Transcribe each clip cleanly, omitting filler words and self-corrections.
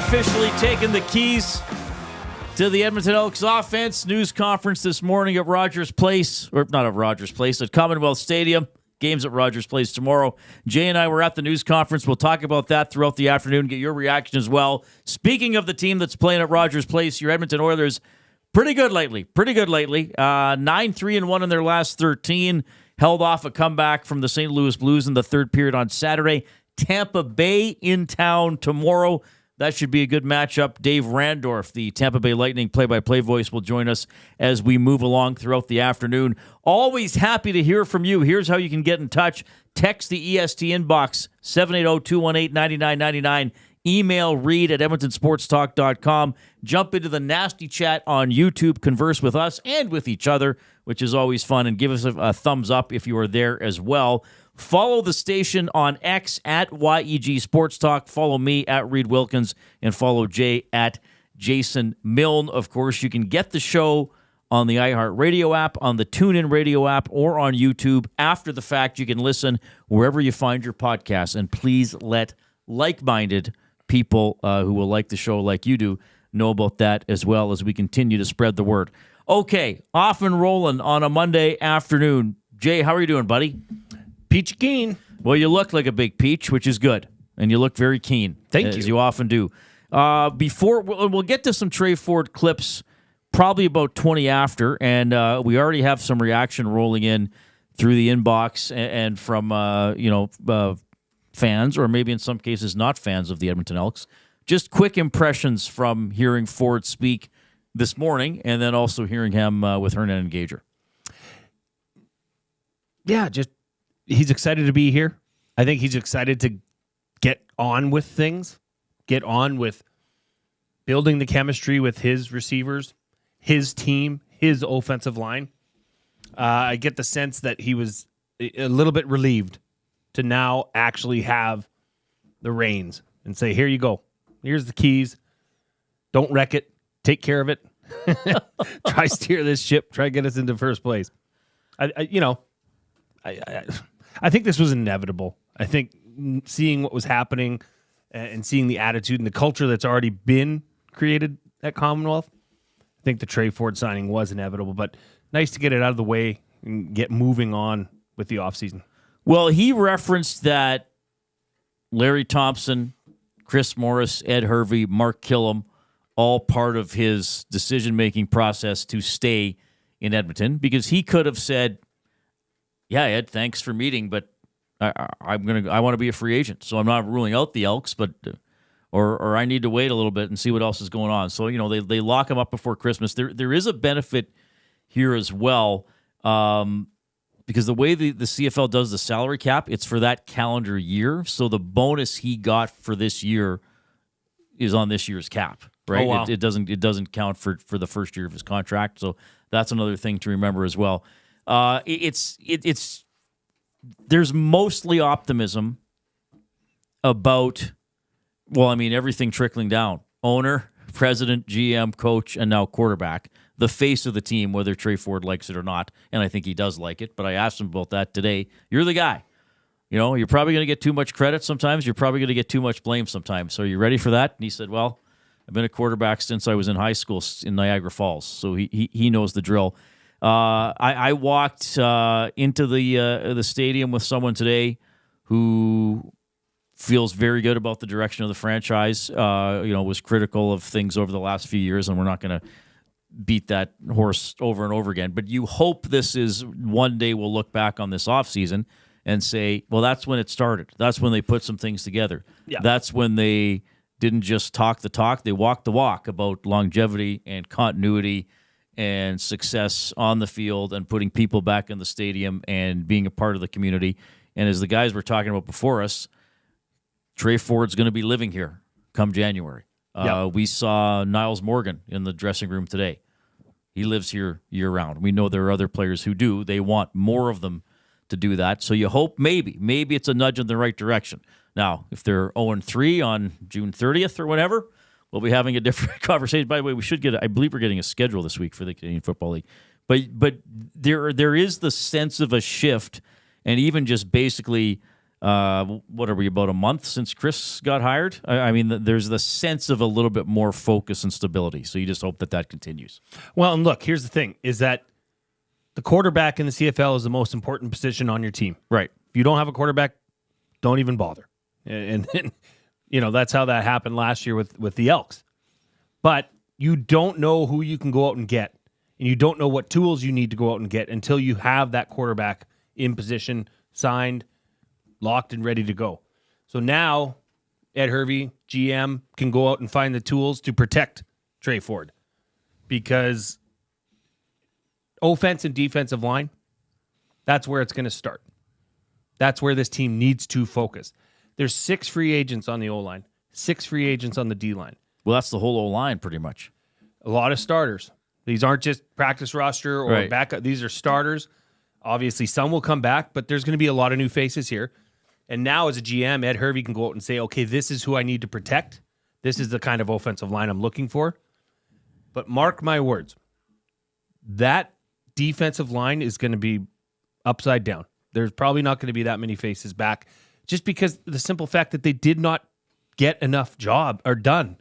officially taken the keys to the Edmonton Elks offense. News conference this morning at Rogers Place, or not at Rogers Place, at Commonwealth Stadium. Games at Rogers Place tomorrow. Jay and I were at the news conference. We'll talk about that throughout the afternoon, get your reaction as well. Speaking of the team that's playing at Rogers Place, your Edmonton Oilers, pretty good lately. 9-3-1 in their last 13. Held off a comeback from the St. Louis Blues in the third period on Saturday. Tampa Bay in town tomorrow. That should be a good matchup. Dave Randorf, the Tampa Bay Lightning play-by-play voice, will join us as we move along throughout the afternoon. Always happy to hear from you. Here's how you can get in touch. Text the EST inbox, 780-218-9999. Email Reid at edmontonsportstalk.com. Jump into the nasty chat on YouTube. Converse with us and with each other, which is always fun. And give us a thumbs up if you are there as well. Follow the station on X at YEG Sports Talk. Follow me at Reid Wilkins and follow Jay at Jason Milne. Of course, you can get the show on the iHeartRadio app, on the TuneIn Radio app, or on YouTube. After the fact, you can listen wherever you find your podcasts. And please let like-minded people who will like the show like you do know about that as well as we continue to spread the word. Okay, off and rolling on a Monday afternoon. Jay, how are you doing, buddy? Peach keen. Well, you look like a big peach, which is good. And you look very keen. Thank you. As you often do. Before we'll get to some Tre Ford clips probably about 20 after, and we already have some reaction rolling in through the inbox and from fans, or maybe in some cases not fans of the Edmonton Elks. Just quick impressions from hearing Ford speak this morning, and then also hearing him with Hernan and Gager. Yeah, he's excited to be here. I think he's excited to get on with things, get on with building the chemistry with his receivers, his team, his offensive line. I get the sense that he was a little bit relieved to now actually have the reins and say, here you go. Here's the keys. Don't wreck it. Take care of it. Try steer this ship. Try get us into first place. I think this was inevitable. I think seeing what was happening and seeing the attitude and the culture that's already been created at Commonwealth, I think the Tre Ford signing was inevitable, but nice to get it out of the way and get moving on with the offseason. Well, he referenced that Larry Thompson, Chris Morris, Ed Hervey, Mark Killam, all part of his decision-making process to stay in Edmonton, because he could have said, yeah, Ed, thanks for meeting, but I want to be a free agent, so I'm not ruling out the Elks, but or I need to wait a little bit and see what else is going on. So they lock him up before Christmas. There is a benefit here as well, because the way the CFL does the salary cap, it's for that calendar year. So the bonus he got for this year is on this year's cap, right? Oh, wow. It doesn't count for the first year of his contract. So that's another thing to remember as well. There's mostly optimism about, everything trickling down. Owner, president, GM, coach, and now quarterback. The face of the team, whether Tre Ford likes it or not, and I think he does like it, but I asked him about that today. You're the guy. You're probably going to get too much credit sometimes. You're probably going to get too much blame sometimes. So are you ready for that? And he said, well, I've been a quarterback since I was in high school in Niagara Falls, so he knows the drill. I walked into the stadium with someone today who feels very good about the direction of the franchise. Was critical of things over the last few years, and we're not going to beat that horse over and over again. But you hope this is one day we'll look back on this offseason and say, well, that's when it started. That's when they put some things together. Yeah. That's when they didn't just talk the talk, they walked the walk about longevity and continuity and success on the field and putting people back in the stadium and being a part of the community. And as the guys were talking about before us, Tre Ford's going to be living here come January. Yep. We saw Niles Morgan in the dressing room today. He lives here year-round. We know there are other players who do. They want more of them to do that. So you hope maybe it's a nudge in the right direction. Now, if they're 0-3 on June 30th or whatever, we'll be having a different conversation. By the way, I believe we're getting a schedule this week for the Canadian Football League. But there is the sense of a shift, and even just basically What are we, about a month since Chris got hired? I mean, there's the sense of a little bit more focus and stability. So you just hope that continues. Well, and look, here's the thing, is that the quarterback in the CFL is the most important position on your team. Right. If you don't have a quarterback, don't even bother. And that's how that happened last year with the Elks. But you don't know who you can go out and get, and you don't know what tools you need to go out and get until you have that quarterback in position, signed, locked, and ready to go. So now Ed Hervey, GM, can go out and find the tools to protect Tre Ford, because offense and defensive line, that's where it's going to start. That's where this team needs to focus. There's 6 free agents on the O-line, 6 free agents on the D-line. Well, that's the whole O-line pretty much. A lot of starters. These aren't just practice roster or backup. These are starters. Obviously, some will come back, but there's going to be a lot of new faces here. And now as a GM, Ed Hervey can go out and say, okay, this is who I need to protect. This is the kind of offensive line I'm looking for. But mark my words, that defensive line is going to be upside down. There's probably not going to be that many faces back, just because the simple fact that they did not get enough job or done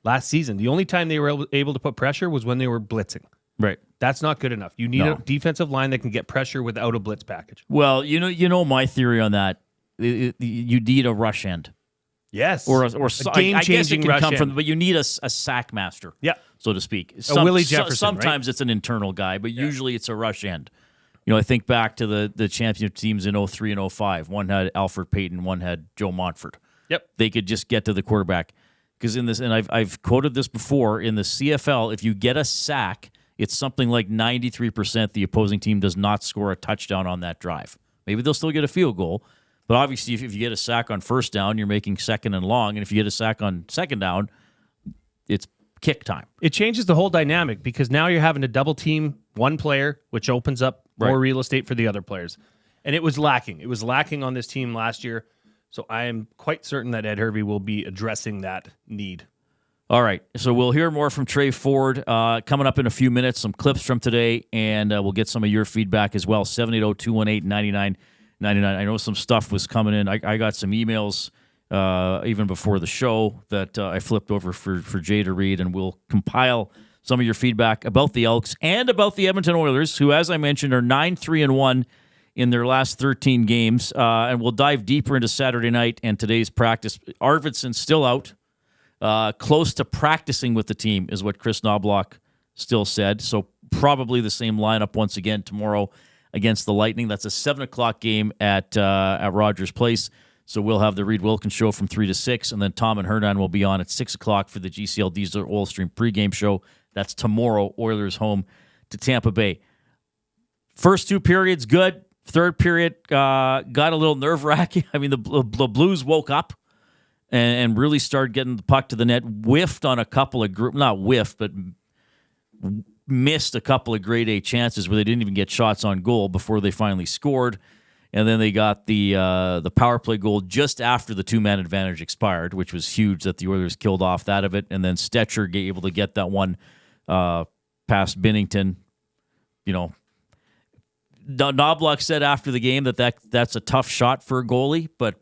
last season. The only time they were able to put pressure was when they were blitzing. Right. That's not good enough. You need a defensive line that can get pressure without a blitz package. Well, you know my theory on that. You need a rush end. Yes. Or a game-changing I guess it can rush come end. from, but you need a sack master. Yeah. So to speak. Willie Jefferson, sometimes right? It's an internal guy, but usually it's a rush end. I think back to the championship teams in 03 and 05. One had Alfred Payton, one had Joe Montford. Yep. They could just get to the quarterback. Because in this, and I've quoted this before, in the CFL, if you get a sack, it's something like 93% the opposing team does not score a touchdown on that drive. Maybe they'll still get a field goal, but obviously if you get a sack on first down, you're making second and long, and if you get a sack on second down, it's kick time. It changes the whole dynamic, because now you're having to double team one player, which opens up more real estate for the other players. And it was lacking. It was lacking on this team last year. So I am quite certain that Ed Hervey will be addressing that need. All right. So we'll hear more from Tre Ford coming up in a few minutes, some clips from today, and we'll get some of your feedback as well. 780-218-9999. I know some stuff was coming in. I got some emails even before the show that I flipped over for Jay to read, and we'll compile some of your feedback about the Elks and about the Edmonton Oilers, who, as I mentioned, are 9-3-1 in their last 13 games. And we'll dive deeper into Saturday night and today's practice. Arvidsson's still out. Close to practicing with the team is what Chris Knobloch still said. So probably the same lineup once again tomorrow against the Lightning. That's a 7 o'clock game at Rogers Place. So we'll have the Reid Wilkins show from 3 to 6, and then Tom and Hernan will be on at 6 o'clock for the GCL Diesel Oil Stream pregame show. That's tomorrow, Oilers home to Tampa Bay. First 2 periods, good. Third period got a little nerve-wracking. I mean, the Blues woke up and really started getting the puck to the net, whiffed on a couple of not whiffed, but missed a couple of grade A chances where they didn't even get shots on goal before they finally scored. And then they got the power play goal just after the 2-man advantage expired, which was huge that the Oilers killed off that of it. And then Stetcher able to get that one past Binnington. Knobloch said after the game that's a tough shot for a goalie, but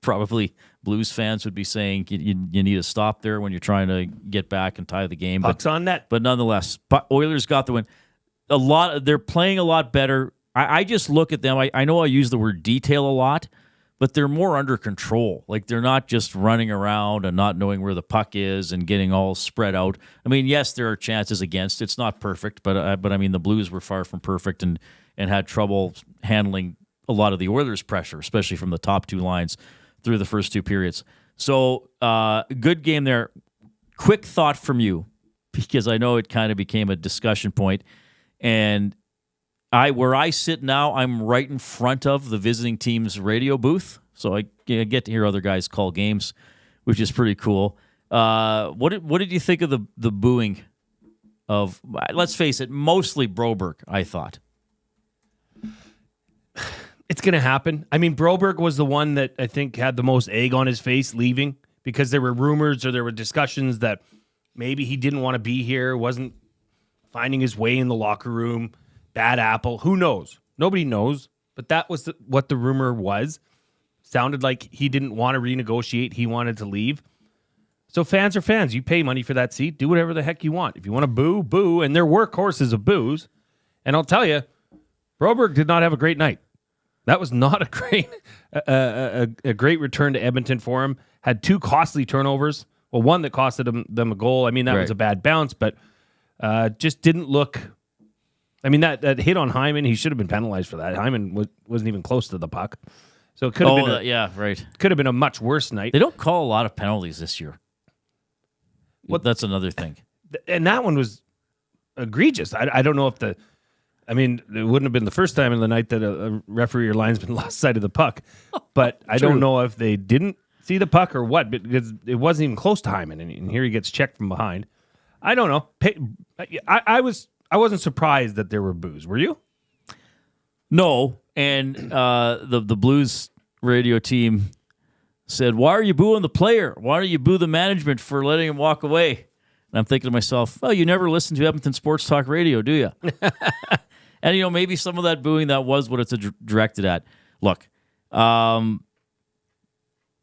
probably Blues fans would be saying you need to stop there when you're trying to get back and tie the game. Puck's on net. But nonetheless, Oilers got the win. They're playing a lot better. I just look at them. I know I use the word detail a lot, but they're more under control. Like, they're not just running around and not knowing where the puck is and getting all spread out. I mean, yes, there are chances against. It's not perfect, but I mean, the Blues were far from perfect and had trouble handling a lot of the Oilers' pressure, especially from the top 2 lines through the first 2 periods. So, good game there. Quick thought from you, because I know it kind of became a discussion point. And where I sit now, I'm right in front of the visiting team's radio booth, so I get to hear other guys call games, which is pretty cool. What did you think of the booing of, let's face it, mostly Broberg, I thought? It's going to happen. I mean, Broberg was the one that I think had the most egg on his face leaving, because there were rumors or there were discussions that maybe he didn't want to be here, wasn't finding his way in the locker room, bad apple. Who knows? Nobody knows. But that was what the rumor was. Sounded like he didn't want to renegotiate. He wanted to leave. So fans are fans. You pay money for that seat. Do whatever the heck you want. If you want to boo, boo. And they're workhorses of boos. And I'll tell you, Broberg did not have a great night. That was not a great a great return to Edmonton for him. Had 2 costly turnovers. Well, one that costed them a goal. I mean, that was a bad bounce, but just didn't look... I mean, that hit on Hyman, he should have been penalized for that. Hyman wasn't even close to the puck. So it could have been could have been a much worse night. They don't call a lot of penalties this year. Well, that's another thing. And that one was egregious. I don't know if it wouldn't have been the first time in the night that a referee or linesman lost sight of the puck. But I don't know if they didn't see the puck or what, because it wasn't even close to Hyman. And here he gets checked from behind. I don't know. I wasn't surprised that there were boos. Were you? No. And the Blues radio team said, "Why are you booing the player? Why don't you boo the management for letting him walk away?" And I'm thinking to myself, well, you never listen to Edmonton Sports Talk Radio, do you? And, maybe some of that booing, that was what it's directed at. Look,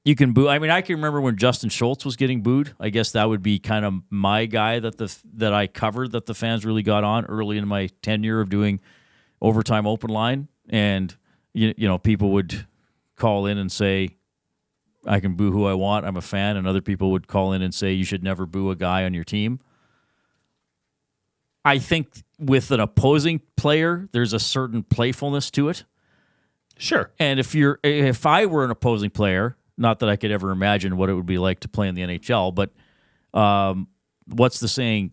you can boo. I mean, I can remember when Justin Schultz was getting booed. I guess that would be kind of my guy that I covered, that the fans really got on early in my tenure of doing Overtime Open Line. And, people would call in and say, I can boo who I want, I'm a fan. And other people would call in and say, you should never boo a guy on your team. I think with an opposing player, there's a certain playfulness to it. Sure. And if I were an opposing player, not that I could ever imagine what it would be like to play in the NHL, but what's the saying?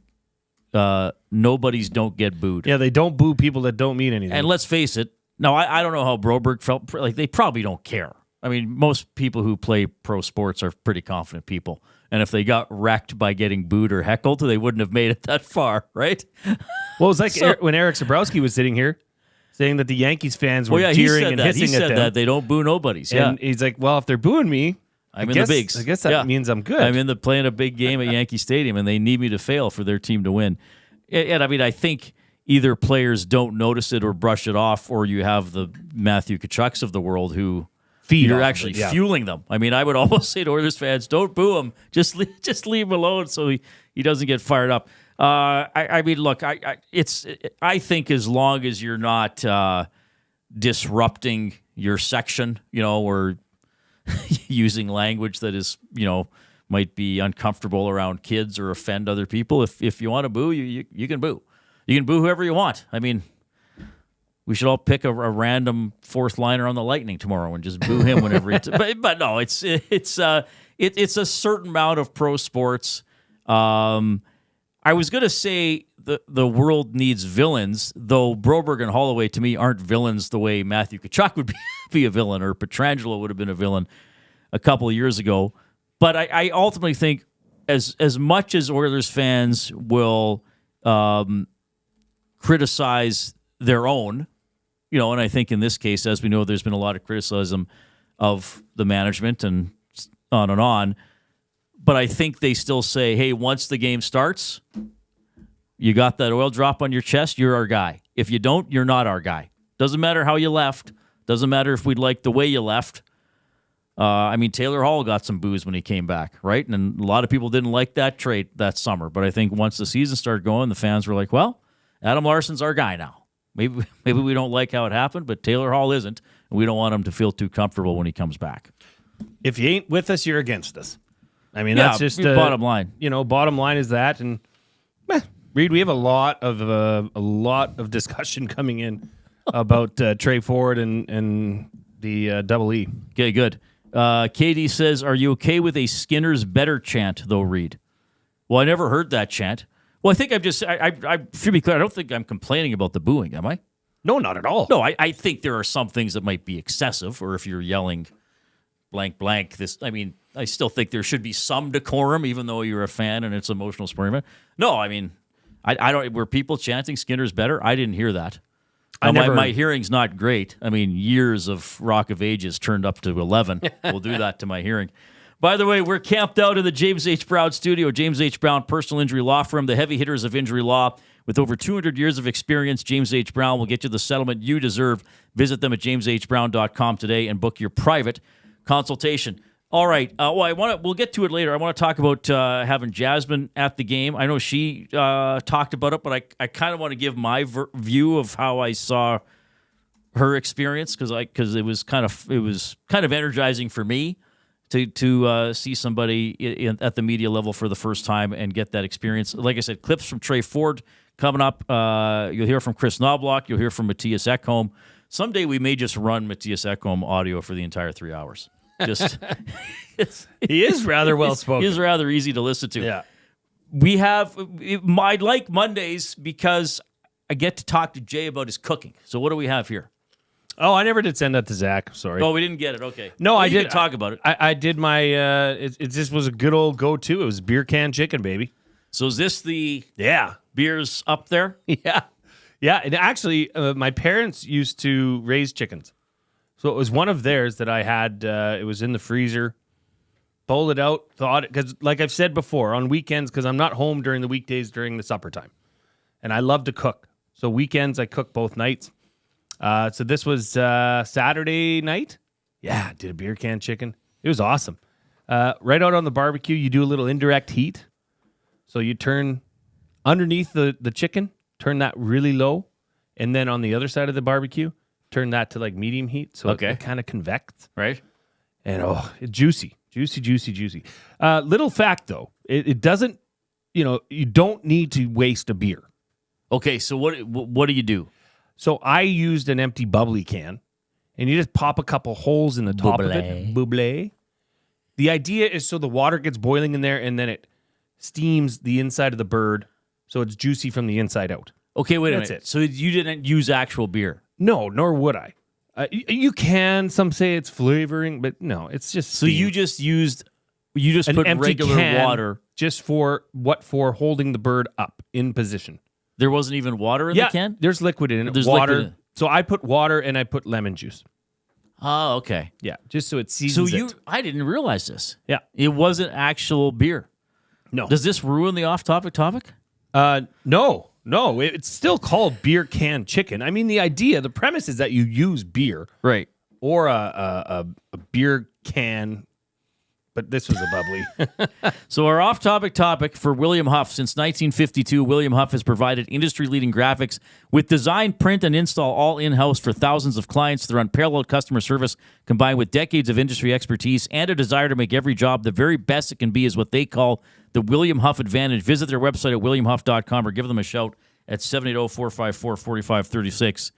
Nobodies don't get booed. Yeah, they don't boo people that don't mean anything. And let's face it. Now, I don't know how Broberg felt. Like, they probably don't care. I mean, most people who play pro sports are pretty confident people. And if they got wrecked by getting booed or heckled, they wouldn't have made it that far, right? Well, it was like when Eric Zabrowski was sitting here saying that the Yankees fans were jeering and hissing at them. He said that. They don't boo nobodies. And he's like, well, if they're booing me, I'm in the bigs. I guess that means I'm good. I'm playing a big game at Yankee Stadium, and they need me to fail for their team to win. And I mean, I think either players don't notice it or brush it off, or you have the Matthew Tkachuks of the world who you're actually fueling them. I mean, I would almost say to Oilers fans, don't boo him. Just leave him alone so he doesn't get fired up. I mean, look, I think as long as you're not disrupting your section, or using language that is, might be uncomfortable around kids or offend other people. If you want to boo, you can boo. You can boo whoever you want. I mean, we should all pick a random fourth liner on the Lightning tomorrow and just boo him whenever. But no, it's a certain amount of pro sports. I was going to say the world needs villains, though Broberg and Holloway to me aren't villains the way Matthew Tkachuk would be a villain, or Pietrangelo would have been a villain a couple of years ago. But I ultimately think as much as Oilers fans will criticize their own, and I think in this case, as we know, there's been a lot of criticism of the management and on. But I think they still say, hey, once the game starts, you got that oil drop on your chest, you're our guy. If you don't, you're not our guy. Doesn't matter how you left. Doesn't matter if we'd like the way you left. I mean, Taylor Hall got some boos when he came back, right? And a lot of people didn't like that trade that summer. But I think once the season started going, the fans were like, well, Adam Larsson's our guy now. Maybe we don't like how it happened, but Taylor Hall isn't. And we don't want him to feel too comfortable when he comes back. If you ain't with us, you're against us. I mean, that's just bottom line. Bottom line is that. And Reid, we have a lot of discussion coming in about Tre Ford and the double E. Okay, good. KD says, are you okay with a Skinner's better chant, though, Reid? Well, I never heard that chant. Well, I think I should be clear. I don't think I'm complaining about the booing, am I? No, not at all. No, I think there are some things that might be excessive, or if you're yelling blank, blank, I still think there should be some decorum, even though you're a fan and it's emotional spurring. No, I mean, I don't. Were people chanting Skinner's better? I didn't hear that. My hearing's not great. I mean, years of Rock of Ages turned up to 11 will do that to my hearing. By the way, we're camped out in the James H. Brown studio. James H. Brown Personal Injury Law Firm, the heavy hitters of injury law. With over 200 years of experience, James H. Brown will get you the settlement you deserve. Visit them at jameshbrown.com today and book your private consultation. All right. We'll get to it later. I want to talk about having Jasmine at the game. I know she talked about it, but I kind of want to give my view of how I saw her experience because it was kind of energizing for me to see somebody at the media level for the first time and get that experience. Like I said, clips from Tre Ford coming up. You'll hear from Chris Knobloch. You'll hear from Matthias Ekholm. Someday we may just run Matthias Ekholm audio for the entire 3 hours. Just he is rather well spoken. He is rather easy to listen to. Yeah. I like Mondays because I get to talk to Jay about his cooking. So what do we have here? Oh, I never did send that to Zach. Sorry. Oh, we didn't get it. Okay. No, I did did talk about it. I did my. It just was a good old go-to. It was beer can chicken, baby. So is this the Yeah. beers up there? Yeah. Yeah. And actually, my parents used to raise chickens. So it was one of theirs that I had. It was in the freezer. Pulled it out. Thought it because, like I've said before, on weekends because I'm not home during the weekdays during the supper time, and I love to cook. So weekends I cook both nights. So this was Saturday night. Yeah, did a beer can chicken. It was awesome. Right out on the barbecue, you do a little indirect heat. So you turn underneath the chicken, turn that really low, and then on the other side of the barbecue, turn that to like medium heat. So it kind of convects. Right. And it's juicy. Little fact though, it doesn't, you don't need to waste a beer. Okay, so what do you do? So I used an empty bubbly can, and you just pop a couple holes in the top of it. Bubbly. The idea is so the water gets boiling in there, and then it steams the inside of the bird, so it's juicy from the inside out. Okay, wait a minute. That's it. So you didn't use actual beer? No, nor would I. You can. Some say it's flavoring, but no, it's just So steam. you just An put empty regular can water. just for holding the bird up in position. There wasn't even water in the can? There's liquid in it. There's water. liquid in it. So I put water and I put lemon juice. Oh, okay. Yeah, just so it seasons it. I didn't realize this. Yeah. It wasn't actual beer. No. Does this ruin the off-topic topic? No. It's still called beer can chicken. I mean, the premise is that you use beer Right. or a beer can, but this was a bubbly. So our off-topic topic for William Huff. Since 1952, William Huff has provided industry-leading graphics with design, print, and install all in-house for thousands of clients. Their unparalleled customer service, combined with decades of industry expertise and a desire to make every job the very best it can be, is what they call the William Huff Advantage. Visit their website at williamhuff.com or give them a shout at 780-454-4536.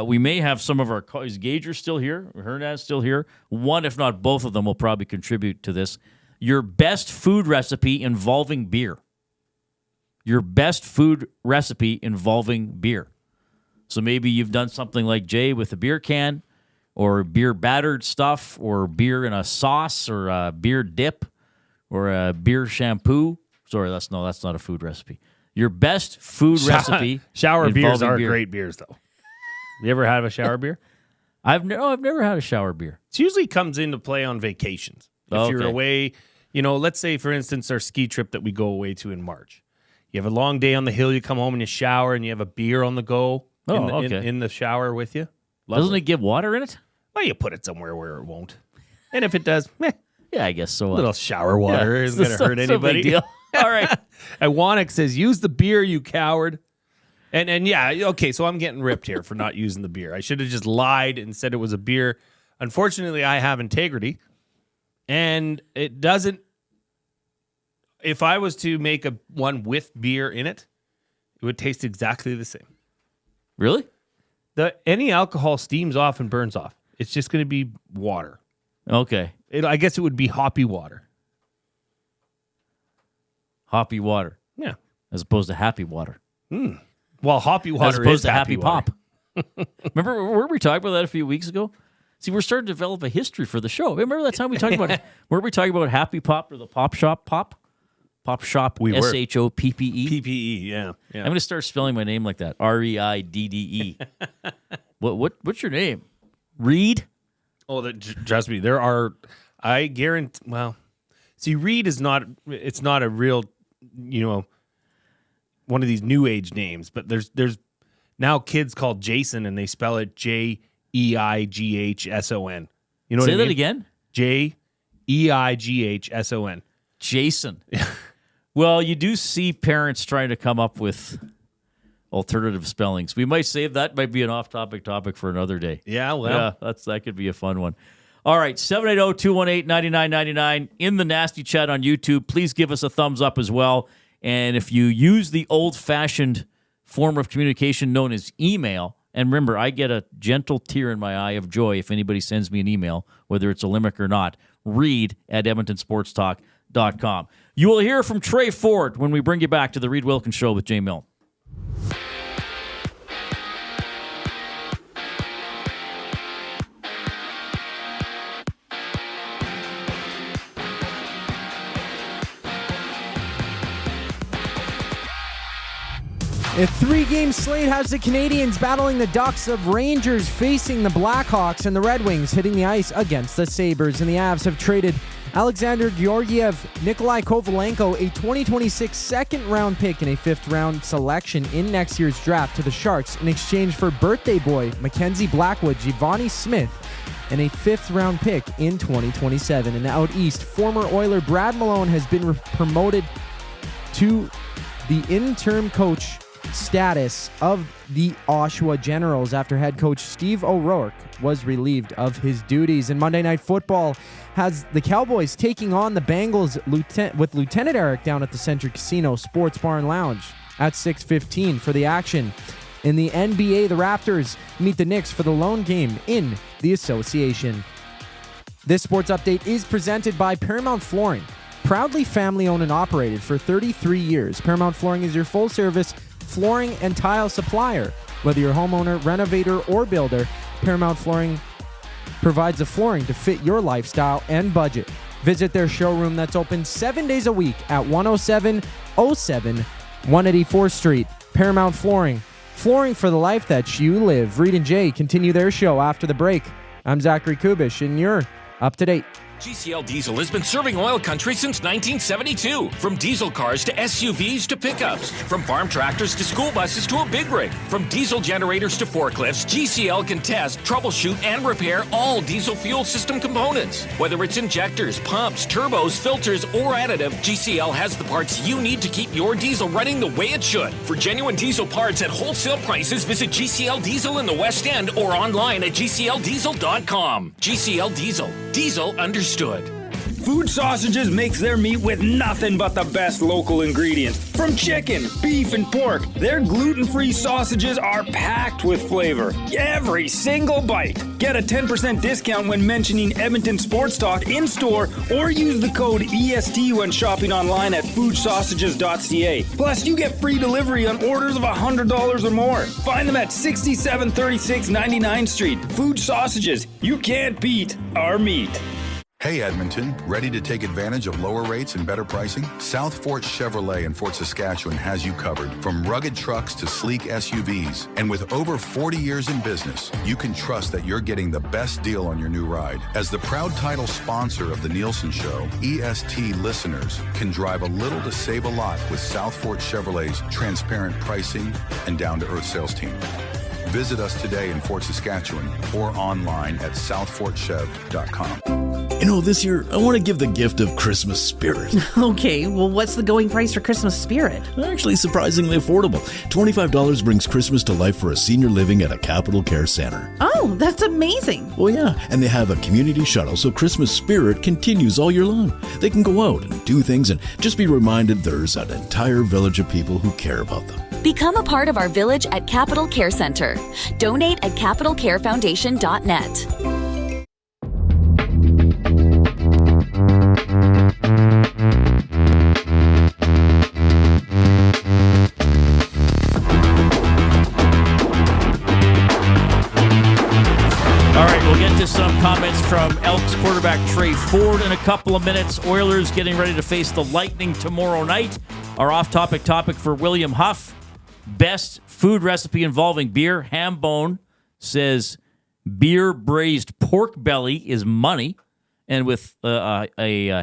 We may have some of our colleagues. Gager still here. Hernaz still here. One, if not both of them, will probably contribute to this. Your best food recipe involving beer. Your best food recipe involving beer. So maybe you've done something like Jay with a beer can, or beer battered stuff, or beer in a sauce, or a beer dip, or a beer shampoo. Sorry, that's not a food recipe. Your best food recipe. Shower beers involving are beer. great beers, though. You ever had a shower beer? I've never had a shower beer. It usually comes into play on vacations. If you're away, let's say, for instance, our ski trip that we go away to in March. You have a long day on the hill, you come home and you shower, and you have a beer on the go in the shower with you. Lovely. Doesn't it give water in it? Well, you put it somewhere where it won't. And if it does, Yeah, I guess so. a little shower water isn't going to hurt anybody. Big deal. All right. Iwanek says, use the beer, you coward. And yeah, okay, so I'm getting ripped here for not using the beer. I should have just lied and said it was a beer. Unfortunately, I have integrity. And it doesn't... If I was to make one with beer in it, it would taste exactly the same. Really? Any alcohol steams off and burns off. It's just going to be water. Okay. I guess it would be hoppy water. Hoppy water. Yeah. As opposed to happy water. Well, hoppy water As opposed is to happy water. pop. Remember, were we talking about that a few weeks ago? See, we're starting to develop a history for the show. Remember that time we talked about, were we talking about happy pop or the pop shop pop? Pop shop, We were. SHOPPE. PPE, yeah. I'm going to start spelling my name like that. REIDDE. What's your name? Reid? Oh, trust me, there are. I guarantee. Well, see, Reid is not. It's not a real, one of these new age names. But there's now kids called Jason, and they spell it JEIGHSON. You know what I Say mean? that again. Jeigson. Jason. Well, you do see parents trying to come up with alternative spellings. We might save that. Might be an off-topic topic for another day. Yeah, well. Yeah, that could be a fun one. All right, 780-218-9999 in the Nasty Chat on YouTube. Please give us a thumbs up as well. And if you use the old-fashioned form of communication known as email, and remember, I get a gentle tear in my eye of joy if anybody sends me an email, whether it's a limerick or not, reid@edmontonsportstalk.com. You will hear from Tre Ford when we bring you back to the Reid Wilkins Show with Jay Milne. A three-game slate has the Canadiens battling the Ducks, of Rangers facing the Blackhawks, and the Red Wings hitting the ice against the Sabres. And the Avs have traded Alexander Georgiev, Nikolai Kovalenko, a 2026 second-round pick and a fifth-round selection in next year's draft to the Sharks in exchange for birthday boy Mackenzie Blackwood, Giovanni Smith, and a fifth-round pick in 2027. And out east, former Oiler Brad Malone has been promoted to the interim coach status of the Oshawa Generals after head coach Steve O'Rourke was relieved of his duties. And Monday Night Football has the Cowboys taking on the Bengals with Lieutenant Eric down at the Century Casino Sports Bar and Lounge at 6:15 for the action. In the NBA, the Raptors meet the Knicks for the lone game in the association. This sports update is presented by Paramount Flooring. Proudly family-owned and operated for 33 years, Paramount Flooring is your full-service flooring and tile supplier. Whether you're a homeowner, renovator, or builder, Paramount Flooring provides the flooring to fit your lifestyle and budget. Visit their showroom that's open 7 days a week at 10707 184th Street. Paramount Flooring. Flooring for the life that you live. Reid and Jay continue their show after the break. I'm Zachary Kubish, and you're up to date. GCL Diesel has been serving oil country since 1972. From diesel cars to SUVs to pickups. From farm tractors to school buses to a big rig. From diesel generators to forklifts, GCL can test, troubleshoot, and repair all diesel fuel system components. Whether it's injectors, pumps, turbos, filters, or additive, GCL has the parts you need to keep your diesel running the way it should. For genuine diesel parts at wholesale prices, visit GCL Diesel in the West End or online at gcldiesel.com. GCL Diesel. Diesel understood. Food Sausages makes their meat with nothing but the best local ingredients. From chicken, beef, and pork, their gluten-free sausages are packed with flavor. Every single bite. Get a 10% discount when mentioning Edmonton Sports Talk in-store or use the code EST when shopping online at foodsausages.ca. Plus, you get free delivery on orders of $100 or more. Find them at 6736 99th Street. Food Sausages. You can't beat our meat. Hey Edmonton, ready to take advantage of lower rates and better pricing? South Fort Chevrolet in Fort Saskatchewan has you covered. From rugged trucks to sleek SUVs. And with over 40 years in business, you can trust that you're getting the best deal on your new ride. As the proud title sponsor of the Nielsen Show, EST listeners can drive a little to save a lot with South Fort Chevrolet's transparent pricing and down-to-earth sales team. Visit us today in Fort Saskatchewan or online at southfortchev.com. You know, this year, I want to give the gift of Christmas spirit. Okay, well, what's the going price for Christmas spirit? Actually, surprisingly affordable. $25 brings Christmas to life for a senior living at a Capital Care Center. Oh, that's amazing. Oh, yeah, and they have a community shuttle, so Christmas spirit continues all year long. They can go out and do things and just be reminded there's an entire village of people who care about them. Become a part of our village at Capital Care Center. Donate at capitalcarefoundation.net. All right, we'll get to some comments from Elks quarterback Tre Ford in a couple of minutes. Oilers getting ready to face the Lightning tomorrow night. Our off-topic topic for William Huff. Best food recipe involving beer. Hambone says beer braised pork belly is money. And with a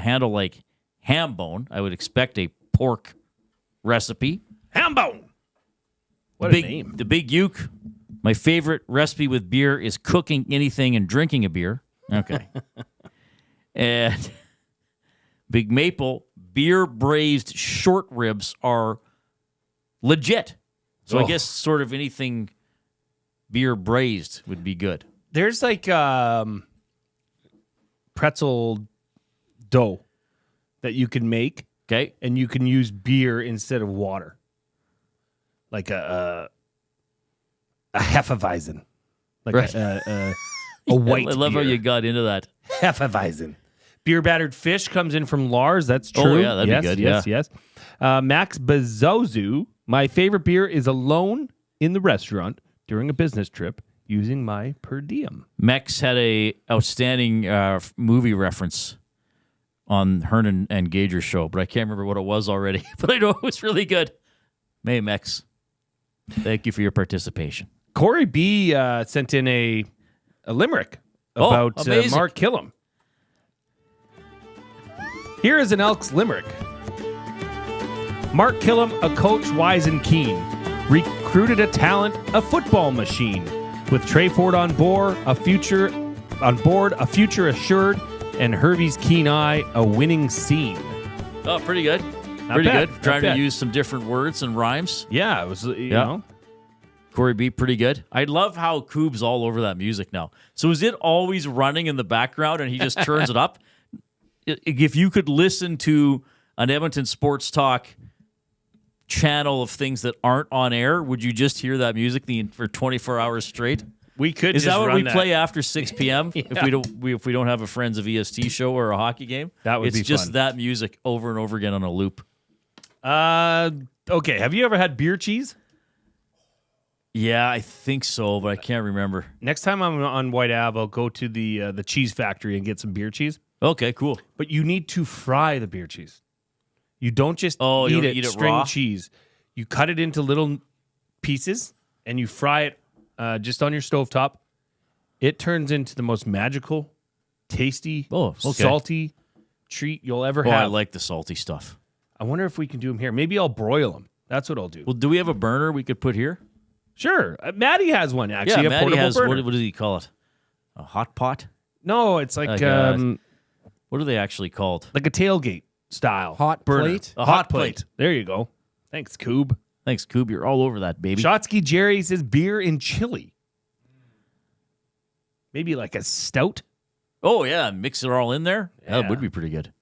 handle like Hambone, I would expect a pork recipe. Hambone. What a name. The Big Uke. My favorite recipe with beer is cooking anything and drinking a beer. Okay. And Big Maple beer braised short ribs are legit. So I guess sort of anything beer braised would be good. There's like pretzel dough that you can make. Okay. And you can use beer instead of water. Like a Hefeweizen. Like Right. a white I love beer. how you got into that. Hefeweizen. Beer battered fish comes in from Lars. That's true. Oh, yeah, that'd be good. Yes. Max Bezozu. My favorite beer is alone in the restaurant during a business trip using my per diem. Mex had a outstanding movie reference on Hernan and Gager's show, but I can't remember what it was already. But I know it was really good. May Mex, thank you for your participation. Corey B sent in a limerick about Mark Killam. Here is an Elks limerick. Mark Killam, a coach wise and keen, recruited a talent, a football machine. With Tre Ford on board, a future assured, and Hervey's keen eye, a winning scene. Oh, pretty good. Not Pretty bad, good. not Trying to bad. use some different words and rhymes. Yeah, it was, you know. Corey B, pretty good. I love how Coob's all over that music now. So is it always running in the background and he just turns it up? If you could listen to an Edmonton Sports Talk channel of things that aren't on air, would you just hear that music for 24 hours straight? We could. Is just that what run we that. play after 6 p.m. Yeah. if we don't have a Friends of EST show or a hockey game? That would be It's just fun. that music over and over again on a loop. Okay. Have you ever had beer cheese? Yeah, I think so, but I can't remember. Next time I'm on White Ave, I'll go to the cheese factory and get some beer cheese. Okay, cool. But you need to fry the beer cheese. You don't just you don't eat eat it string raw? cheese. You cut it into little pieces and you fry it just on your stovetop. It turns into the most magical, tasty, salty treat you'll ever have. I like the salty stuff. I wonder if we can do them here. Maybe I'll broil them. That's what I'll do. Well, do we have a burner we could put here? Sure. Maddie has one, actually. Yeah, a Maddie portable has, burner. what does he call it? A hot pot? No, it's like what are they actually called? like a tailgate style. Hot burner. plate? A hot plate. There you go. Thanks, Coob. Thanks, Coob. You're all over that, baby. Shotsky Jerry says beer and chili. Maybe like a stout. Oh, yeah. Mix it all in there? Yeah. That would be pretty good.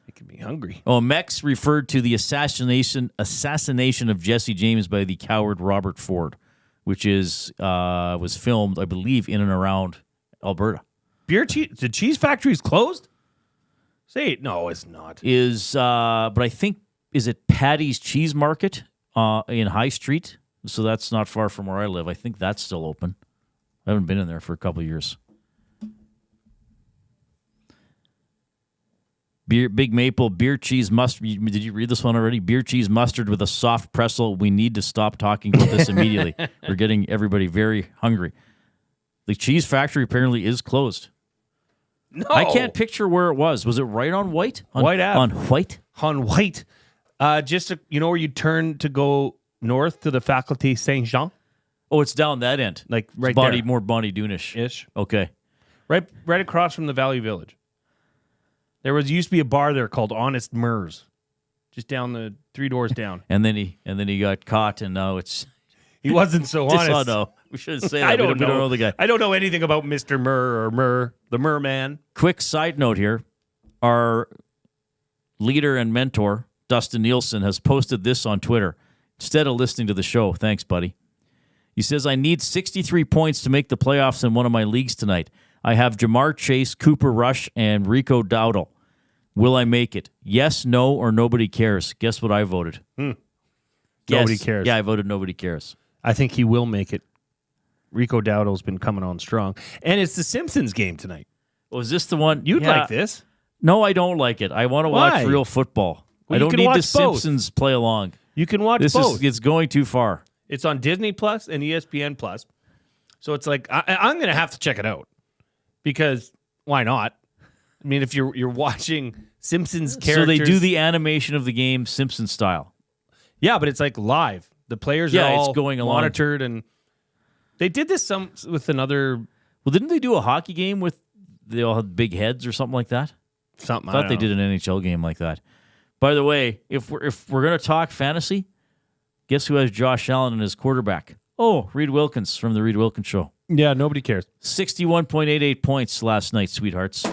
Making me hungry. Oh, Mex referred to the assassination of Jesse James by the coward Robert Ford, which was filmed, I believe, in and around Alberta. The cheese factory is closed? Say it. No, it's not. But I think, is it Patty's Cheese Market in High Street? So that's not far from where I live. I think that's still open. I haven't been in there for a couple of years. Big Maple, beer, cheese, mustard. Did you read this one already? Beer, cheese, mustard with a soft pretzel. We need to stop talking about this immediately. We're getting everybody very hungry. The cheese factory apparently is closed. No. I can't picture where it was. Was it right on White? White Ave. On White? On White. Just, where you turn to go north to the Faculté Saint-Jean? Oh, it's down that end. Like right there. there. More Bonnie Doonish. Ish. Okay. Right across from the Valley Village. There used to be a bar there called Honest Murs, just down the 3 doors down. And then he got caught, and now it's He wasn't so honest. Oh no, we should say that. I don't We don't know the guy. I don't know anything about Mr. Murr or Murr, the Merman. Quick side note here: our leader and mentor Dustin Nielsen has posted this on Twitter instead of listening to the show. Thanks, buddy. He says, "I need 63 points to make the playoffs in one of my leagues tonight. I have Jamar Chase, Cooper Rush, and Rico Dowdle. Will I make it? Yes, no, or nobody cares." Guess what I voted? Nobody cares. Yeah, I voted nobody cares. I think he will make it. Rico Dowdle's been coming on strong. And it's the Simpsons game tonight. Oh, is this the one? You'd Yeah. like this. No, I don't like it. I want to watch Why? real football. Well, I you don't can need the watch both. Simpsons play along. You can watch both. It's going too far. It's on Disney Plus and ESPN Plus. So it's like I'm going to have to check it out because why not? I mean, if you're watching Simpsons characters, So they do the animation of the game Simpsons style. yeah, but it's like live. The players Yeah, are all it's going along. monitored, and they did this with another. Well, didn't they do a hockey game with they all had big heads or something like that? Something. I thought they did an NHL game like that. By the way, if we're gonna talk fantasy, guess who has Josh Allen in his quarterback? Oh, Reid Wilkins from the Reid Wilkins Show. Yeah, nobody cares. 61.88 points last night, sweethearts.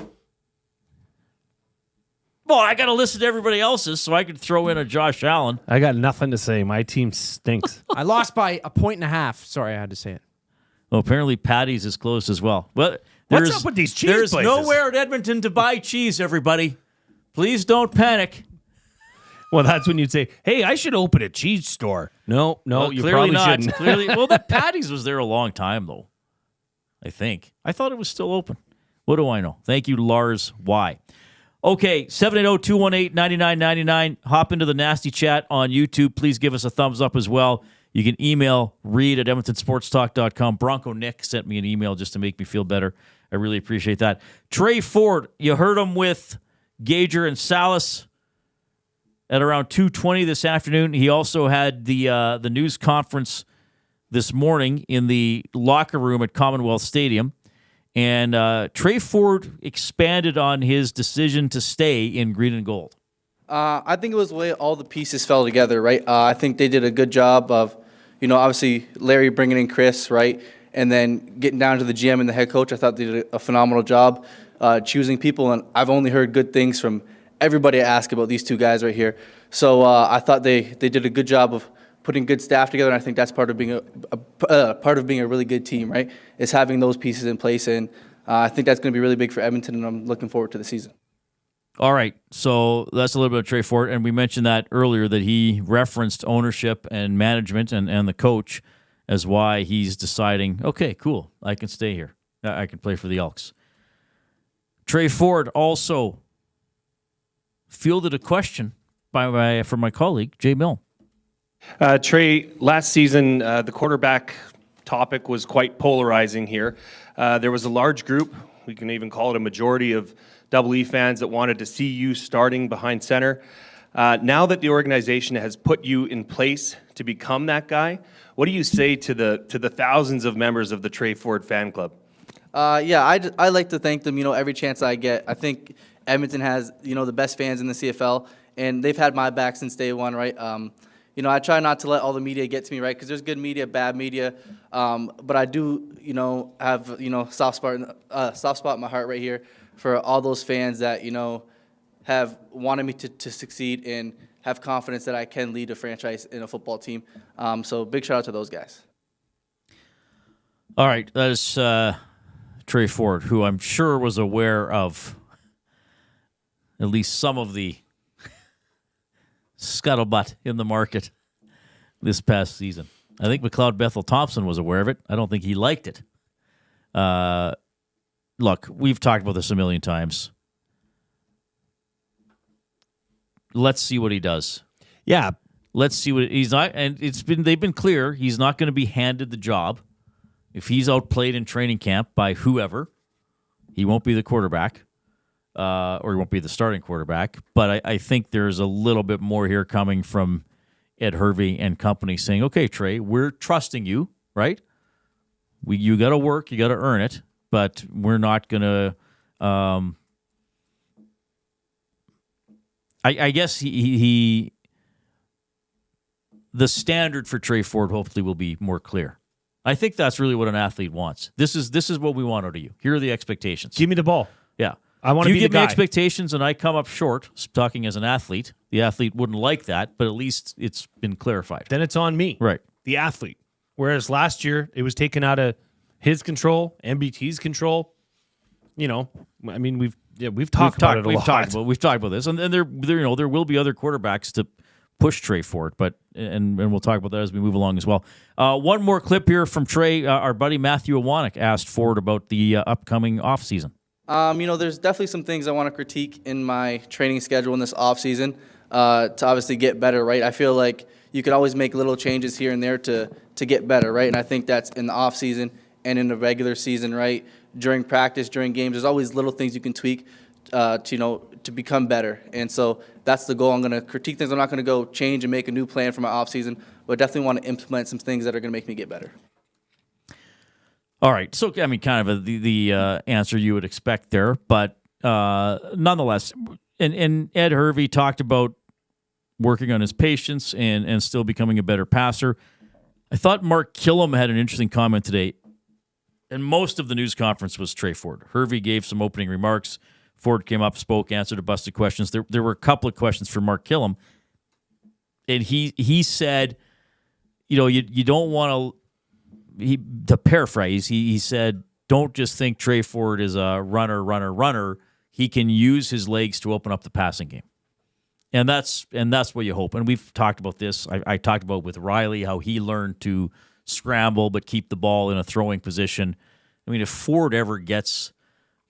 Well, I got to listen to everybody else's so I could throw in a Josh Allen. I got nothing to say. My team stinks. I lost by 1.5 points. Sorry, I had to say it. Well, apparently Patty's is closed as well. Well, What's up with these cheese There's places? nowhere at Edmonton to buy cheese, everybody. Please don't panic. Well, that's when you'd say, hey, I should open a cheese store. No, Well, you clearly probably not. shouldn't. Clearly, well, the Patty's was there a long time, though. I think. I thought it was still open. What do I know? Thank you, Lars Y. Okay, 780-218-9999. Hop into the nasty chat on YouTube. Please give us a thumbs up as well. You can email Reid at edmontonsportstalk.com. Bronco Nick sent me an email just to make me feel better. I really appreciate that. Tre Ford, you heard him with Gager and Salas at around 2:20 this afternoon. He also had the news conference this morning in the locker room at Commonwealth Stadium. And Tre Ford expanded on his decision to stay in green and gold. I think it was the way all the pieces fell together, right? I think they did a good job of, obviously Larry bringing in Chris, right? And then getting down to the GM and the head coach. I thought they did a phenomenal job choosing people. And I've only heard good things from everybody I ask about these two guys right here. So I thought they did a good job of putting good staff together, and I think that's part of being a really good team, right? Is having those pieces in place, and I think that's going to be really big for Edmonton, and I'm looking forward to the season. All right, so that's a little bit of Tre Ford, and we mentioned that earlier that he referenced ownership and management and the coach as why he's deciding, okay, cool, I can stay here. I can play for the Elks. Tre Ford also fielded a question from my colleague, Jay Milne. Tre, last season, the quarterback topic was quite polarizing here. There was a large group, we can even call it a majority of Double E fans that wanted to see you starting behind center. Now that the organization has put you in place to become that guy, what do you say to the thousands of members of the Tre Ford fan club? I like to thank them, every chance I get. I think Edmonton has, the best fans in the CFL, and they've had my back since day one, right? I try not to let all the media get to me, right? Because there's good media, bad media. But I do, have, soft spot in my heart right here for all those fans that, have wanted me to succeed and have confidence that I can lead a franchise in a football team. So big shout out to those guys. All right, that is Tre Ford, who I'm sure was aware of at least some of the scuttlebutt in the market this past season. I think McLeod Bethel Thompson was aware of it. I don't think he liked it. Look, we've talked about this a million times. Let's see what he does. Yeah. Let's see what he's not, and they've been clear he's not going to be handed the job. If he's outplayed in training camp by whoever, he won't be the quarterback. Or he won't be the starting quarterback. But I think there's a little bit more here coming from Ed Hervey and company saying, okay, Tre, we're trusting you, right? You got to work, you got to earn it, but we're not going to I guess the standard for Tre Ford hopefully will be more clear. I think that's really what an athlete wants. This is what we want out of you. Here are the expectations. Give me the ball. Yeah. I want to be the guy. If you give me expectations and I come up short, talking as an athlete, the athlete wouldn't like that, but at least it's been clarified. Then it's on me. Right. The athlete. Whereas last year, it was taken out of his control, MBT's control. We've talked about it a lot. We've talked about this, and there will be other quarterbacks to push Tre Ford, but and we'll talk about that as we move along as well. One more clip here from Tre. Our buddy Matthew Awanek asked Ford about the upcoming offseason. There's definitely some things I want to critique in my training schedule in this offseason to obviously get better, right? I feel like you can always make little changes here and there to get better, right? And I think that's in the offseason and in the regular season, right? During practice, during games, there's always little things you can tweak to become better. And so that's the goal. I'm going to critique things. I'm not going to go change and make a new plan for my offseason, but definitely want to implement some things that are going to make me get better. All right. So, kind of the answer you would expect there, but nonetheless, and Ed Hervey talked about working on his patience and still becoming a better passer. I thought Mark Killam had an interesting comment today, and most of the news conference was Tre Ford. Hervey gave some opening remarks. Ford came up, spoke, answered a busted questions. There were a couple of questions for Mark Killam, and he said, you don't want to paraphrase. He said, don't just think Tre Ford is a runner. He can use his legs to open up the passing game. And that's what you hope. And we've talked about this. I talked about with Riley how he learned to scramble but keep the ball in a throwing position. I mean, if Ford ever gets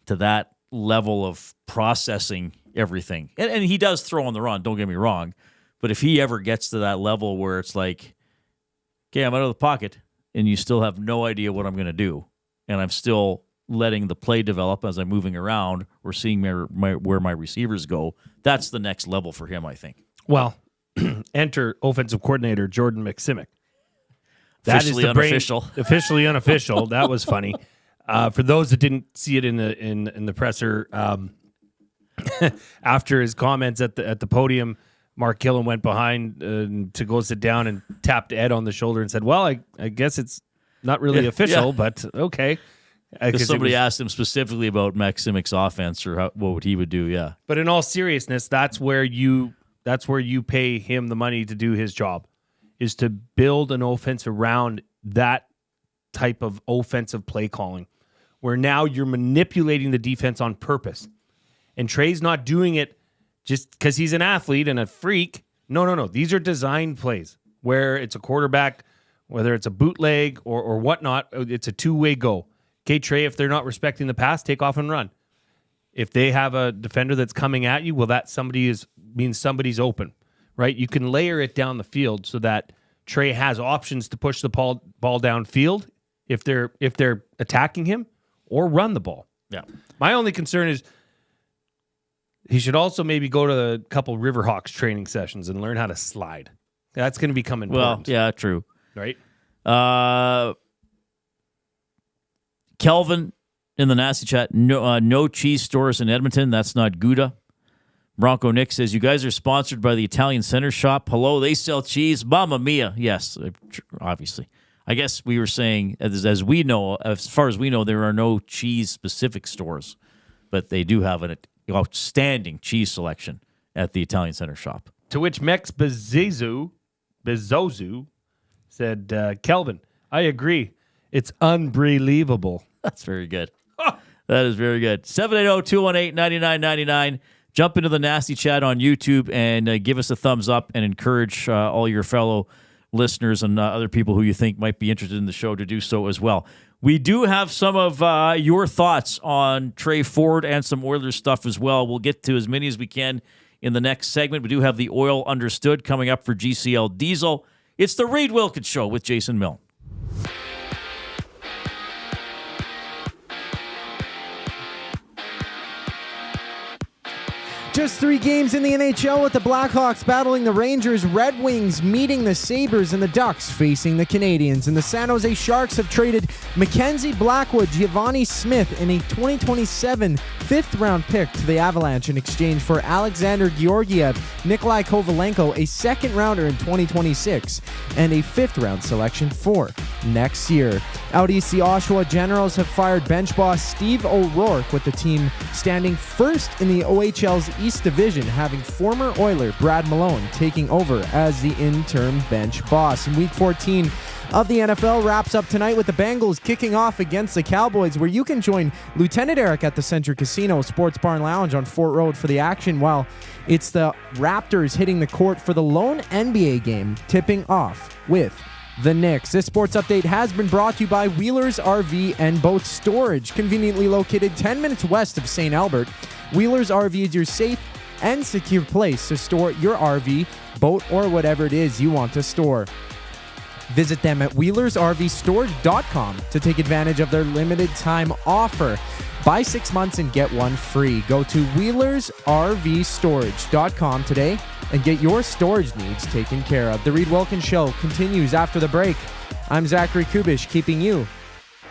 to that level of processing everything, and he does throw on the run, don't get me wrong, but if he ever gets to that level where it's like, okay, I'm out of the pocket, and you still have no idea what I'm going to do, and I'm still letting the play develop as I'm moving around or seeing where my receivers go, that's the next level for him, I think. Well, enter offensive coordinator Jordan McSimic. Officially unofficial. Officially unofficial. That was funny. For those that didn't see it in the presser, after his comments at the podium, Mark Killam went behind to go sit down and tapped Ed on the shoulder and said, well, I guess it's not really official, but okay. Because somebody asked him specifically about Maximic's offense or what he would do, yeah. But in all seriousness, that's where you pay him the money to do his job, is to build an offense around that type of offensive play calling, where now you're manipulating the defense on purpose. And Tre's not doing it just because he's an athlete and a freak. No. These are designed plays where it's a quarterback, whether it's a bootleg or whatnot, it's a two-way go. Okay, Tre, if they're not respecting the pass, take off and run. If they have a defender that's coming at you, well, that means somebody's open, right? You can layer it down the field so that Tre has options to push the ball downfield if they're attacking him, or run the ball. Yeah. My only concern is he should also maybe go to a couple Riverhawks training sessions and learn how to slide. That's going to become important. Well, yeah, true. Right? Kelvin in the nasty chat, no cheese stores in Edmonton. That's not Gouda. Bronco Nick says, you guys are sponsored by the Italian Center Shop. Hello, they sell cheese. Mamma mia. Yes, obviously. I guess we were saying, as far as we know, there are no cheese-specific stores, but they do have an outstanding cheese selection at the Italian Center Shop. To which Mex Bezozu said, Kelvin, I agree. It's unbelievable. That's very good. That is very good. 780-218-9999. Jump into the nasty chat on YouTube and give us a thumbs up and encourage all your fellow listeners and other people who you think might be interested in the show to do so as well. We do have some of your thoughts on Tre Ford and some Oilers stuff as well. We'll get to as many as we can in the next segment. We do have the Oil Understood coming up for GCL Diesel. It's the Reid Wilkins Show with Jason Milne. Just 3 games in the NHL with the Blackhawks battling the Rangers, Red Wings meeting the Sabres, and the Ducks facing the Canadiens. And the San Jose Sharks have traded Mackenzie Blackwood, Giovanni Smith, and a 2027 fifth-round pick to the Avalanche in exchange for Alexander Georgiev, Nikolai Kovalenko, a second-rounder in 2026, and a fifth-round selection for next year. Out east, the Oshawa Generals have fired bench boss Steve O'Rourke, with the team standing first in the OHL's East Division, having former Oiler Brad Malone taking over as the interim bench boss. And Week 14 of the NFL wraps up tonight with the Bengals kicking off against the Cowboys, where you can join Lieutenant Eric at the Century Casino Sports Bar and Lounge on Fort Road for the action, while it's the Raptors hitting the court for the lone NBA game, tipping off with the Knicks. This sports update has been brought to you by Wheelers RV and Boat Storage, conveniently located 10 minutes west of St. Albert. Wheelers RV is your safe and secure place to store your RV, boat, or whatever it is you want to store. Visit them at wheelersrvstorage.com to take advantage of their limited time offer. Buy 6 months and get one free. Go to wheelersrvstorage.com today and get your storage needs taken care of. The Reid Wilkins Show continues after the break. I'm Zachary Kubish, keeping you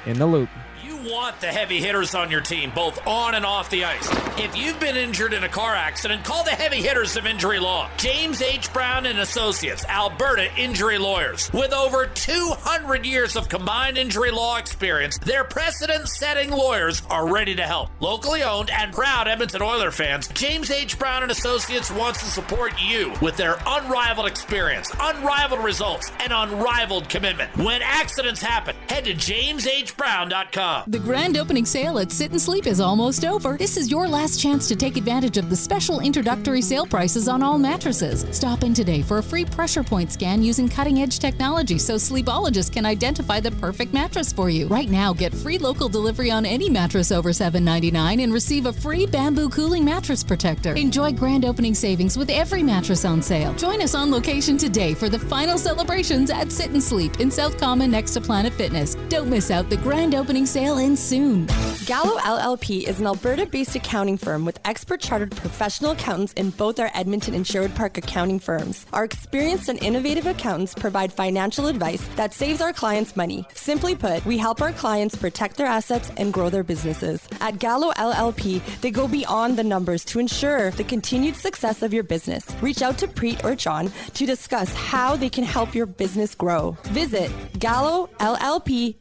in the loop. You want the heavy hitters on your team, both on and off the ice. If you've been injured in a car accident, call the heavy hitters of injury law. James H. Brown and Associates, Alberta Injury Lawyers. With over 200 years of combined injury law experience, their precedent-setting lawyers are ready to help. Locally owned and proud Edmonton Oiler fans, James H. Brown and Associates wants to support you with their unrivaled experience, unrivaled results, and unrivaled commitment. When accidents happen, head to jameshbrown.com. The grand opening sale at Sit and Sleep is almost over. This is your last chance to take advantage of the special introductory sale prices on all mattresses. Stop in today for a free pressure point scan using cutting-edge technology so sleepologists can identify the perfect mattress for you. Right now, get free local delivery on any mattress over $7.99 and receive a free bamboo cooling mattress protector. Enjoy grand opening savings with every mattress on sale. Join us on location today for the final celebrations at Sit and Sleep in South Common next to Planet Fitness. Don't miss out. The grand opening sale ends soon. Gallo LLP is an Alberta-based accounting firm with expert chartered professional accountants in both our Edmonton and Sherwood Park accounting firms. Our experienced and innovative accountants provide financial advice that saves our clients money. Simply put, we help our clients protect their assets and grow their businesses. At Gallo LLP, they go beyond the numbers to ensure the continued success of your business. Reach out to Preet or John to discuss how they can help your business grow. Visit gallollp.ca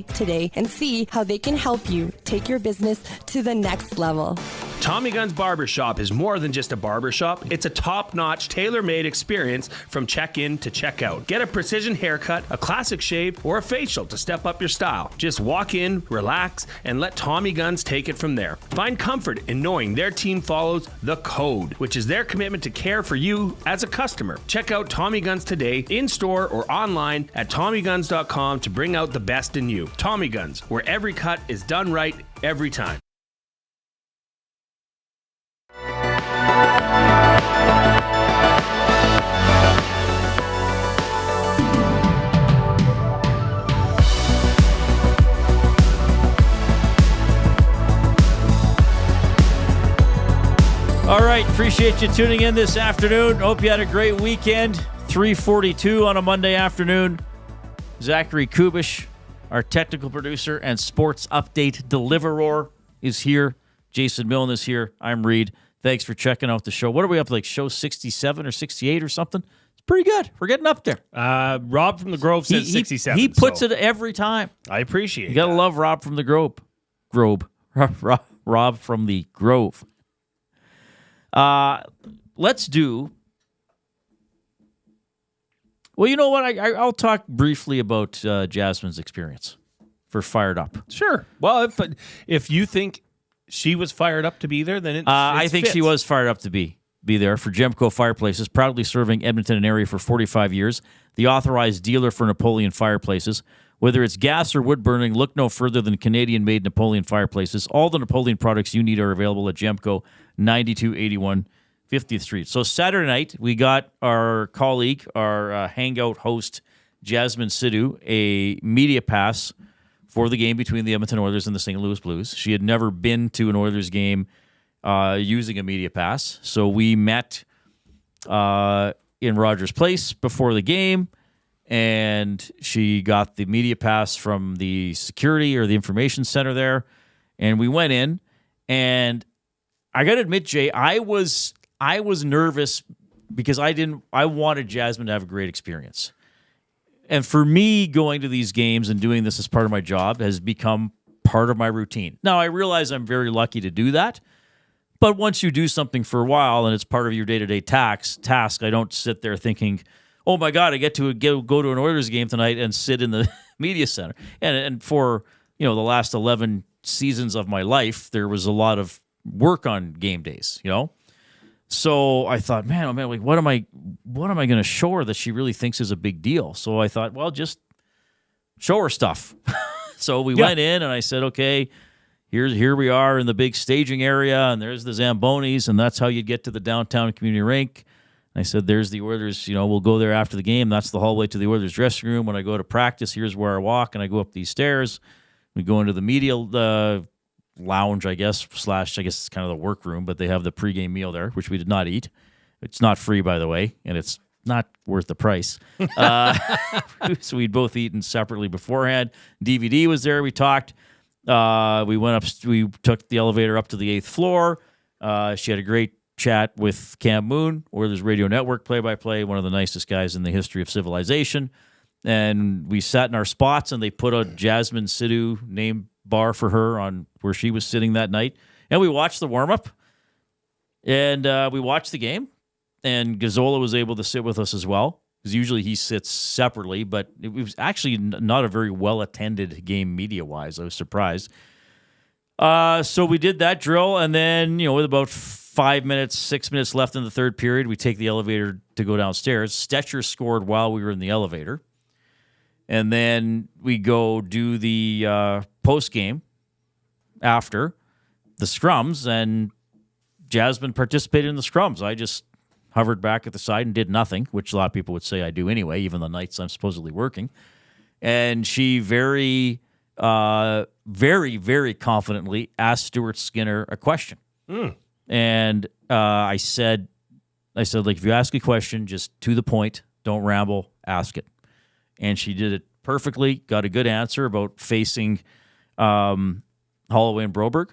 today and see how they can help you take your business to the next level. Tommy Gunn's Barbershop is more than just a barbershop. It's a top-notch, tailor-made experience from check-in to check-out. Get a precision haircut, a classic shave, or a facial to step up your style. Just walk in, relax, and let Tommy Guns take it from there. Find comfort in knowing their team follows the code, which is their commitment to care for you as a customer. Check out Tommy Guns today, in-store or online at TommyGuns.com to bring out the best in you. Tommy Guns, where every cut is done right every time. All right, appreciate you tuning in this afternoon. Hope you had a great weekend. 3:42 on a Monday afternoon. Zachary Kubish, our technical producer and sports update deliverer, is here. Jason Milne is here. I'm Reid. Thanks for checking out the show. What are we up to, like show 67 or 68 or something? It's pretty good. We're getting up there. Rob from the Grove says 67. He puts it every time. I appreciate it. You got to love Rob from the Grove. Rob from the Grove. Let's do. Well, you know what? I'll talk briefly about Jasmine's experience for Fired Up. Sure. Well, if you think she was fired up to be there, then I think fits. she was fired up to be there for Gemco Fireplaces, proudly serving Edmonton and area for 45 years. The authorized dealer for Napoleon Fireplaces. Whether it's gas or wood burning, look no further than Canadian-made Napoleon Fireplaces. All the Napoleon products you need are available at Gemco, 9281 50th Street. So Saturday night, we got our colleague, our hangout host, Jasmine Sidhu, a media pass for the game between the Edmonton Oilers and the St. Louis Blues. She had never been to an Oilers game using a media pass. So we met in Rogers Place before the game, and she got the media pass from the security or the information center there, and we went in. And I got to admit, Jay, I was nervous because I wanted Jasmine to have a great experience. And for me, going to these games and doing this as part of my job has become part of my routine. Now, I realize I'm very lucky to do that, but once you do something for a while and it's part of your day-to-day task, I don't sit there thinking, oh my God, I get to go to an Oilers game tonight and sit in the media center. And for the last 11 seasons of my life, there was a lot of work on game days, So I thought, man, like, what am I going to show her that she really thinks is a big deal? So I thought, well, just show her stuff. So we went in, and I said, okay, here we are in the big staging area, and there's the Zambonis, and that's how you get to the downtown community rink. And I said, there's the Oilers. We'll go there after the game. That's the hallway to the Oilers dressing room. When I go to practice, here's where I walk, and I go up these stairs. We go into the media lounge, I guess it's kind of the workroom, but they have the pregame meal there, which we did not eat. It's not free, by the way, and it's not worth the price. So we'd both eaten separately beforehand. DVD was there. We talked. We went up. We took the elevator up to the 8th floor. She had a great chat with Cam Moon, Oilers Radio Network play-by-play, one of the nicest guys in the history of civilization. And we sat in our spots, and they put a Jasmine Sidhu name bar for her on where she was sitting that night. And we watched the warm-up, and we watched the game. And Gazzola was able to sit with us as well, because usually he sits separately, but it was actually not a very well-attended game media-wise. I was surprised. So we did that drill, and then, with about 6 minutes left in the third period, we take the elevator to go downstairs. Stetcher scored while we were in the elevator. And then we go do the post-game after the scrums, and Jasmine participated in the scrums. I just hovered back at the side and did nothing, which a lot of people would say I do anyway, even the nights I'm supposedly working. And she very, very confidently asked Stuart Skinner a question. And I said, like, if you ask a question, just to the point, don't ramble, ask it. And she did it perfectly, got a good answer about facing Holloway and Broberg.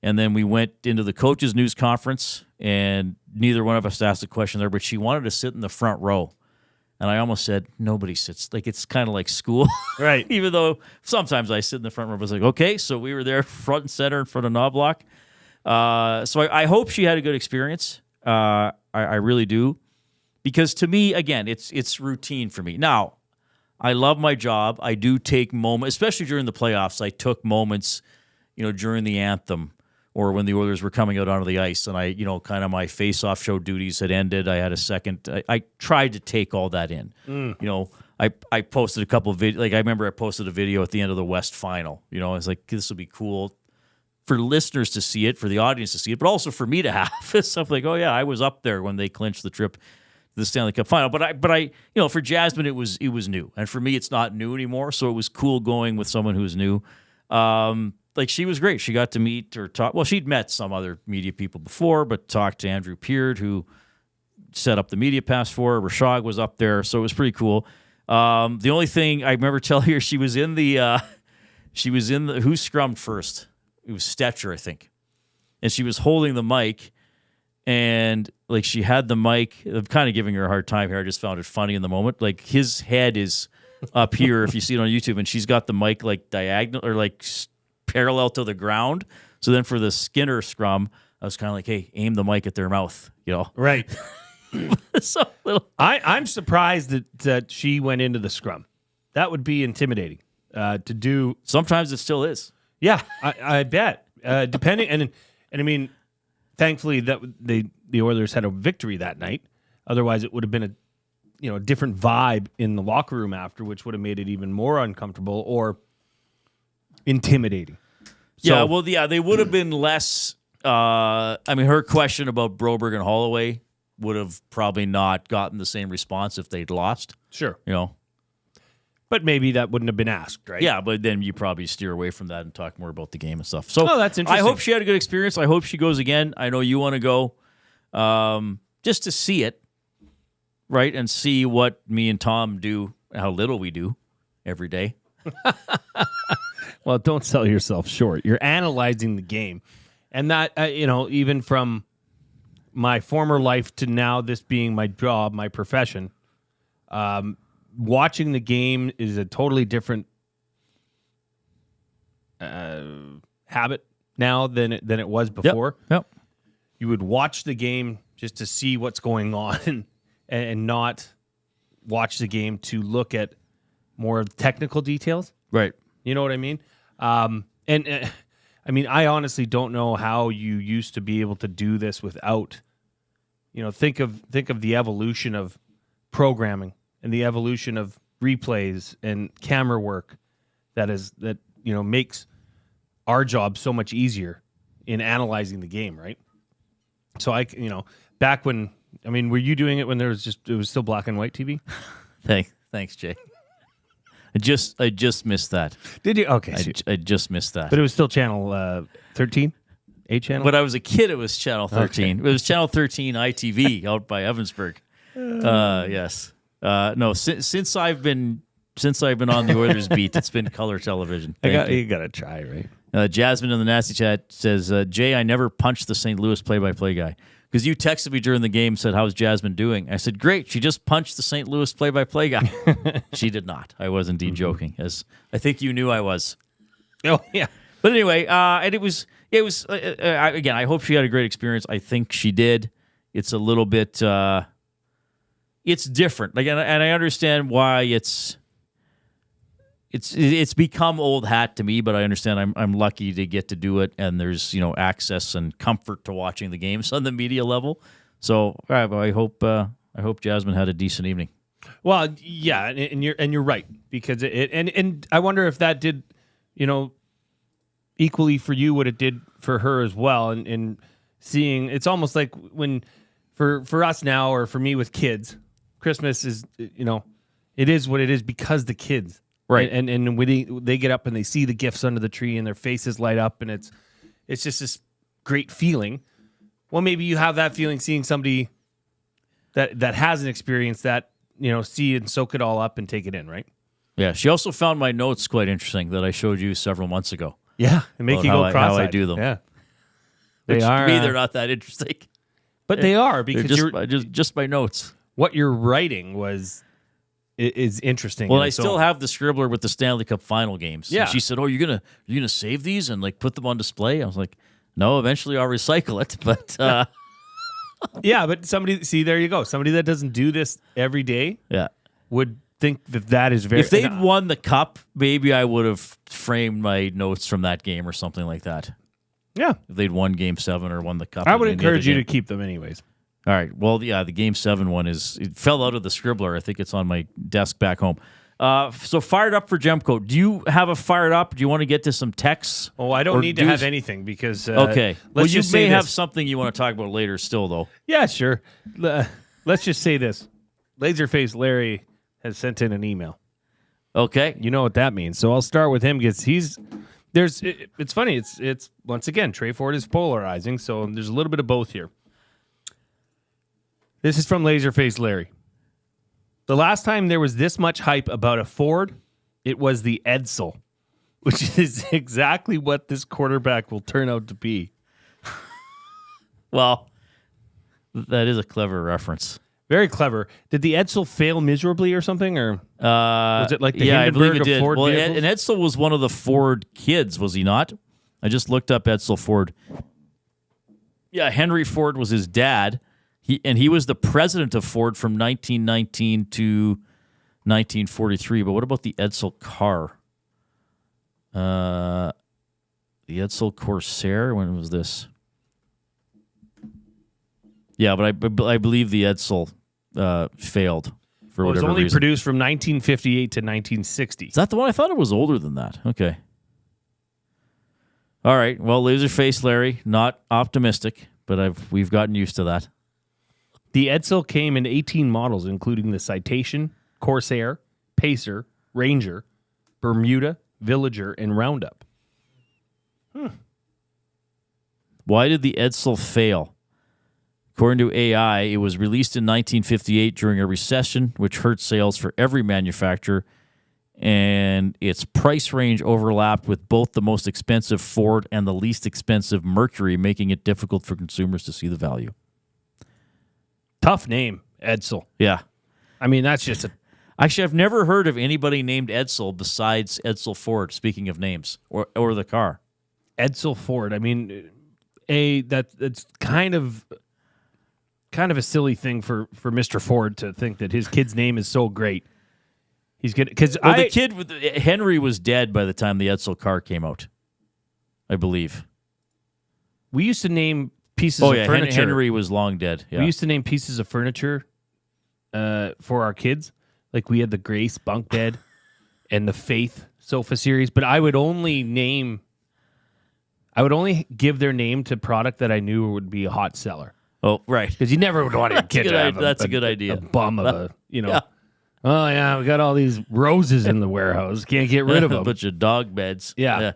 And then we went into the coaches' news conference, and neither one of us asked a question there, but she wanted to sit in the front row. And I almost said, nobody sits. Like, it's kind of like school. Right. Even though sometimes I sit in the front row. I was like, okay, so we were there front and center in front of Knobloch. So I hope she had a good experience. I really do. Because to me, again, it's routine for me. Now, I love my job. I do take moments, especially during the playoffs. I took moments, during the anthem or when the Oilers were coming out onto the ice, and I, kind of my face-off show duties had ended. I had a second. I tried to take all that in. I posted a couple of videos. Like, I remember I posted a video at the end of the West Final. I was like, this will be cool for listeners to see it, for the audience to see it, but also for me to have stuff like, oh yeah, I was up there when they clinched the trip to the Stanley Cup Final. But I, for Jasmine, it was new, and for me, it's not new anymore. So it was cool going with someone who's new. Like, she was great. She got to meet or talk. Well, she'd met some other media people before, but talked to Andrew Peard, who set up the media pass for her. Rashad was up there, so it was pretty cool. The only thing I remember telling her, she was in the who scrummed first? It was Stetcher, I think. And she was holding the mic, and like, she had the mic. I'm kind of giving her a hard time here. I just found it funny in the moment. Like, his head is up here if you see it on YouTube, and she's got the mic like diagonal or like parallel to the ground. So then for the Skinner scrum, I was kind of like, hey, aim the mic at their mouth, Right. So little. I'm surprised that she went into the scrum. That would be intimidating to do. Sometimes it still is. Yeah, I bet. Depending, and I mean, thankfully that the Oilers had a victory that night. Otherwise, it would have been a different vibe in the locker room after, which would have made it even more uncomfortable or intimidating. They would have been less. Her question about Broberg and Holloway would have probably not gotten the same response if they'd lost. Sure. But maybe that wouldn't have been asked, right? Yeah, but then you probably steer away from that and talk more about the game and stuff. So that's interesting. I hope she had a good experience. I hope she goes again. I know you want to go just to see it, right? And see what me and Tom do, how little we do every day. Well, don't sell yourself short. You're analyzing the game. And that, even from my former life to now, this being my job, my profession, watching the game is a totally different habit now than it was before. Yep. You would watch the game just to see what's going on and not watch the game to look at more technical details. Right. You know what I mean? I honestly don't know how you used to be able to do this without, think of the evolution of programming and the evolution of replays and camera work that makes our job so much easier in analyzing the game, right? So back when, were you doing it when it was still black and white TV? Thanks, Jay. I just missed that. Did you? Okay. I just missed that. But it was still channel 13? 8 channel? When I was a kid, it was channel 13. Okay. It was channel 13 ITV out by Evansburg. Yes. No, since I've been on the Oilers beat, it's been color television. You got to try, right? Jasmine in the nasty chat says, Jay, I never punched the St. Louis play-by-play guy. Because you texted me during the game, said, how's Jasmine doing? I said, great. She just punched the St. Louis play-by-play guy. She did not. I was indeed joking, as I think you knew I was. Oh, yeah. But anyway, and it was again, I hope she had a great experience. I think she did. It's a little bit, it's different. Like, and I understand why it's become old hat to me, but I understand I'm lucky to get to do it, and there's access and comfort to watching the games on the media level. So I hope Jasmine had a decent evening. Well, yeah, and you're right, because and I wonder if that did equally for you what it did for her as well, and seeing it's almost like when for us now, or for me with kids, Christmas is it is what it is because the kids. Right. And when they get up and they see the gifts under the tree and their faces light up, and it's just this great feeling. Well, maybe you have that feeling seeing somebody that hasn't experienced that, see and soak it all up and take it in, right? Yeah. She also found my notes quite interesting that I showed you several months ago. Yeah. And make you go cross-eyed. How I do them. Yeah. To me, they're not that interesting. But they are, because they're just my notes. What you're writing is interesting. Well, I still have the scribbler with the Stanley Cup final games. Yeah. And she said, "Oh, you're gonna save these and like put them on display?" I was like, "No, eventually I'll recycle it." But yeah, but there you go. Somebody that doesn't do this every day, would think that is very. If they'd won the cup, maybe I would have framed my notes from that game or something like that. Yeah, if they'd won Game 7 or won the cup, I would encourage you to keep them anyways. All right. Well, yeah, the Game 7 one it fell out of the scribbler. I think it's on my desk back home. So fired up for Gemco. Do you have a fired up? Do you want to get to some texts? Oh, I don't need to have anything because okay. Well, you may have this. Something you want to talk about later still, though. Yeah, sure. Let's just say this. Laserface Larry has sent in an email. Okay. You know what that means. So I'll start with him because it's funny. It's once again, Tre Ford is polarizing, so there's a little bit of both here. This is from Laserface Larry. The last time there was this much hype about a Ford, it was the Edsel, which is exactly what this quarterback will turn out to be. Well, that is a clever reference. Very clever. Did the Edsel fail miserably or something, or was it like the I believe Hindenburg it of did. Ford Well, vehicles? and Edsel was one of the Ford kids, was he not? I just looked up Edsel Ford. Yeah, Henry Ford was his dad. He was the president of Ford from 1919 to 1943. But what about the Edsel car? The Edsel Corsair. When was this? Yeah, but I believe the Edsel failed for whatever reason. It was only produced from 1958 to 1960. Is that the one? I thought it was older than that. Okay. All right. Well, Laserface Larry, not optimistic, but we've gotten used to that. The Edsel came in 18 models, including the Citation, Corsair, Pacer, Ranger, Bermuda, Villager, and Roundup. Why did the Edsel fail? According to AI, it was released in 1958 during a recession, which hurt sales for every manufacturer, and its price range overlapped with both the most expensive Ford and the least expensive Mercury, making it difficult for consumers to see the value. Tough name, Edsel. Yeah. I mean, that's just Actually, I've never heard of anybody named Edsel besides Edsel Ford, speaking of names, or the car. Edsel Ford. I mean, that's kind of a silly thing for Mr. Ford to think that his kid's name is so great. He's good because the kid Henry was dead by the time the Edsel car came out, I believe. We used to name pieces of furniture. Henry was long dead. Yeah. We used to name pieces of furniture for our kids. Like we had the Grace bunk bed and the Faith sofa series, but I would only give their name to product that I knew would be a hot seller. Oh, right. Because you never would want your kid to have that's a good idea. A bum of yeah. Oh, yeah, we got all these roses in the warehouse. Can't get rid of them. A bunch of dog beds. Yeah.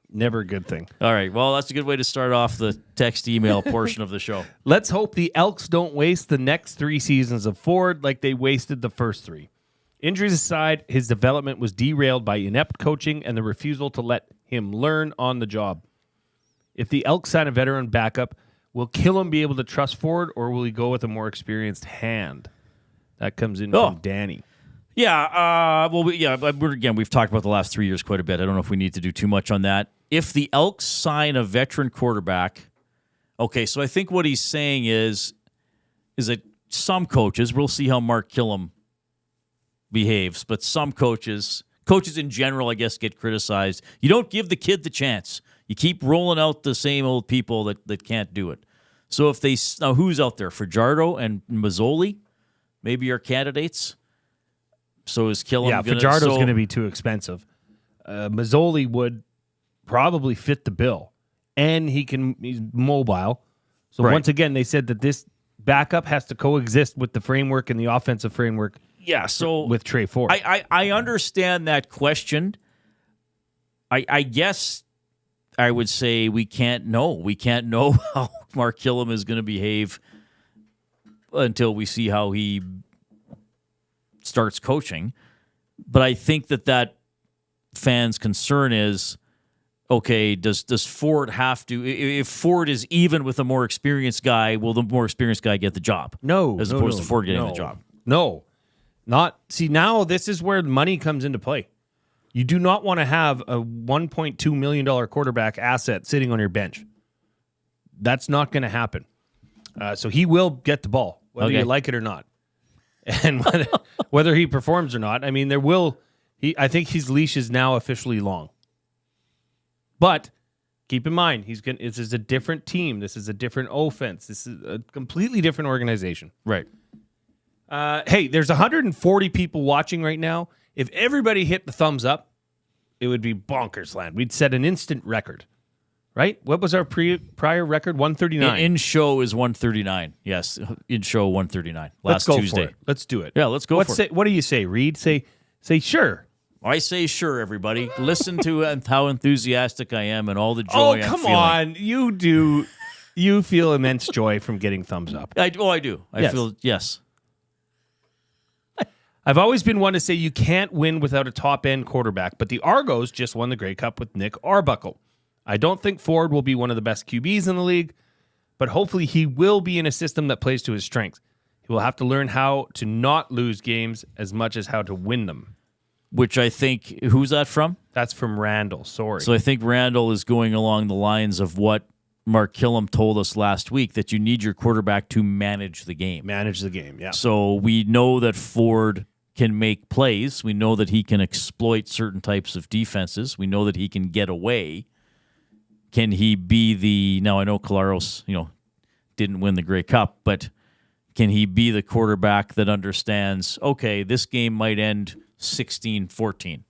Never a good thing. All right. Well, that's a good way to start off the text email portion of the show. Let's hope the Elks don't waste the next 3 seasons of Ford like they wasted the first 3. Injuries aside, his development was derailed by inept coaching and the refusal to let him learn on the job. If the Elks sign a veteran backup, will Killam be able to trust Ford, or will he go with a more experienced hand? That comes in from Danny. Yeah, we've talked about the last 3 years quite a bit. I don't know if we need to do too much on that. If the Elks sign a veteran quarterback, okay, so I think what he's saying is that some coaches, we'll see how Mark Killam behaves, but some coaches in general, I guess, get criticized. You don't give the kid the chance. You keep rolling out the same old people that can't do it. So if they now, who's out there? Fajardo and Mazzoli maybe are candidates. So is Killam? Yeah, Fajardo's going to be too expensive. Mazzoli would probably fit the bill, and he's mobile. So once again, they said that this backup has to coexist with the framework and the offensive framework. Yeah, so with Tre Ford, I understand that question. I guess I would say we can't know. We can't know how Mark Killam is going to behave until we see how he starts coaching. But I think that fans' concern is, okay, does Ford have to? If Ford is even with a more experienced guy, will the more experienced guy get the job? No, as opposed to Ford getting the job. No, not. See, now this is where money comes into play. You do not want to have a $1.2 million quarterback asset sitting on your bench. That's not going to happen. So he will get the ball, whether you like it or not. And whether he performs or not, I mean, I think his leash is now officially long. But keep in mind, this is a different team. This is a different offense. This is a completely different organization. Right. Hey, there's 140 people watching right now. If everybody hit the thumbs up, it would be bonkers land. We'd set an instant record, right? What was our prior record? 139. In show is 139. Yes, in show 139. Last Tuesday. Let's do it. Yeah, let's go for it. What do you say, Reid? Say sure. I say sure, everybody. Listen to how enthusiastic I am and all the joy I'm feeling. Oh, come on. You do. You feel immense joy from getting thumbs up. I do. I feel, yes. I've always been one to say you can't win without a top-end quarterback, but the Argos just won the Grey Cup with Nick Arbuckle. I don't think Ford will be one of the best QBs in the league, but hopefully he will be in a system that plays to his strengths. He will have to learn how to not lose games as much as how to win them. Which I think, who's that from? That's from Randall, sorry. So I think Randall is going along the lines of what Mark Killam told us last week, that you need your quarterback to manage the game. Manage the game, yeah. So we know that Ford can make plays. We know that he can exploit certain types of defenses. We know that he can get away. Can he be now I know Collaros, didn't win the Grey Cup, but can he be the quarterback that understands, okay, this game might end 16-14,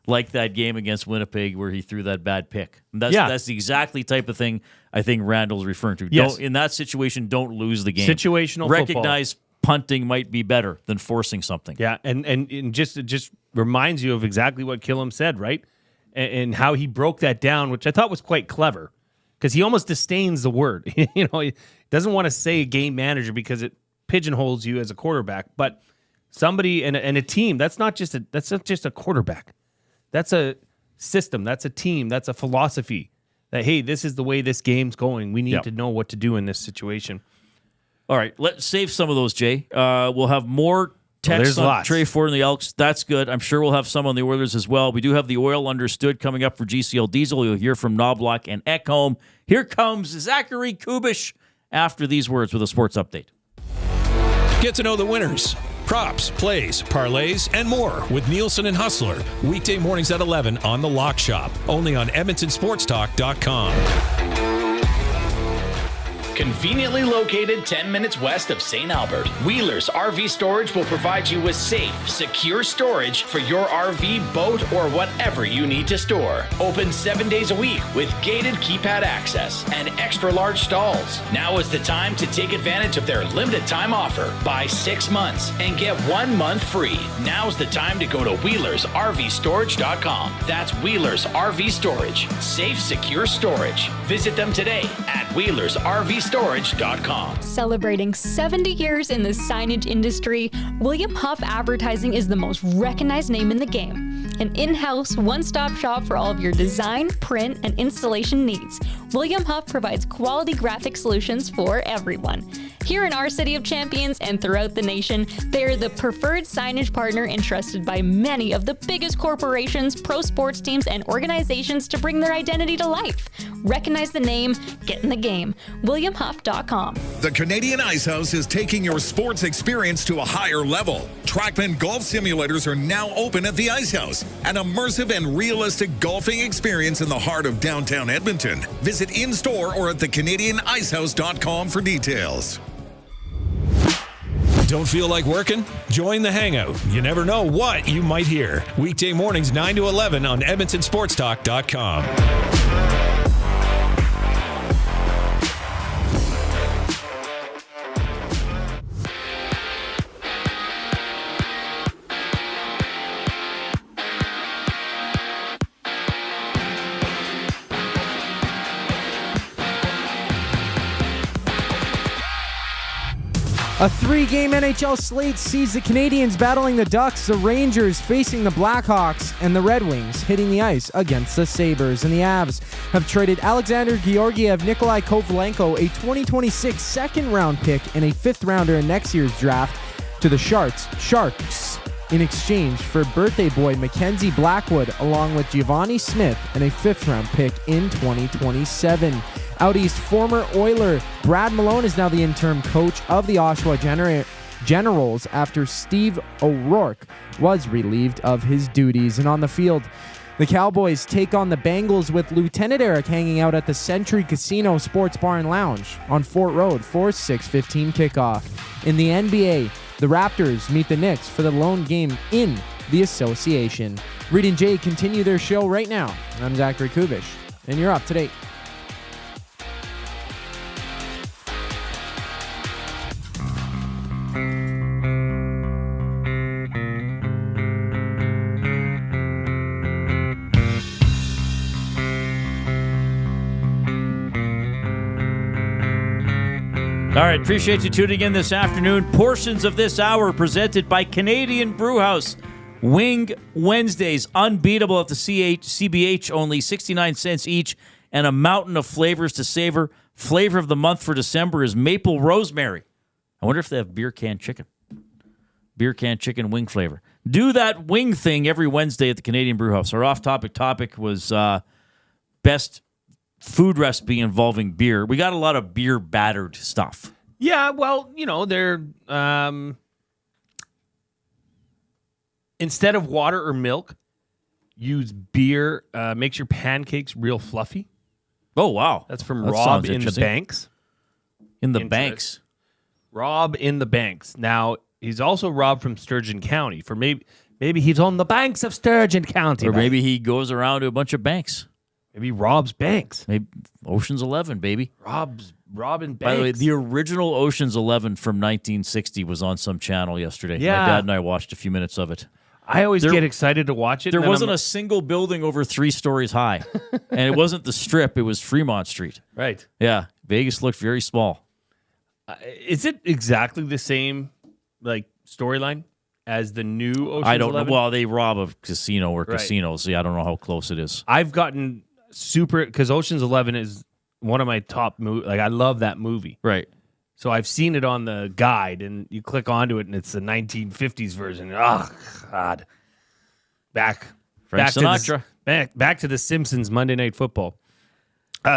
like that game against Winnipeg where he threw that bad pick. That's the exactly type of thing I think Randall's referring to. Yes. In that situation, don't lose the game. Situational Recognize punting might be better than forcing something. Yeah, and it just reminds you of exactly what Killam said, right? And how he broke that down, which I thought was quite clever, because he almost disdains the word. He doesn't want to say game manager because it pigeonholes you as a quarterback. But somebody and a team, that's not just a quarterback. That's a system. That's a team. That's a philosophy. That, hey, this is the way this game's going. We need to know what to do in this situation. All right, let's save some of those, Jay. We'll have more texts on Tre Ford and the Elks. That's good. I'm sure we'll have some on the Oilers as well. We do have the oil understood coming up for GCL Diesel. You'll hear from Knobloch and Ekholm. Here comes Zachary Kubish after these words with a sports update. Get to know the winners, props, plays, parlays, and more with Nielsen and Hustler. Weekday mornings at 11 on The Lock Shop. Only on EdmontonSportsTalk.com. Conveniently located 10 minutes west of St. Albert, Wheeler's RV Storage will provide you with safe, secure storage for your RV, boat, or whatever you need to store. Open 7 days a week with gated keypad access and extra large stalls. Now is the time to take advantage of their limited time offer. Buy 6 months and get 1 month free. Now's the time to go to WheelersRVStorage.com. That's Wheeler's RV Storage. Safe, secure storage. Visit them today at WheelersRVStorage.com. Celebrating 70 years in the signage industry, William Huff Advertising is the most recognized name in the game. an in-house one-stop shop for all of your design, print, and installation needs. William Huff provides quality graphic solutions for everyone. Here in our City of Champions and throughout the nation, they are the preferred signage partner entrusted by many of the biggest corporations, pro sports teams, and organizations to bring their identity to life. Recognize the name, get in the game. WilliamHuff.com. The Canadian Ice House is taking your sports experience to a higher level. Trackman golf simulators are now open at the Ice House, an immersive and realistic golfing experience in the heart of downtown Edmonton. Visit in-store or at thecanadianicehouse.com for details. Don't feel like working? Join the Hangout. You never know what you might hear. Weekday mornings 9 to 11 on EdmontonSportsTalk.com. A 3-game NHL slate sees the Canadiens battling the Ducks, the Rangers facing the Blackhawks, and the Red Wings hitting the ice against the Sabres. And the Avs have traded Alexander Georgiev, Nikolai Kovalenko, a 2026 second-round pick, and a fifth-rounder in next year's draft to the Sharks in exchange for birthday boy Mackenzie Blackwood, along with Giovanni Smith and a fifth-round pick in 2027. Out East, former Oiler Brad Malone is now the interim coach of the Oshawa Generals after Steve O'Rourke was relieved of his duties. And on the field, the Cowboys take on the Bengals with Lieutenant Eric hanging out at the Century Casino Sports Bar and Lounge on Fort Road for 6:15 kickoff. In the NBA, the Raptors meet the Knicks for the lone game in the association. Reid and Jay continue their show right now. I'm Zachary Kubish, and you're up to date. All right, appreciate you tuning in this afternoon. Portions of this hour presented by Canadian Brewhouse. Wing Wednesdays, unbeatable at the CBH, only 69 cents each, and a mountain of flavors to savor. Flavor of the month for December is maple rosemary. I wonder if they have beer can chicken. Beer can chicken wing flavor. Do that wing thing every Wednesday at the Canadian Brewhouse. Our off-topic topic was best food recipe involving beer. We got a lot of beer battered stuff. Yeah, well, they're instead of water or milk, use beer. Makes your pancakes real fluffy. Oh wow, that's from Rob in the Banks. In the Banks, Rob in the Banks. Now he's also Rob from Sturgeon County. For maybe he's on the banks of Sturgeon County, or maybe he goes around to a bunch of banks. Maybe Rob's Banks. Maybe Ocean's 11, baby. Rob and Banks. By the way, the original Ocean's 11 from 1960 was on some channel yesterday. Yeah. My dad and I watched a few minutes of it. I always get excited to watch it. There wasn't a single building over 3 stories high. And it wasn't the Strip. It was Fremont Street. Right. Yeah. Vegas looked very small. Is it exactly the same storyline as the new Ocean's 11? I don't know. Well, they rob a casino or casinos. So I don't know how close it is. I've gotten super, because Ocean's 11 is one of my top movies. I love that movie. Right. So I've seen it on the guide, and you click onto it, and it's the 1950s version. Oh, God. Back Sinatra. Back to the Simpsons Monday Night Football.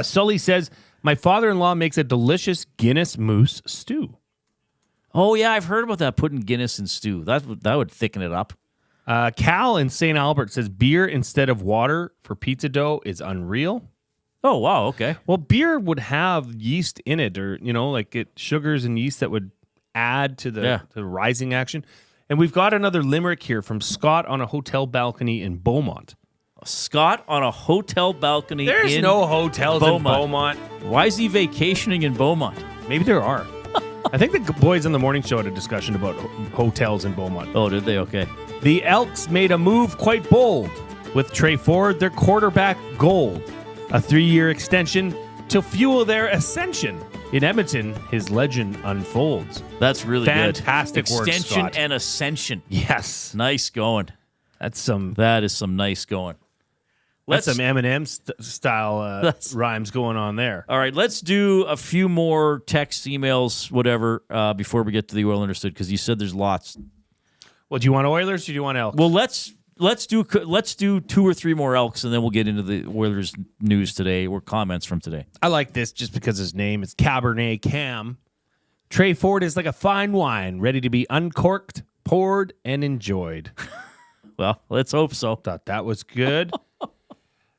Sully says, my father-in-law makes a delicious Guinness Moose stew. Oh, yeah, I've heard about that, putting Guinness in stew. That would thicken it up. Cal in St. Albert says beer instead of water for pizza dough is unreal. Oh, wow, okay. Well, beer would have yeast in it, or, sugars and yeast that would add to the rising action. And we've got another limerick here from Scott on a hotel balcony in Beaumont. Scott on a hotel balcony There's no hotels in Beaumont. Why is he vacationing in Beaumont? Maybe there are. I think the boys on the morning show had a discussion about hotels in Beaumont. Oh, did they? Okay. The Elks made a move quite bold with Tre Ford, their quarterback, gold. A 3-year extension to fuel their ascension. In Edmonton, his legend unfolds. That's really Fantastic good. work, Extension Scott. and ascension. Yes. Nice going. That is some nice going. That's some Eminem style rhymes going on there. All right, let's do a few more texts, emails, whatever, before we get to the Oil Understood, because you said there's lots. Well, do you want Oilers or do you want Elks? Well, let's do 2 or 3 more Elks, and then we'll get into the Oilers news today or comments from today. I like this just because his name is Cabernet Cam. Tre Ford is like a fine wine, ready to be uncorked, poured, and enjoyed. Well, let's hope so. Thought that was good.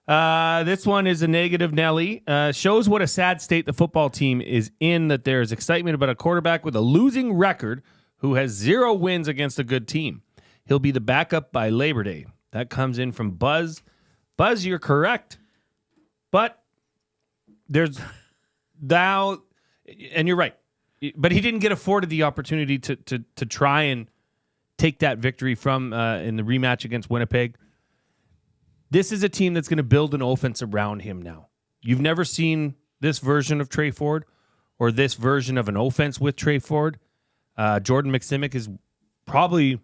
This one is a negative Nelly. Shows what a sad state the football team is in, that there is excitement about a quarterback with a losing record who has 0 wins against a good team. He'll be the backup by Labor Day. That comes in from Buzz. Buzz, you're correct. But there's now, and you're right, but he didn't get afforded the opportunity to try and take that victory from in the rematch against Winnipeg. This is a team that's going to build an offense around him now. You've never seen this version of Tre Ford or this version of an offense with Tre Ford. Jordan McSimic is probably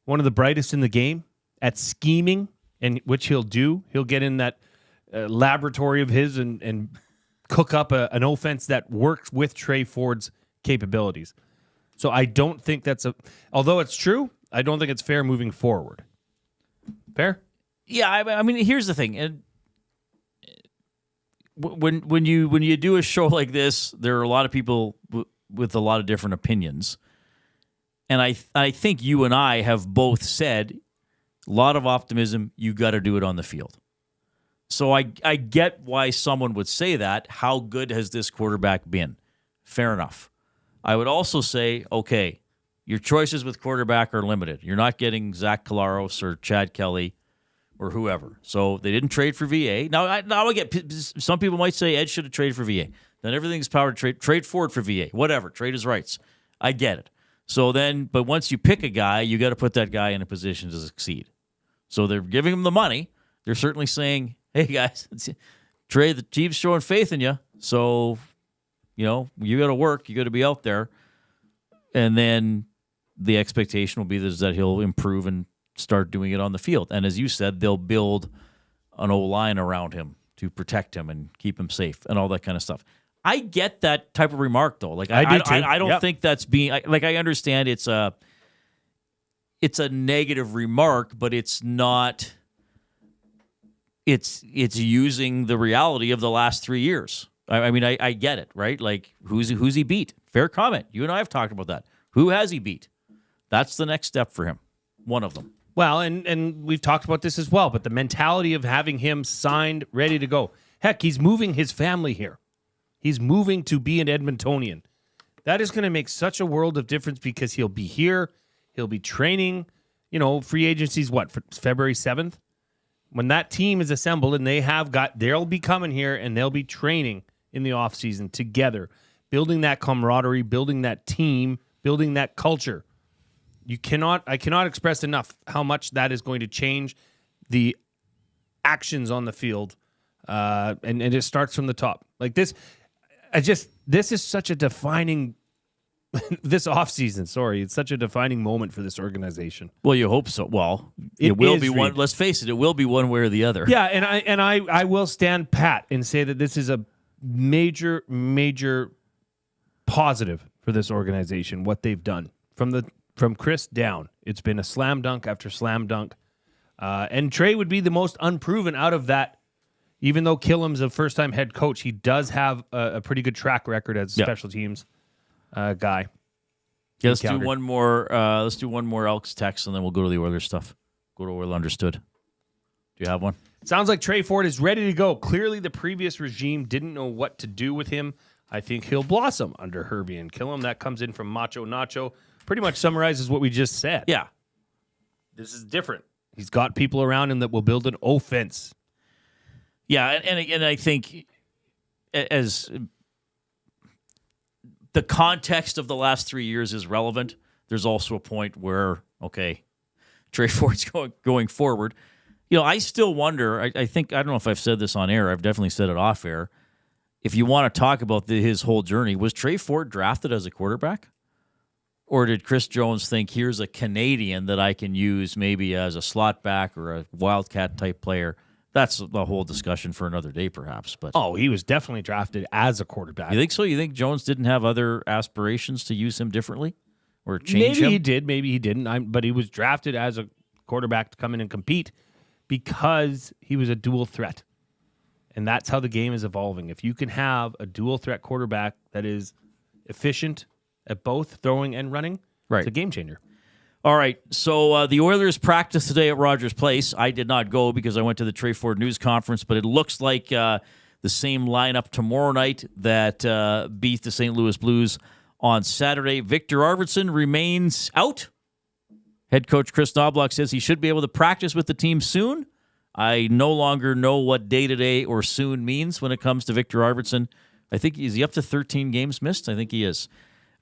one of the brightest in the game at scheming, and which he'll do. He'll get in that laboratory of his and cook up an offense that works with Tre Ford's capabilities. So I don't think although it's true, I don't think it's fair moving forward. Fair? Yeah, I mean, here's the thing. When you do a show like this, there are a lot of people with a lot of different opinions. And I think you and I have both said, a lot of optimism, you got to do it on the field. So I get why someone would say that. How good has this quarterback been? Fair enough. I would also say, okay, your choices with quarterback are limited. You're not getting Zach Collaros or Chad Kelly or whoever. So they didn't trade for VA. Now I get, some people might say Ed should have traded for VA. Then everything's power to trade Ford for VA. Whatever, trade his rights. I get it. So then, but once you pick a guy, you got to put that guy in a position to succeed. So they're giving him the money. They're certainly saying, hey guys, Trey, the team's showing faith in you. So, you got to work. You got to be out there. And then the expectation will be that he'll improve and start doing it on the field. And as you said, they'll build an O-line around him to protect him and keep him safe and all that kind of stuff. I get that type of remark, though. Like I don't think that's being I understand it's a negative remark, but it's not. It's using the reality of the last 3 years. I mean, I get it, right? Like who's he beat? Fair comment. You and I have talked about that. Who has he beat? That's the next step for him. One of them. Well, and we've talked about this as well, but the mentality of having him signed, ready to go. Heck, he's moving his family here. He's moving to be an Edmontonian. That is going to make such a world of difference because he'll be here. He'll be training. Free agency's February 7th? When that team is assembled and they'll be coming here and they'll be training in the offseason together, building that camaraderie, building that team, building that culture. I cannot express enough how much that is going to change the actions on the field. And it starts from the top. Like this, this is such a defining, this offseason, it's such a defining moment for this organization. Well, you hope so. Well, it will be one. Let's face it will be one way or the other. Yeah, and I will stand pat and say that this is a major, major positive for this organization, what they've done. From Chris down, it's been a slam dunk after slam dunk. And Trey would be the most unproven out of that. Even though Killam's a first-time head coach, he does have a pretty good track record as a special teams guy. Yeah, let's do one more. Let's do one more Elks text, and then we'll go to the Oilers stuff. Go to Oil Understood. Do you have one? Sounds like Tre Ford is ready to go. Clearly, the previous regime didn't know what to do with him. I think he'll blossom under Herbie and Killam. That comes in from Macho Nacho. Pretty much summarizes what we just said. Yeah. This is different. He's got people around him that will build an offense. Yeah, and I think as the context of the last 3 years is relevant, there's also a point where, okay, Tre Ford's going forward. I still wonder, I don't know if I've said this on air, I've definitely said it off air. If you want to talk about his whole journey, was Tre Ford drafted as a quarterback? Or did Chris Jones think, here's a Canadian that I can use maybe as a slot back or a wildcat type player? That's the whole discussion for another day, perhaps. But he was definitely drafted as a quarterback. You think so? You think Jones didn't have other aspirations to use him differently or change him? Maybe he did, maybe he didn't. But he was drafted as a quarterback to come in and compete because he was a dual threat. And that's how the game is evolving. If you can have a dual threat quarterback that is efficient at both throwing and running, it's a game changer. All right, so the Oilers practiced today at Rogers Place. I did not go because I went to the Tre Ford news conference, but it looks like the same lineup tomorrow night that beat the St. Louis Blues on Saturday. Victor Arvidsson remains out. Head coach Chris Knobloch says he should be able to practice with the team soon. I no longer know what day-to-day or soon means when it comes to Victor Arvidsson. I think, is he up to 13 games missed? I think he is.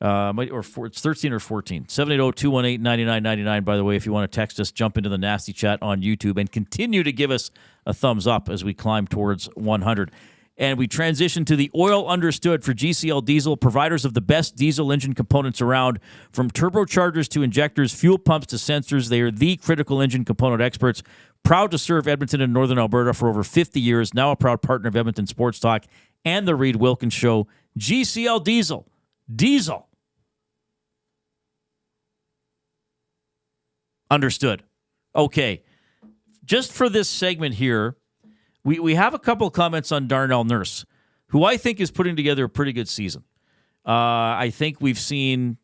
It's 13 or 14. 780-218-9999, by the way, if you want to text us, jump into the nasty chat on YouTube and continue to give us a thumbs up as we climb towards 100. And we transition to the Oil Understood for GCL Diesel, providers of the best diesel engine components around. From turbochargers to injectors, fuel pumps to sensors, they are the critical engine component experts. Proud to serve Edmonton and Northern Alberta for over 50 years, now a proud partner of Edmonton Sports Talk and the Reid Wilkins Show. GCL Diesel. Diesel. Understood. Okay. Just for this segment here, we have a couple of comments on Darnell Nurse, who I think is putting together a pretty good season. I think we've seen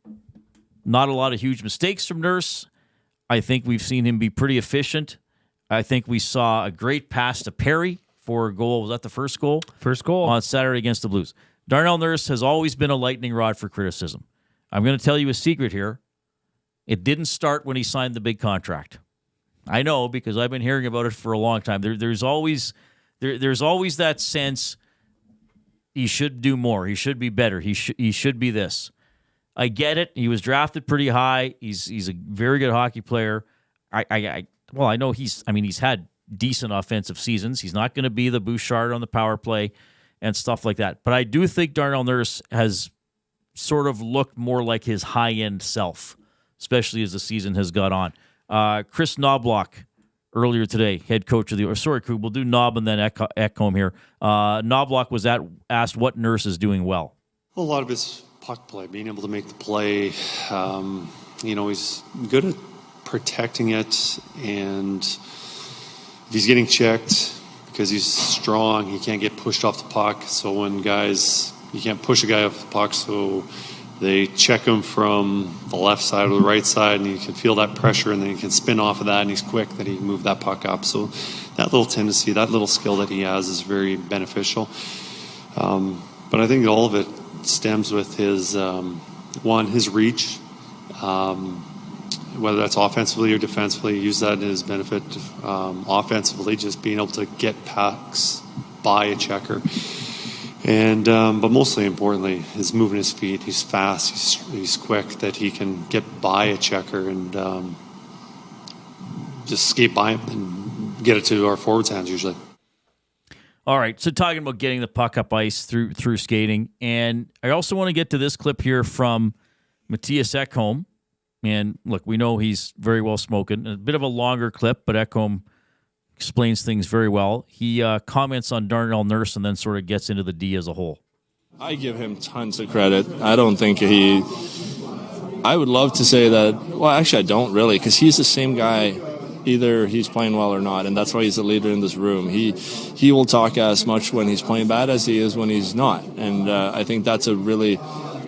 not a lot of huge mistakes from Nurse. I think we've seen him be pretty efficient. I think we saw a great pass to Perry for a goal. Was that the first goal? First goal. On Saturday against the Blues. Darnell Nurse has always been a lightning rod for criticism. I'm going to tell you a secret here. It didn't start when he signed the big contract. I know because I've been hearing about it for a long time. There's always that sense he should do more. He should be better. He should be this. I get it. He was drafted pretty high. He's a very good hockey player. I know he's had decent offensive seasons. He's not going to be the Bouchard on the power play and stuff like that. But I do think Darnell Nurse has sort of looked more like his high-end self, especially as the season has got on. Chris Knobloch earlier today, head coach of the... Sorry, crew, we'll do Knob and then Ekholm here. Knobloch was asked what Nurse is doing well. A lot of his puck play, being able to make the play. He's good at protecting it, and if he's getting checked because he's strong, he can't get pushed off the puck. So when you can't push a guy off the puck, so they check him from the left side or the right side, and you can feel that pressure, and then he can spin off of that, and he's quick that he can move that puck up. So that little tendency, that little skill that he has is very beneficial. But I think all of it stems with his, his reach, whether that's offensively or defensively. Use that in his benefit. Offensively, just being able to get pucks by a checker. And but mostly importantly, is moving his feet. He's fast. He's quick. That he can get by a checker and just skate by him and get it to our forwards' hands usually. All right. So talking about getting the puck up ice through skating, and I also want to get to this clip here from Matthias Ekholm. And look, we know he's very well spoken. A bit of a longer clip, but Ekholm explains things very well. He comments on Darnell Nurse and then sort of gets into the D as a whole. I give him tons of credit. I don't think I would love to say that, well, actually I don't really, because he's the same guy, either he's playing well or not, and that's why he's the leader in this room. He will talk as much when he's playing bad as he is when he's not, and I think that's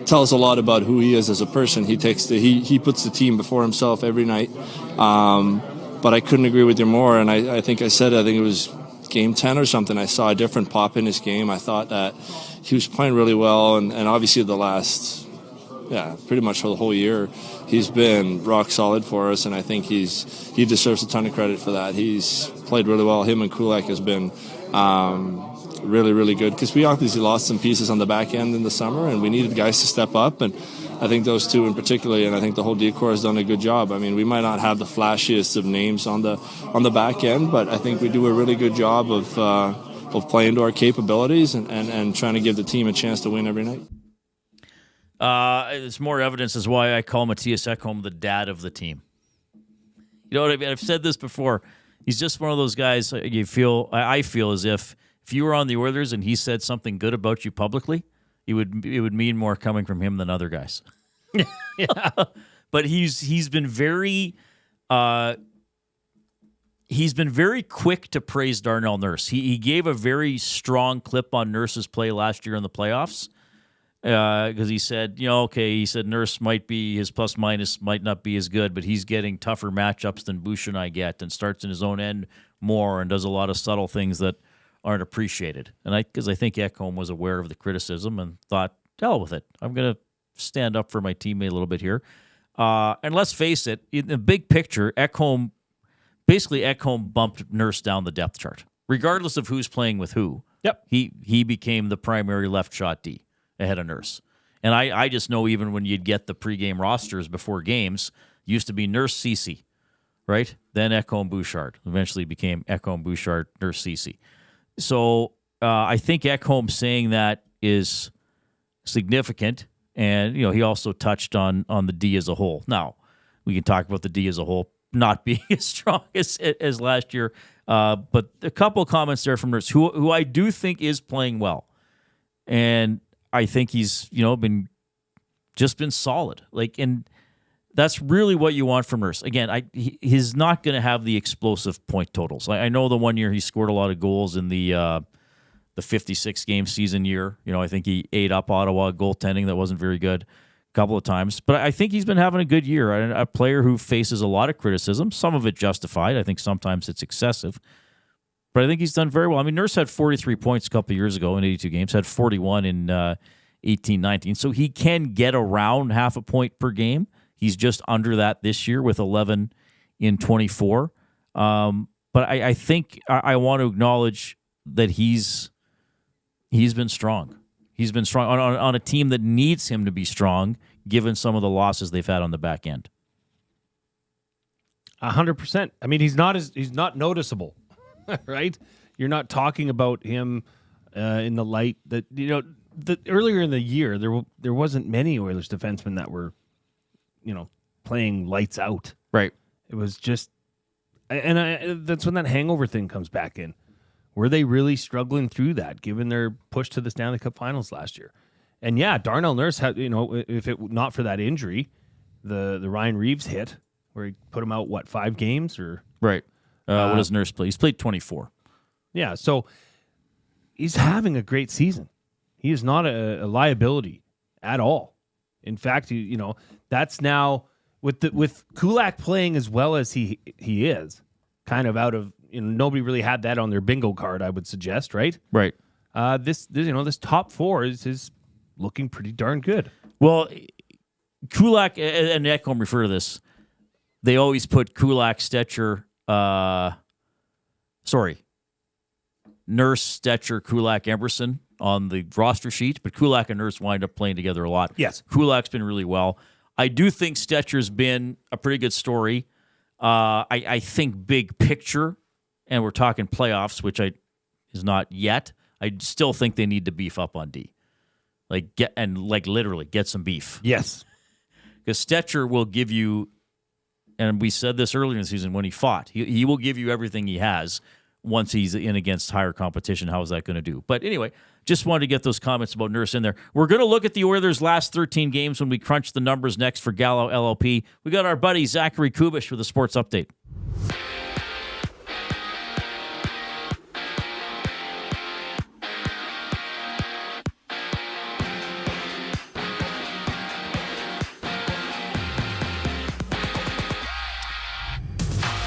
tells a lot about who he is as a person. He puts the team before himself every night. But I couldn't agree with you more, and I think it was game 10 or something, I saw a different pop in his game. I thought that he was playing really well, and obviously pretty much for the whole year, he's been rock solid for us, and I think he deserves a ton of credit for that. He's played really well. Him and Kulak has been really, really good, because we obviously lost some pieces on the back end in the summer, and we needed guys to step up, and I think those two in particular, and I think the whole decor has done a good job. I mean, we might not have the flashiest of names on the back end, but I think we do a really good job of playing to our capabilities and trying to give the team a chance to win every night. It's more evidence as why I call Matthias Ekholm the dad of the team. You know what I mean? I've said this before. He's just one of those guys I feel as if you were on the Oilers and he said something good about you publicly, it would mean more coming from him than other guys. Yeah. But he's been very quick to praise Darnell Nurse. He gave a very strong clip on Nurse's play last year in the playoffs because he said, he said Nurse might be, his plus minus might not be as good, but he's getting tougher matchups than Bush and I get and starts in his own end more and does a lot of subtle things that aren't appreciated. And because I think Ekholm was aware of the criticism and thought, hell with it. I'm going to stand up for my teammate a little bit here. And let's face it, in the big picture, Ekholm bumped Nurse down the depth chart. Regardless of who's playing with who, Yep. he became the primary left shot D ahead of Nurse. And I just know even when you'd get the pregame rosters before games, used to be Nurse Cece, right? Then Ekholm Bouchard. Eventually became Ekholm Bouchard, Nurse Cece. So I think Ekholm saying that is significant. And, he also touched on the D as a whole. Now, we can talk about the D as a whole not being as strong as last year. But a couple of comments there from Nurse, who I do think is playing well. And I think he's, been solid. And that's really what you want from Nurse. Again, he's not going to have the explosive point totals. I know the one year he scored a lot of goals in the 56-game season year. I think he ate up Ottawa goaltending that wasn't very good a couple of times. But I think he's been having a good year. A player who faces a lot of criticism, some of it justified. I think sometimes it's excessive. But I think he's done very well. I mean, Nurse had 43 points a couple of years ago in 82 games, had 41 in 18-19. So he can get around half a point per game. He's just under that this year with 11 in 24. But I think I want to acknowledge that he's been strong. He's been strong on a team that needs him to be strong, given some of the losses they've had on the back end. 100%. I mean, he's not noticeable, right? You're not talking about him in the light that earlier in the year there wasn't many Oilers defensemen that were, playing lights out. Right. It was just, and that's when that hangover thing comes back in. Were they really struggling through that, given their push to the Stanley Cup Finals last year? And yeah, Darnell Nurse had, if it not for that injury, the Ryan Reeves hit where he put him out 5 games or right. What does Nurse play? He's played 24. Yeah, so he's having a great season. He is not a liability at all. In fact, that's now with Kulak playing as well as he is, kind of out of. Nobody really had that on their bingo card, I would suggest, right? Right. This top 4 is looking pretty darn good. Well, Kulak and Ekholm refer to this. They always put Kulak, Stetcher, Nurse, Stetcher, Kulak, Emerson on the roster sheet, but Kulak and Nurse wind up playing together a lot. Yes. Kulak's been really well. I do think Stetcher's been a pretty good story. I think big picture, and we're talking playoffs, which is not yet. I still think they need to beef up on D. Literally get some beef. Yes. Because Stetcher will give you, and we said this earlier in the season when he fought, he will give you everything he has once he's in against higher competition. How is that going to do? But anyway, just wanted to get those comments about Nurse in there. We're going to look at the Oilers' last 13 games when we crunch the numbers next for Gallo LLP. We got our buddy Zachary Kubish with a sports update.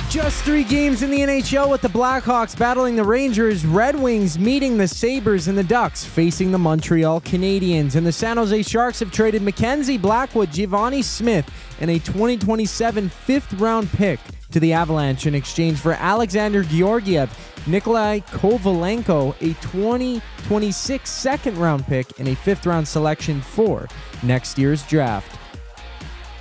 Just 3 games in the NHL with the Blackhawks battling the Rangers, Red Wings meeting the Sabres, and the Ducks facing the Montreal Canadiens. And the San Jose Sharks have traded Mackenzie Blackwood, Giovanni Smith, and a 2027 fifth-round pick to the Avalanche in exchange for Alexander Georgiev, Nikolai Kovalenko, a 2026 second-round pick, and a fifth-round selection for next year's draft.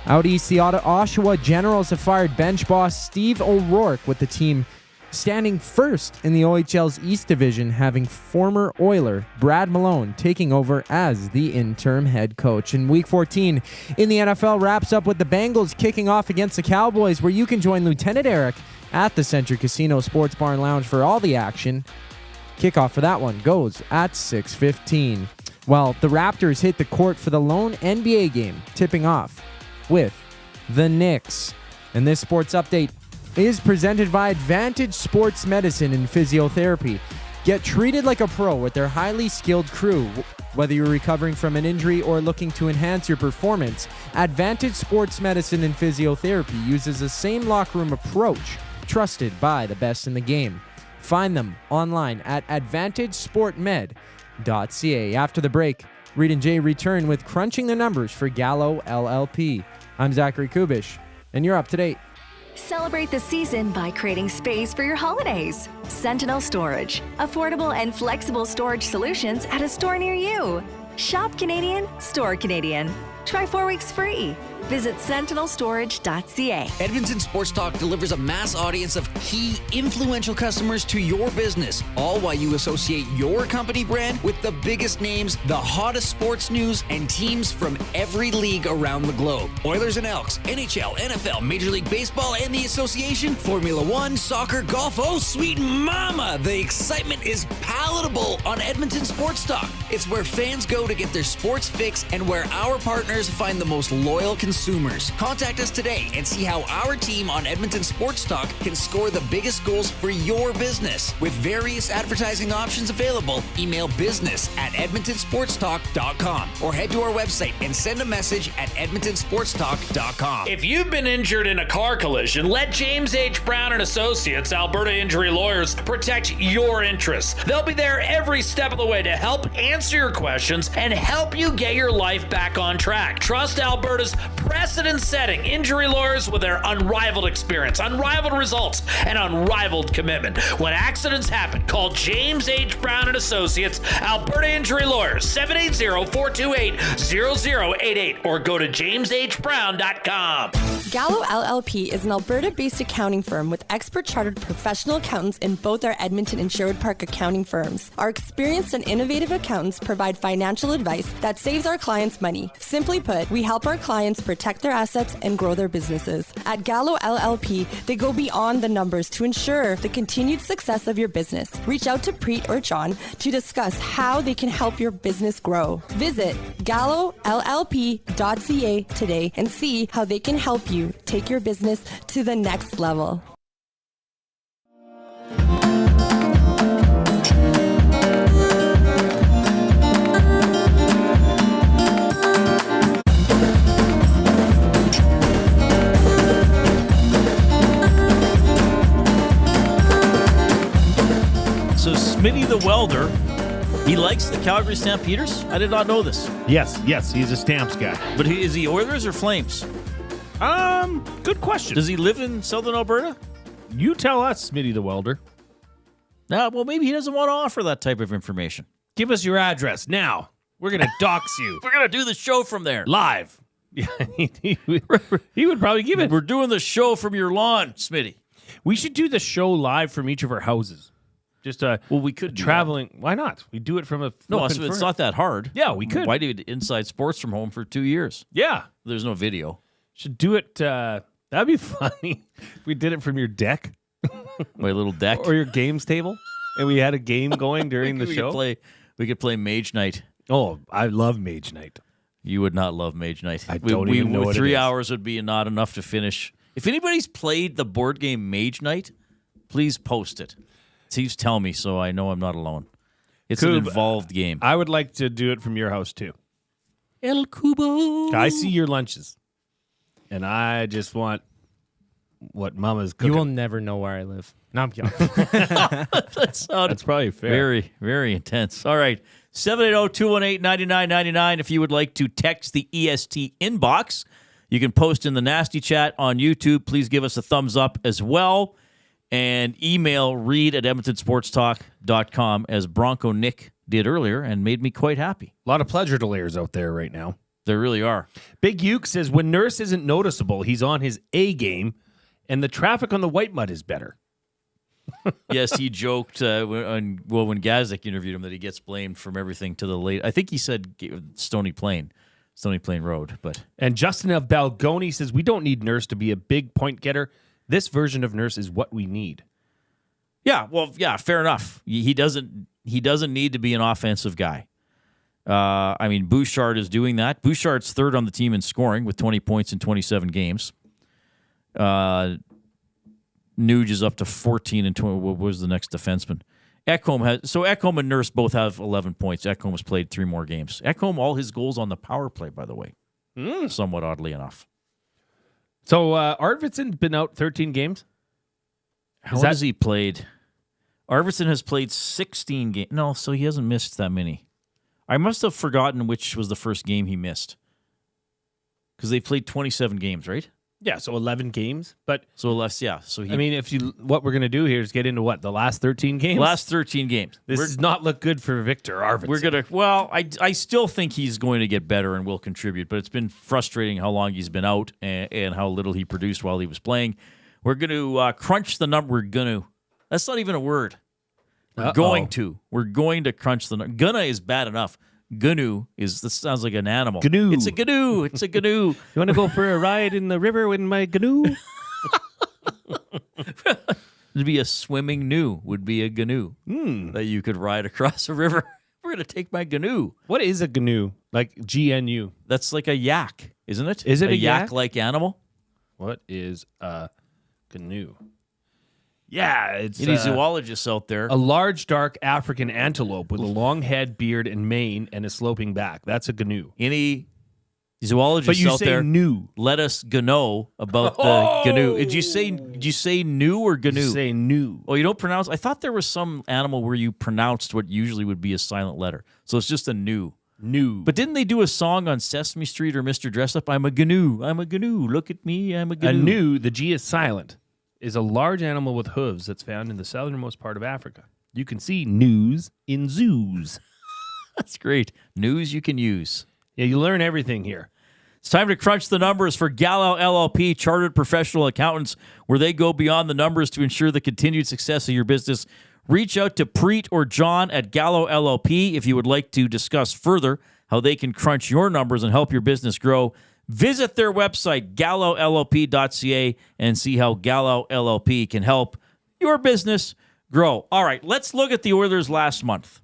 Out east, the Oshawa Generals have fired bench boss Steve O'Rourke, with the team standing first in the OHL's East Division, having former Oiler Brad Malone taking over as the interim head coach. And Week 14 in the NFL wraps up with the Bengals kicking off against the Cowboys, where you can join Lieutenant Eric at the Century Casino Sports Bar and Lounge for all the action. Kickoff for that one goes at 6:15. Well, the Raptors hit the court for the lone NBA game, tipping off with the Knicks. And this sports update is presented by Advantage Sports Medicine and Physiotherapy. Get treated like a pro with their highly skilled crew. Whether you're recovering from an injury or looking to enhance your performance, Advantage Sports Medicine and Physiotherapy uses the same locker room approach, trusted by the best in the game. Find them online at AdvantageSportMed.ca. After the break, Reid and Jay return with Crunching the Numbers for Gallo LLP. I'm Zachary Kubish, and you're up to date. Celebrate the season by creating space for your holidays. Sentinel Storage. Affordable and flexible storage solutions at a store near you. Shop Canadian, store Canadian. Try 4 weeks free. Visit sentinelstorage.ca. Edmonton Sports Talk delivers a mass audience of key, influential customers to your business, all while you associate your company brand with the biggest names, the hottest sports news, and teams from every league around the globe. Oilers and Elks, NHL, NFL, Major League Baseball, and the association, Formula One, soccer, golf. Oh, sweet mama! The excitement is palatable on Edmonton Sports Talk. It's where fans go to get their sports fix and where our partners find the most loyal consumers. Contact us today and see how our team on Edmonton Sports Talk can score the biggest goals for your business. With various advertising options available, email business@edmontonsportstalk.com or head to our website and send a message at edmontonsportstalk.com. If you've been injured in a car collision, let James H. Brown and Associates, Alberta Injury Lawyers, protect your interests. They'll be there every step of the way to help answer your questions and help you get your life back on track. Trust Alberta's precedent-setting injury lawyers with their unrivaled experience, unrivaled results, and unrivaled commitment. When accidents happen, call James H. Brown and Associates, Alberta Injury Lawyers, 780-428-0088, or go to jameshbrown.com. Gallo LLP is an Alberta-based accounting firm with expert chartered professional accountants in both our Edmonton and Sherwood Park accounting firms. Our experienced and innovative accountants provide financial advice that saves our clients money. Simply put, we help our clients protect their assets and grow their businesses. At Gallo LLP, they go beyond the numbers to ensure the continued success of your business. Reach out to Preet or John to discuss how they can help your business grow. Visit gallollp.ca today and see how they can help you take your business to the next level. So Smitty the welder, he likes the Calgary Stampeders? I did not know this. Yes, he's a Stamps guy. But is he Oilers or Flames? Good question. Does he live in Southern Alberta? You tell us, Smitty the welder. Well, maybe he doesn't want to offer that type of information. Give us your address now. We're going to dox you. We're going to do the show from there. Live. Yeah, he would probably give it. We're doing the show from your lawn, Smitty. We should do the show live from each of our houses. Just we could traveling. Why not? We do it from a no. It's not that hard. Yeah, we could. Why did Inside Sports from home for 2 years? Yeah, there's no video. Should do it. That'd be funny if we did it from your deck, my little deck, or your games table, and we had a game going during the show. We could play Mage Night. Oh, I love Mage Night. You would not love Mage Night. I don't even know what 3 it is. hours would be not enough to finish. If anybody's played the board game Mage Night, please post it. Please tell me so I know I'm not alone. It's an involved game. I would like to do it from your house, too. El Cubo. I see your lunches, and I just want what Mama's cooking. You will never know where I live. No, I'm kidding. That's probably fair. Very, very intense. All right. 780-218-9999. If you would like to text the EST inbox, you can post in the nasty chat on YouTube. Please give us a thumbs up as well. And email reid@edmontonsportstalk.com, as Bronco Nick did earlier and made me quite happy. A lot of pleasure delayers out there right now. There really are. Big Uke says, when Nurse isn't noticeable, he's on his A game, and the traffic on the White Mud is better. Yes, he joked when Gazdick interviewed him that he gets blamed from everything to the late. I think he said Stony Plain Road. And Justin of Balgoni says, we don't need Nurse to be a big point getter. This version of Nurse is what we need. Yeah, well, yeah, fair enough. He doesn't need to be an offensive guy. I mean, Bouchard is doing that. Bouchard's third on the team in scoring with 20 points in 27 games. Nuge is up to 14 and 20. What was the next defenseman? Ekholm and Nurse both have 11 points. Ekholm has played 3 more games. Ekholm, all his goals on the power play, by the way. Somewhat oddly enough. So Arvidsson's been out 13 games? How has he played? Arvidsson has played 16 games. No, so he hasn't missed that many. I must have forgotten which was the first game he missed. Because they played 27 games, right? Yeah, so 11 games. But so less, yeah. So I mean, what we're going to do here is get into what, the last 13 games? Last 13 games. This does not look good for Victor Arvidsson. We're gonna. Well, I still think he's going to get better and will contribute, but it's been frustrating how long he's been out and how little he produced while he was playing. We're going to crunch the number. We're going to. That's not even a word. We're going to. We're going to crunch the number. Gonna is bad enough. Gnu is. This sounds like an animal. Gnu. It's a gnu. It's a gnu. You want to go for a ride in the river with my gnu? It'd be a swimming gnu. Would be a gnu that you could ride across a river. We're gonna take my gnu. What is a gnu? Like GNU? That's like a yak, isn't it? Is it a yak-like animal? What is a gnu? Yeah, it's any zoologists out there. A large, dark African antelope with a long head, beard, and mane, and a sloping back. That's a gnu. Any zoologists out there? New. Let us know about the gnu. Did you say new or gnu? Say new. Oh, you don't pronounce. I thought there was some animal where you pronounced what usually would be a silent letter. So it's just a new. New. But didn't they do a song on Sesame Street or Mr. Dressup? I'm a gnu. I'm a gnu. Look at me. I'm a gnu. A gnu, the G is silent, is a large animal with hooves that's found in the southernmost part of Africa. You can see gnus in zoos. That's great. News you can use. Yeah, you learn everything here. It's time to crunch the numbers for Gallo LLP, Chartered Professional Accountants, where they go beyond the numbers to ensure the continued success of your business. Reach out to Preet or John at Gallo LLP if you would like to discuss further how they can crunch your numbers and help your business grow. Visit their website, GalloLLP.ca, and see how Gallo LLP can help your business grow. All right, let's look at the Oilers last month.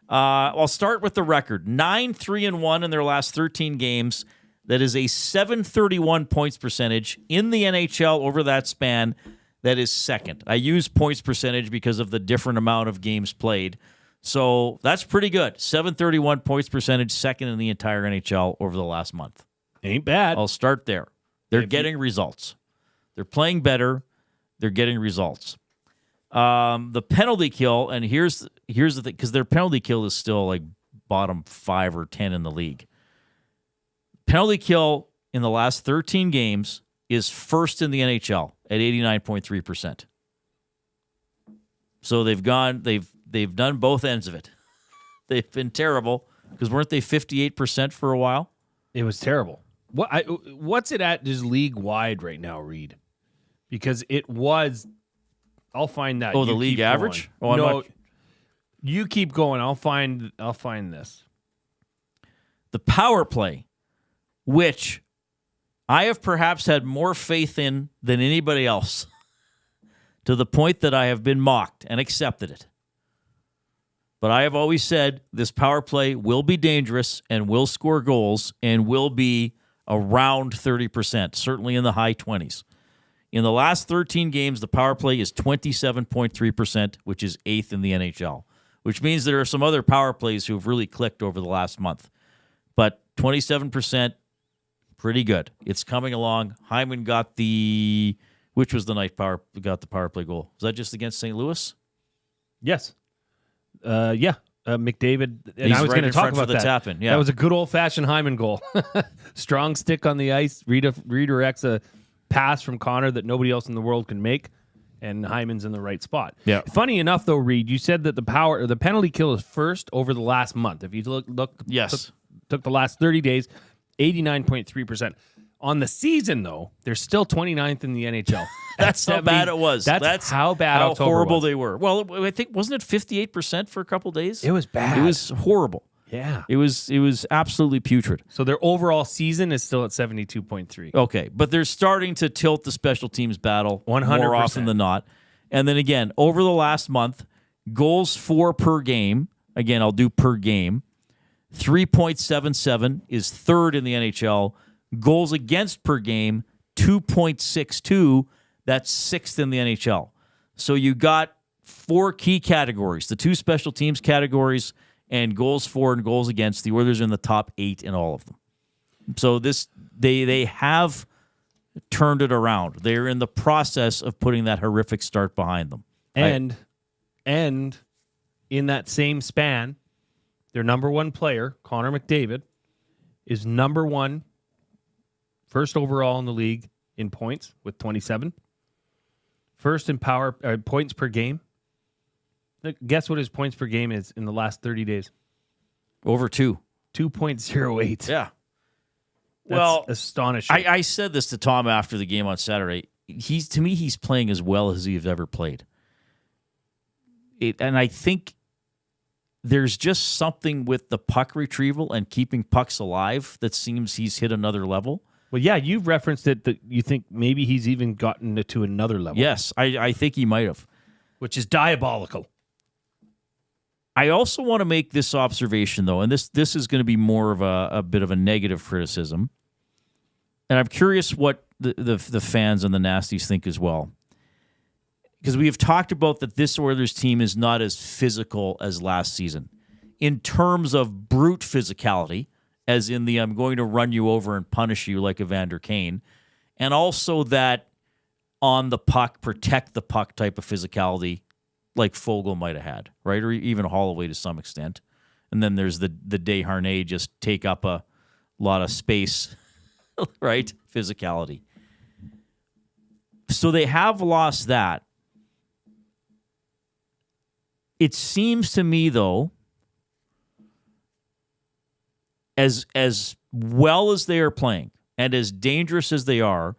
I'll start with the record. 9-3-1 in their last 13 games. That is a .731 points percentage in the NHL over that span. That is second. I use points percentage because of the different amount of games played. So that's pretty good. .731 points percentage, second in the entire NHL over the last month. Ain't bad. I'll start there. They're getting results. They're playing better. They're getting results. The penalty kill, and here's the thing, because their penalty kill is still like bottom 5 or 10 in the league. Penalty kill in the last 13 games is first in the NHL at 89.3%. So they've done both ends of it. They've been terrible because weren't they 58% for a while? It was terrible. What's it at just league wide right now, Reid? Because it was. I'll find that. Oh, the league average? Oh, no, you keep going. I'll find this. The power play, which I have perhaps had more faith in than anybody else, to the point that I have been mocked and accepted it. But I have always said this power play will be dangerous and will score goals and will be around 30%, certainly in the high 20s. In the last 13 games, the power play is 27.3%, which is 8th in the NHL, which means there are some other power plays who have really clicked over the last month. But 27%, pretty good. It's coming along. Hyman got which was the night got the power play goal? Was that just against St. Louis? Yes. Yeah. McDavid. And He's I was right going to in talk front for about the that. tap-in. Yeah. That was a good old-fashioned Hyman goal. Strong stick on the ice. Redirects a pass from Connor that nobody else in the world can make, and Hyman's in the right spot. Yeah. Funny enough, though, Reid, you said that the penalty kill is first over the last month. If you look yes, took the last 30 days, 89.3%. On the season, though, they're still 29th in the NHL. That's how bad it was. That's how bad how October horrible was. they were. Well, I think, wasn't it 58% for a couple days? It was bad. It was horrible. Yeah. It was absolutely putrid. So their overall season is still at 72.3. Okay, but they're starting to tilt the special teams battle 100%. more often than not. And then again, over the last month, goals for per game, again, I'll do per game, 3.77 is third in the NHL. Goals against per game, 2.62. That's sixth in the NHL. So you got four key categories, the two special teams categories and goals for and goals against. The Oilers are in the top 8 in all of them. So they have turned it around. They're in the process of putting that horrific start behind them. And in that same span, their number one player, Connor McDavid, is number one, first overall in the league in points with 27. First in points per game. Guess what his points per game is in the last 30 days? Over 2. 2.08. Yeah. That's astonishing. I said this to Tom after the game on Saturday. To me, he's playing as well as he's ever played. And I think there's just something with the puck retrieval and keeping pucks alive that seems he's hit another level. Well, yeah, you've referenced it that you think maybe he's even gotten to another level. Yes, I think he might have. Which is diabolical. I also want to make this observation, though, and this is going to be more of a bit of a negative criticism. And I'm curious what the fans and the Nasties think as well. Because we have talked about that this Oilers team is not as physical as last season. In terms of brute physicality, as in the I'm going to run you over and punish you like Evander Kane, and also that on the puck, protect the puck type of physicality like Fogle might have had, right? Or even Holloway to some extent. And then there's the Desharnais just take up a lot of space, right? Physicality. So they have lost that. It seems to me, though, as well as they are playing and as dangerous as they are,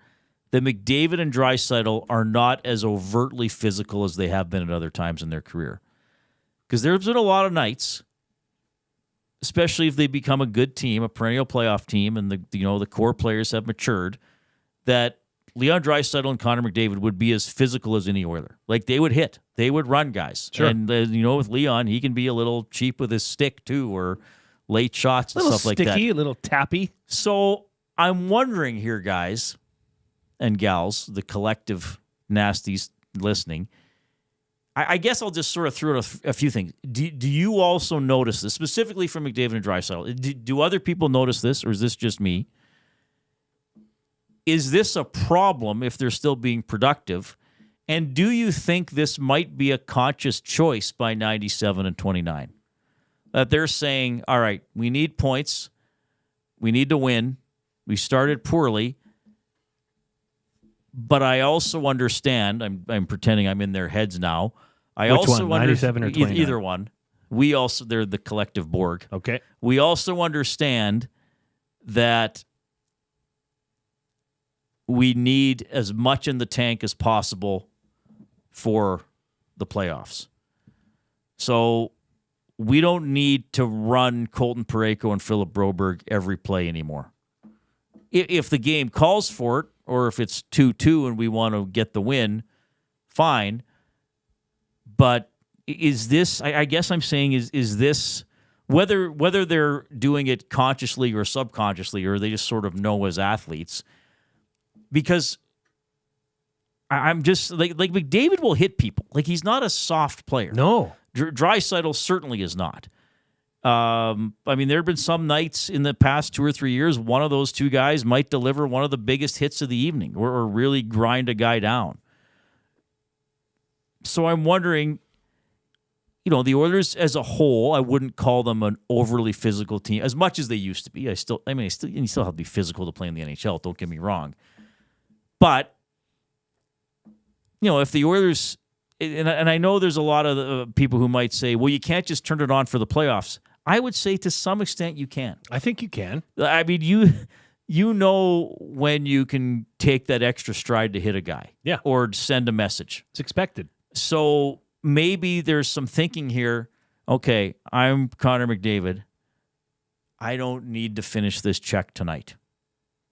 that McDavid and Draisaitl are not as overtly physical as they have been at other times in their career. Because there's been a lot of nights, especially if they become a good team, a perennial playoff team, and the core players have matured, that Leon Draisaitl and Connor McDavid would be as physical as any Oiler. Like, they would hit. They would run guys. Sure. And, with Leon, he can be a little cheap with his stick, too, or late shots and stuff like that. A little sticky, a little tappy. So I'm wondering here, guys and gals, the collective Nasties listening, I guess I'll just sort of throw out a few things. Do you also notice this, specifically from McDavid and Draisaitl? Do other people notice this, or is this just me? Is this a problem if they're still being productive? And do you think this might be a conscious choice by 97 and 29? That they're saying, all right, we need points. We need to win. We started poorly. But I also understand, I'm pretending I'm in their heads now. Which also one, 97 or 29? Either one. They're the collective Borg. Okay. We also understand that we need as much in the tank as possible for the playoffs. So we don't need to run Colton Parayko and Philip Broberg every play anymore. If the game calls for it, or if it's 2-2 and we want to get the win, fine. But is this, I guess I'm saying, is this, whether they're doing it consciously or subconsciously, or they just sort of know as athletes, because I'm just, like McDavid will hit people. Like, he's not a soft player. No. Draisaitl certainly is not. I mean, there have been some nights in the past 2 or 3 years, one of those two guys might deliver one of the biggest hits of the evening or really grind a guy down. So I'm wondering, the Oilers as a whole, I wouldn't call them an overly physical team as much as they used to be. You still have to be physical to play in the NHL, don't get me wrong. But, if the Oilers, and I know there's a lot of people who might say, well, you can't just turn it on for the playoffs. I would say to some extent you can. I think you can. I mean, you know when you can take that extra stride to hit a guy. Yeah. Or send a message. It's expected. So maybe there's some thinking here. Okay, I'm Connor McDavid. I don't need to finish this check tonight.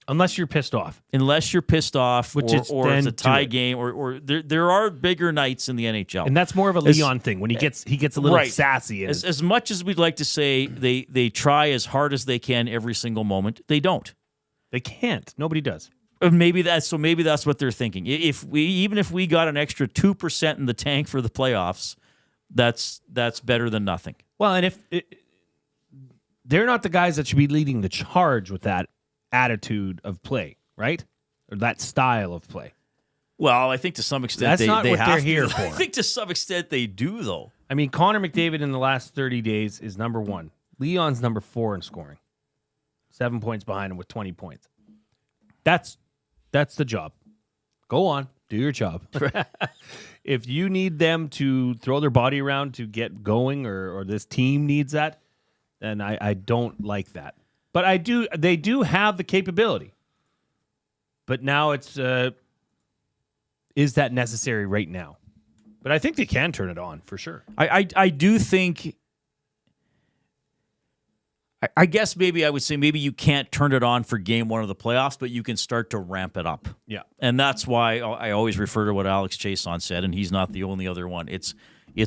Unless you're pissed off. Unless you're pissed off, Which or, is or then it's a do tie it. game, or there are bigger nights in the NHL. And that's more of a Leon thing when he gets a little Right. sassy. And As much as we'd like to say they try as hard as they can every single moment, they don't. They can't. Nobody does. Maybe that's what they're thinking. If we got an extra 2% in the tank for the playoffs, that's better than nothing. Well, and if they're not the guys that should be leading the charge with that attitude of play, right? Or that style of play. Well, I think to some extent That's not they what have they're to. here for. I think to some extent they do, though. I mean, Connor McDavid in the last 30 days is number 1. Leon's number 4 in scoring. 7 points behind him with 20 points. That's the job. Go on, do your job. If you need them to throw their body around to get going, or this team needs that, then I don't like that. But they do have the capability. But now it's is that necessary right now? But I think they can turn it on for sure. I do think. I guess maybe I would say maybe you can't turn it on for game 1 of the playoffs, but you can start to ramp it up. Yeah. And that's why I always refer to what Alex Chason said, and he's not the only other one. It's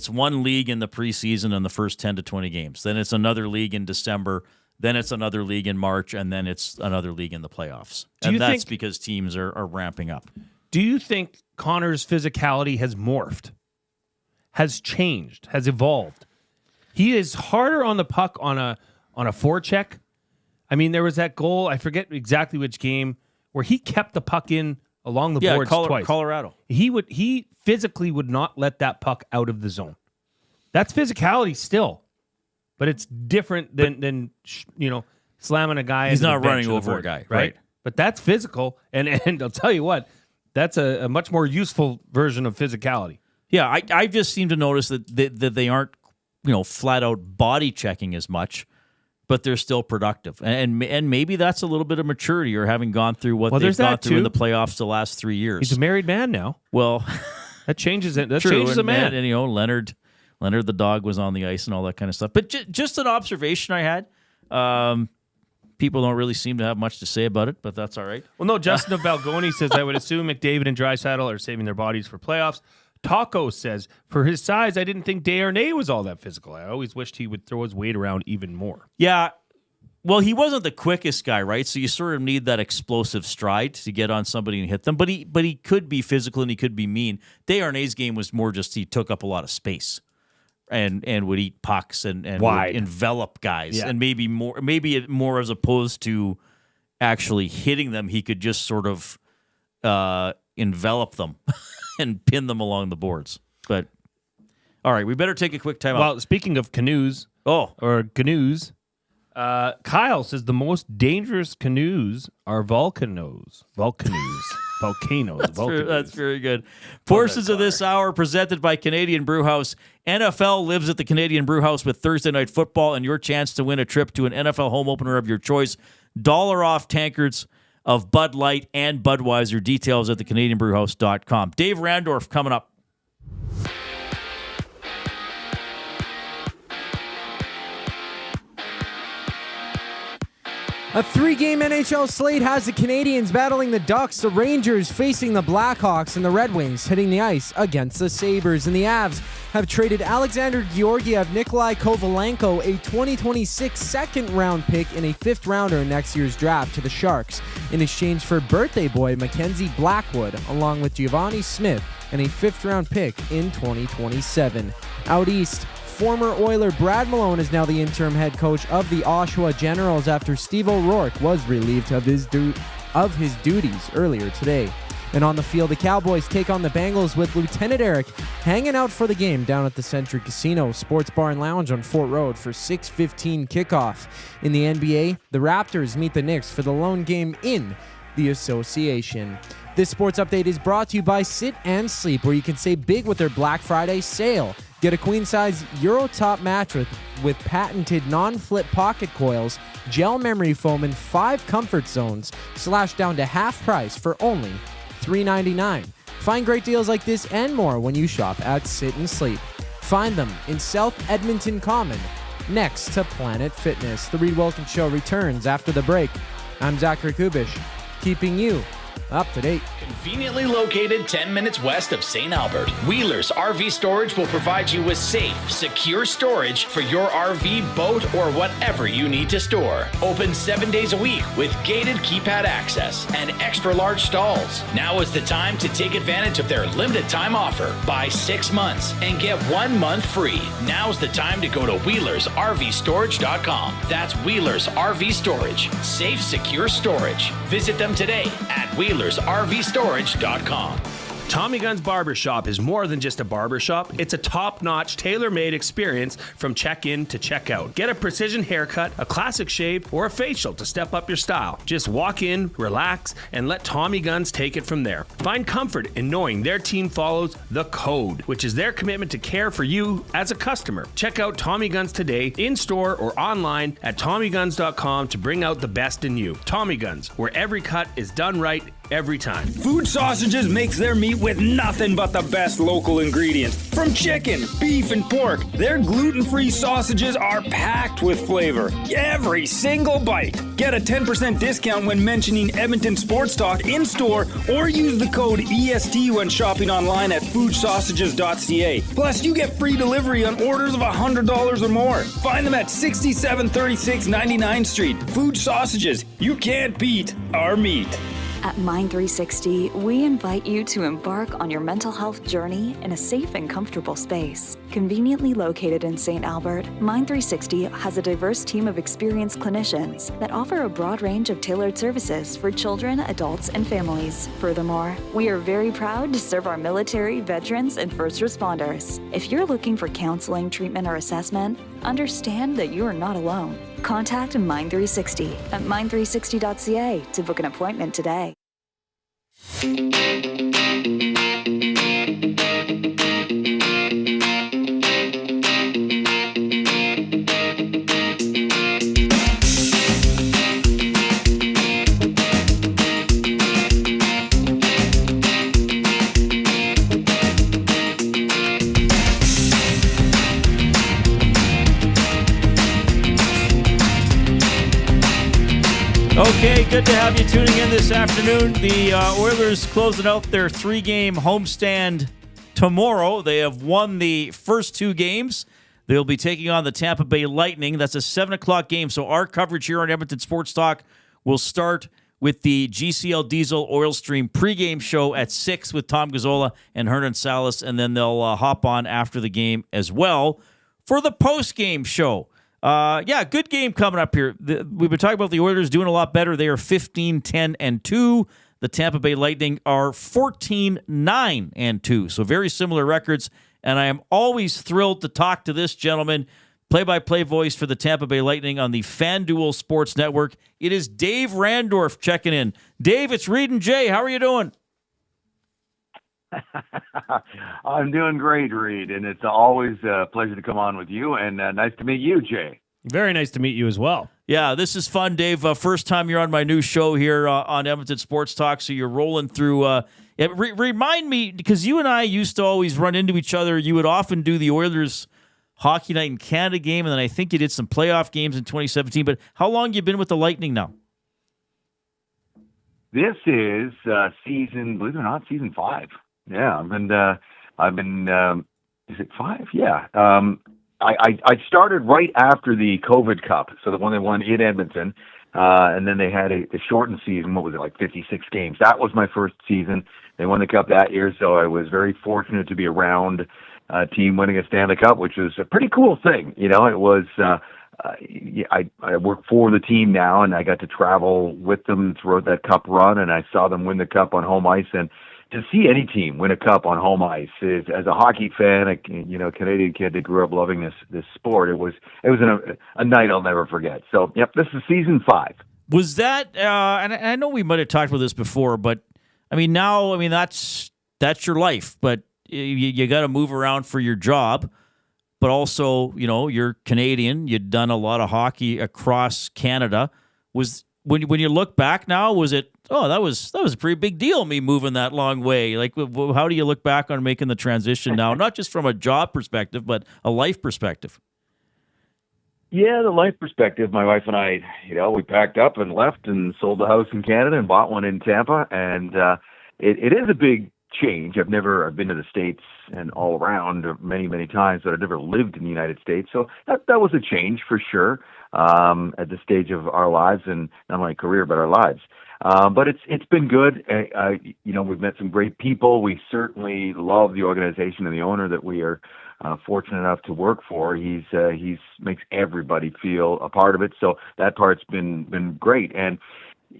one league in the preseason and the first 10 to 20 games. Then it's another league in December. Then it's another league in March, and then it's another league in the playoffs. And that's because teams are ramping up. Do you think Connor's physicality has morphed, has changed, has evolved? He is harder on the puck on a forecheck. I mean, there was that goal, I forget exactly which game, where he kept the puck in along the boards twice. Colorado. He physically would not let that puck out of the zone. That's physicality still, but it's different than slamming a guy. He's into not the bench running or the over a board, guy, right? But that's physical, and I'll tell you what, that's a much more useful version of physicality. Yeah, I just seem to notice that they aren't flat out body checking as much, but they're still productive. And maybe that's a little bit of maturity, or having gone through what they've gone through in the playoffs the last 3 years. He's a married man now. Well, that changes it. That true, changes a man. And Leonard the dog was on the ice and all that kind of stuff. But just an observation I had. People don't really seem to have much to say about it, but that's all right. Well, no, Justin of Balgoni says, I would assume McDavid and Draisaitl are saving their bodies for playoffs. Taco says, for his size, I didn't think Desharnais was all that physical. I always wished he would throw his weight around even more. Yeah. Well, he wasn't the quickest guy, right? So you sort of need that explosive stride to get on somebody and hit them. But he could be physical and he could be mean. Desharnais' game was more just he took up a lot of space and would eat pucks and would envelop guys. Yeah. And maybe more as opposed to actually hitting them, he could just sort of envelop them and pin them along the boards. But all right, we better take a quick time out. Well, speaking of canoes, canoes, Kyle says the most dangerous canoes are volcanoes. That's very good. Portions of this hour presented by Canadian Brewhouse. NFL lives at the Canadian Brewhouse with Thursday Night Football and your chance to win a trip to an NFL home opener of your choice. $1 off tankards of Bud Light and Budweiser. Details at thecanadianbrewhouse.com. Dave Randorf coming up. A 3-game NHL slate has the Canadiens battling the Ducks, the Rangers facing the Blackhawks, and the Red Wings hitting the ice against the Sabres. And the Avs have traded Alexander Georgiev, Nikolai Kovalenko, a 2026 second-round pick, and a fifth-rounder in next year's draft to the Sharks in exchange for birthday boy Mackenzie Blackwood, along with Giovanni Smith and a fifth-round pick in 2027. Out east, former Oiler Brad Malone is now the interim head coach of the Oshawa Generals after Steve O'Rourke was relieved of his duties earlier today. And on the field, the Cowboys take on the Bengals with Lieutenant Eric hanging out for the game down at the Century Casino Sports Bar and Lounge on Fort Road for 6:15 kickoff. In the NBA, the Raptors meet the Knicks for the lone game in the association. This sports update is brought to you by Sit and Sleep, where you can save big with their Black Friday sale. Get a queen-size Euro top mattress with patented non-flip pocket coils, gel memory foam, and 5 comfort zones, slashed down to half price for only $399. Find great deals like this and more when you shop at Sit and Sleep. Find them in South Edmonton Common, next to Planet Fitness. The Reid Wilkins Show returns after the break. I'm Zachary Kubish, keeping you up to date. Conveniently located 10 minutes west of St. Albert, Wheeler's RV Storage will provide you with safe, secure storage for your RV, boat, or whatever you need to store. Open 7 days a week with gated keypad access and extra large stalls. Now is the time to take advantage of their limited time offer. Buy 6 months and get 1 month free. Now's the time to go to WheelersRVStorage.com. That's Wheeler's RV Storage. Safe, secure storage. Visit them today at WheelersRVStorage.com. Tommy Gunn's Barbershop is more than just a barbershop. It's a top-notch, tailor-made experience from check-in to check-out. Get a precision haircut, a classic shave, or a facial to step up your style. Just walk in, relax, and let Tommy Guns take it from there. Find comfort in knowing their team follows the code, which is their commitment to care for you as a customer. Check out Tommy Guns today, in-store or online at TommyGuns.com to bring out the best in you. Tommy Guns, where every cut is done right every time. Fuge Sausages makes their meat with nothing but the best local ingredients. From chicken, beef, and pork, their gluten-free sausages are packed with flavor. Every single bite. Get a 10% discount when mentioning Edmonton Sports Talk in-store or use the code EST when shopping online at fugesausages.ca. Plus, you get free delivery on orders of $100 or more. Find them at 6736 99th Street. Fuge Sausages. You can't beat our meat. At Mind 360, we invite you to embark on your mental health journey in a safe and comfortable space. Conveniently located in St. Albert, Mind 360 has a diverse team of experienced clinicians that offer a broad range of tailored services for children, adults, and families. Furthermore, we are very proud to serve our military, veterans, and first responders. If you're looking for counseling, treatment, or assessment, understand that you are not alone. Contact Mind 360 at mind360.ca to book an appointment today. Okay, good to have you tuning in this afternoon. The Oilers closing out their 3-game homestand tomorrow. They have won the first 2 games. They'll be taking on the Tampa Bay Lightning. That's a 7 o'clock game, so our coverage here on Edmonton Sports Talk will start with the GCL Diesel Oil Stream pregame show at 6 with Tom Gazzola and Hernan Salas, and then they'll hop on after the game as well for the postgame show. Good game coming up here. We've been talking about the Oilers doing a lot better. They are 15-10-2. The Tampa Bay Lightning are 14-9-2. So very similar records. And I am always thrilled to talk to this gentleman, play-by-play voice for the Tampa Bay Lightning on the FanDuel Sports Network. It is Dave Randorf checking in. Dave, it's Reid and Jay. How are you doing? I'm doing great, Reid, and it's always a pleasure to come on with you, and nice to meet you, Jay. Very nice to meet you as well. Yeah, this is fun, Dave. First time you're on my new show here on Edmonton Sports Talk, so you're rolling through. Remind me, because you and I used to always run into each other. You would often do the Oilers Hockey Night in Canada game, and then I think you did some playoff games in 2017. But how long have you been with the Lightning now? This is season, believe it or not, season 5. Yeah, I've been. Is it 5? Yeah. I started right after the COVID Cup, so the one they won in Edmonton, and then they had a shortened season. What was it, like 56 games? That was my first season. They won the Cup that year, so I was very fortunate to be around a team winning a Stanley Cup, which was a pretty cool thing. You know, it was. I work for the team now, and I got to travel with them throughout that Cup run, and I saw them win the Cup on home ice. And to see any team win a Cup on home ice is, as a hockey fan, a Canadian kid that grew up loving this sport, it was a night I'll never forget. So, yep, this is season 5. Was that? And I know we might have talked about this before, but now that's your life. But you got to move around for your job. but also, you're Canadian. You'd done a lot of hockey across Canada. When you look back now, was it, that was a pretty big deal, me moving that long way? Like, how do you look back on making the transition now, not just from a job perspective, but a life perspective? Yeah, the life perspective. My wife and I, we packed up and left and sold the house in Canada and bought one in Tampa. And it is a big change. I've been to the States and all around many, many times, but I've never lived in the United States. So that was a change for sure at the stage of our lives, and not only career, but our lives. But it's been good. We've met some great people. We certainly love the organization and the owner that we are fortunate enough to work for. He's makes everybody feel a part of it. So that part's been great. And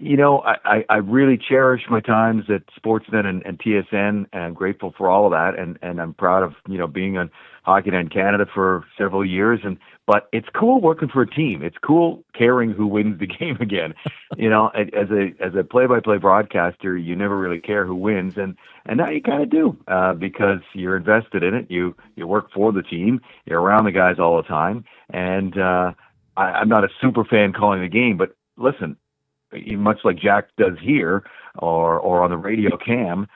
I really cherish my times at Sportsnet and TSN, and I'm grateful for all of that. And I'm proud of being on Hockey Night in Canada for several years. But it's cool working for a team. It's cool caring who wins the game again. As a play-by-play broadcaster, you never really care who wins, and now you kind of do because you're invested in it. You work for the team. You're around the guys all the time. And I'm not a super fan calling the game, but listen, much like Jack does here or on the radio cam,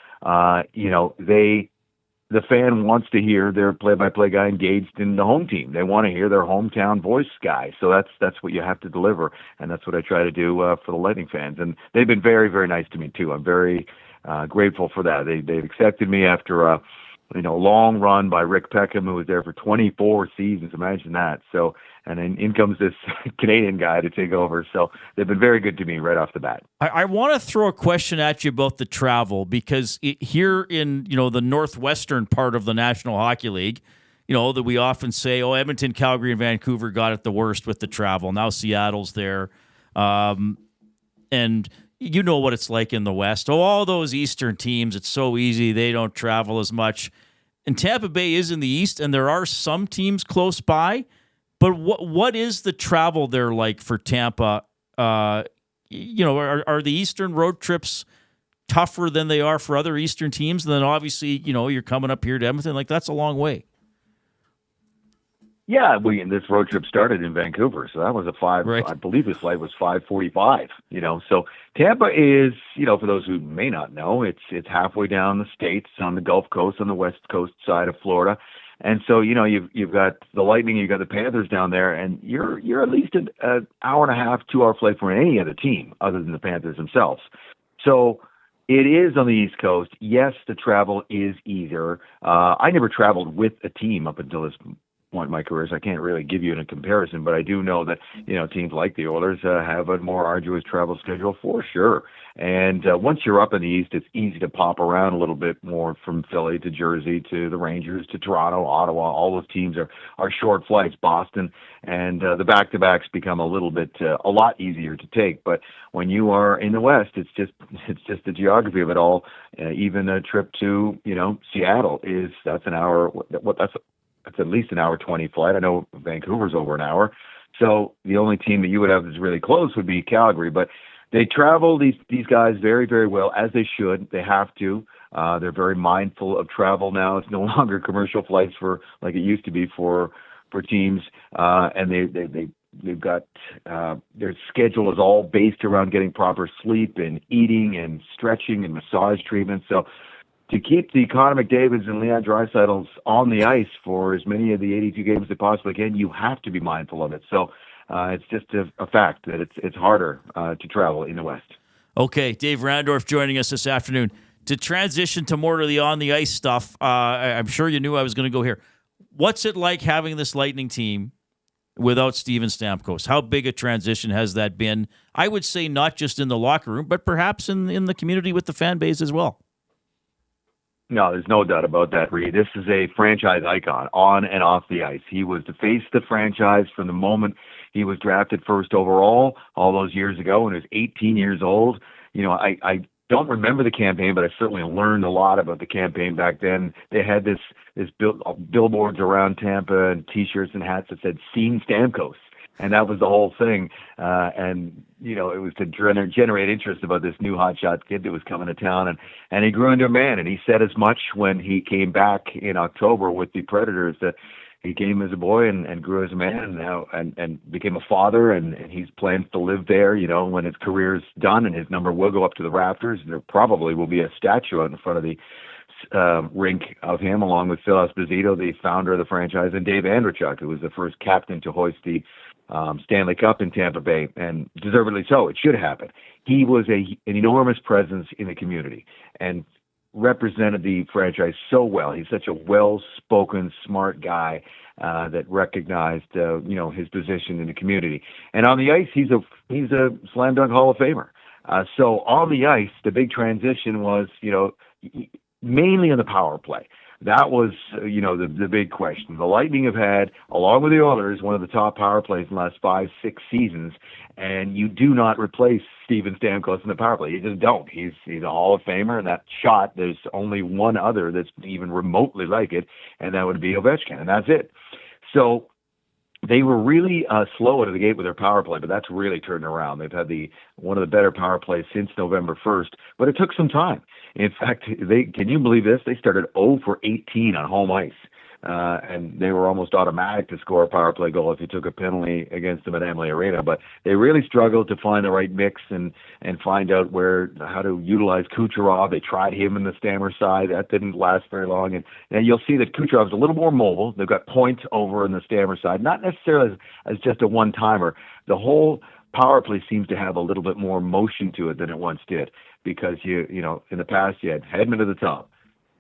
the fan wants to hear their play-by-play guy engaged in the home team. They want to hear their hometown voice guy. So that's what you have to deliver, and that's what I try to do for the Lightning fans. And they've been very, very nice to me too. I'm very grateful for that. They've accepted me after a long run by Rick Peckham, who was there for 24 seasons. Imagine that. So, and then in comes this Canadian guy to take over. So they've been very good to me right off the bat. I want to throw a question at you about the travel, because here in the northwestern part of the National Hockey League, that we often say, Edmonton, Calgary, and Vancouver got it the worst with the travel. Now Seattle's there, and you know what it's like in the West. All those Eastern teams, it's so easy. They don't travel as much. And Tampa Bay is in the East, and there are some teams close by. But what is the travel there like for Tampa? Are the Eastern road trips tougher than they are for other Eastern teams? And then obviously, you're coming up here to Edmonton. Like, that's a long way. Yeah, this road trip started in Vancouver, so that was I believe this flight was 5:45. So Tampa is, for those who may not know, it's halfway down the states on the Gulf Coast, on the West Coast side of Florida, and so you've got the Lightning, you've got the Panthers down there, and you're at least an hour and a half, 2 hour flight from any other team other than the Panthers themselves. So it is on the East Coast. Yes, the travel is easier. I never traveled with a team up until this point in my career, so I can't really give you a comparison, but I do know that teams like the Oilers have a more arduous travel schedule for sure. And once you're up in the East, it's easy to pop around a little bit more from Philly to Jersey to the Rangers to Toronto, Ottawa. All those teams are short flights. Boston, and the back-to-backs become a little bit a lot easier to take. But when you are in the West, it's just the geography of it all. Even a trip to Seattle that's an hour. That's at least an hour 20 flight. I know Vancouver's over an hour. So the only team that you would have that's really close would be Calgary. But they travel, these guys, very, very well, as they should. They have to. They're very mindful of travel now. It's no longer commercial flights like it used to be for teams. And they've got their schedule is all based around getting proper sleep and eating and stretching and massage treatments. So to keep the Connor McDavids and Leon Draisaitl's on the ice for as many of the 82 games they possibly can, you have to be mindful of it. So it's just a fact that it's harder to travel in the West. Okay, Dave Randorf joining us this afternoon. To transition to more of the on-the-ice stuff, I'm sure you knew I was going to go here. What's it like having this Lightning team without Steven Stamkos? How big a transition has that been? I would say not just in the locker room, but perhaps in the community with the fan base as well. No, there's no doubt about that, Reid. This is a franchise icon on and off the ice. He was the face of the franchise from the moment he was drafted first overall all those years ago when he was 18 years old. I don't remember the campaign, but I certainly learned a lot about the campaign back then. They had this billboards around Tampa and T-shirts and hats that said "Seen Stamkos." And that was the whole thing. It was to generate interest about this new hotshot kid that was coming to town. And he grew into a man. And he said as much when he came back in October with the Predators that, he came as a boy and grew as a man, and now and became a father, and he's plans to live there. You know, when his career's done and his number will go up to the rafters, there probably will be a statue out in front of the rink of him, along with Phil Esposito, the founder of the franchise, and Dave Andrechuk, who was the first captain to hoist the Stanley Cup in Tampa Bay, and deservedly so. It should happen. He was an enormous presence in the community and represented the franchise so well. He's such a well-spoken, smart guy that recognized, his position in the community. And on the ice, he's a slam dunk Hall of Famer. So on the ice, the big transition was, mainly in the power play. That was, the big question. The Lightning have had, along with the Oilers, one of the top power plays in the last 5-6 seasons, and you do not replace Steven Stamkos in the power play. You just don't. He's a Hall of Famer, and that shot, there's only one other that's even remotely like it, and that would be Ovechkin, and that's it. So they were really slow out of the gate with their power play, but that's really turned around. They've had one of the better power plays since November 1st, but it took some time. In fact, can you believe this? They started 0 for 18 on home ice, and they were almost automatic to score a power play goal if you took a penalty against them at Amalie Arena. But they really struggled to find the right mix and find out how to utilize Kucherov. They tried him in the Stammer side. That didn't last very long. And you'll see that Kucherov's a little more mobile. They've got points over in the Stammer side, not necessarily as just a one-timer. The whole power play seems to have a little bit more motion to it than it once did, because in the past you had Hedman at the top,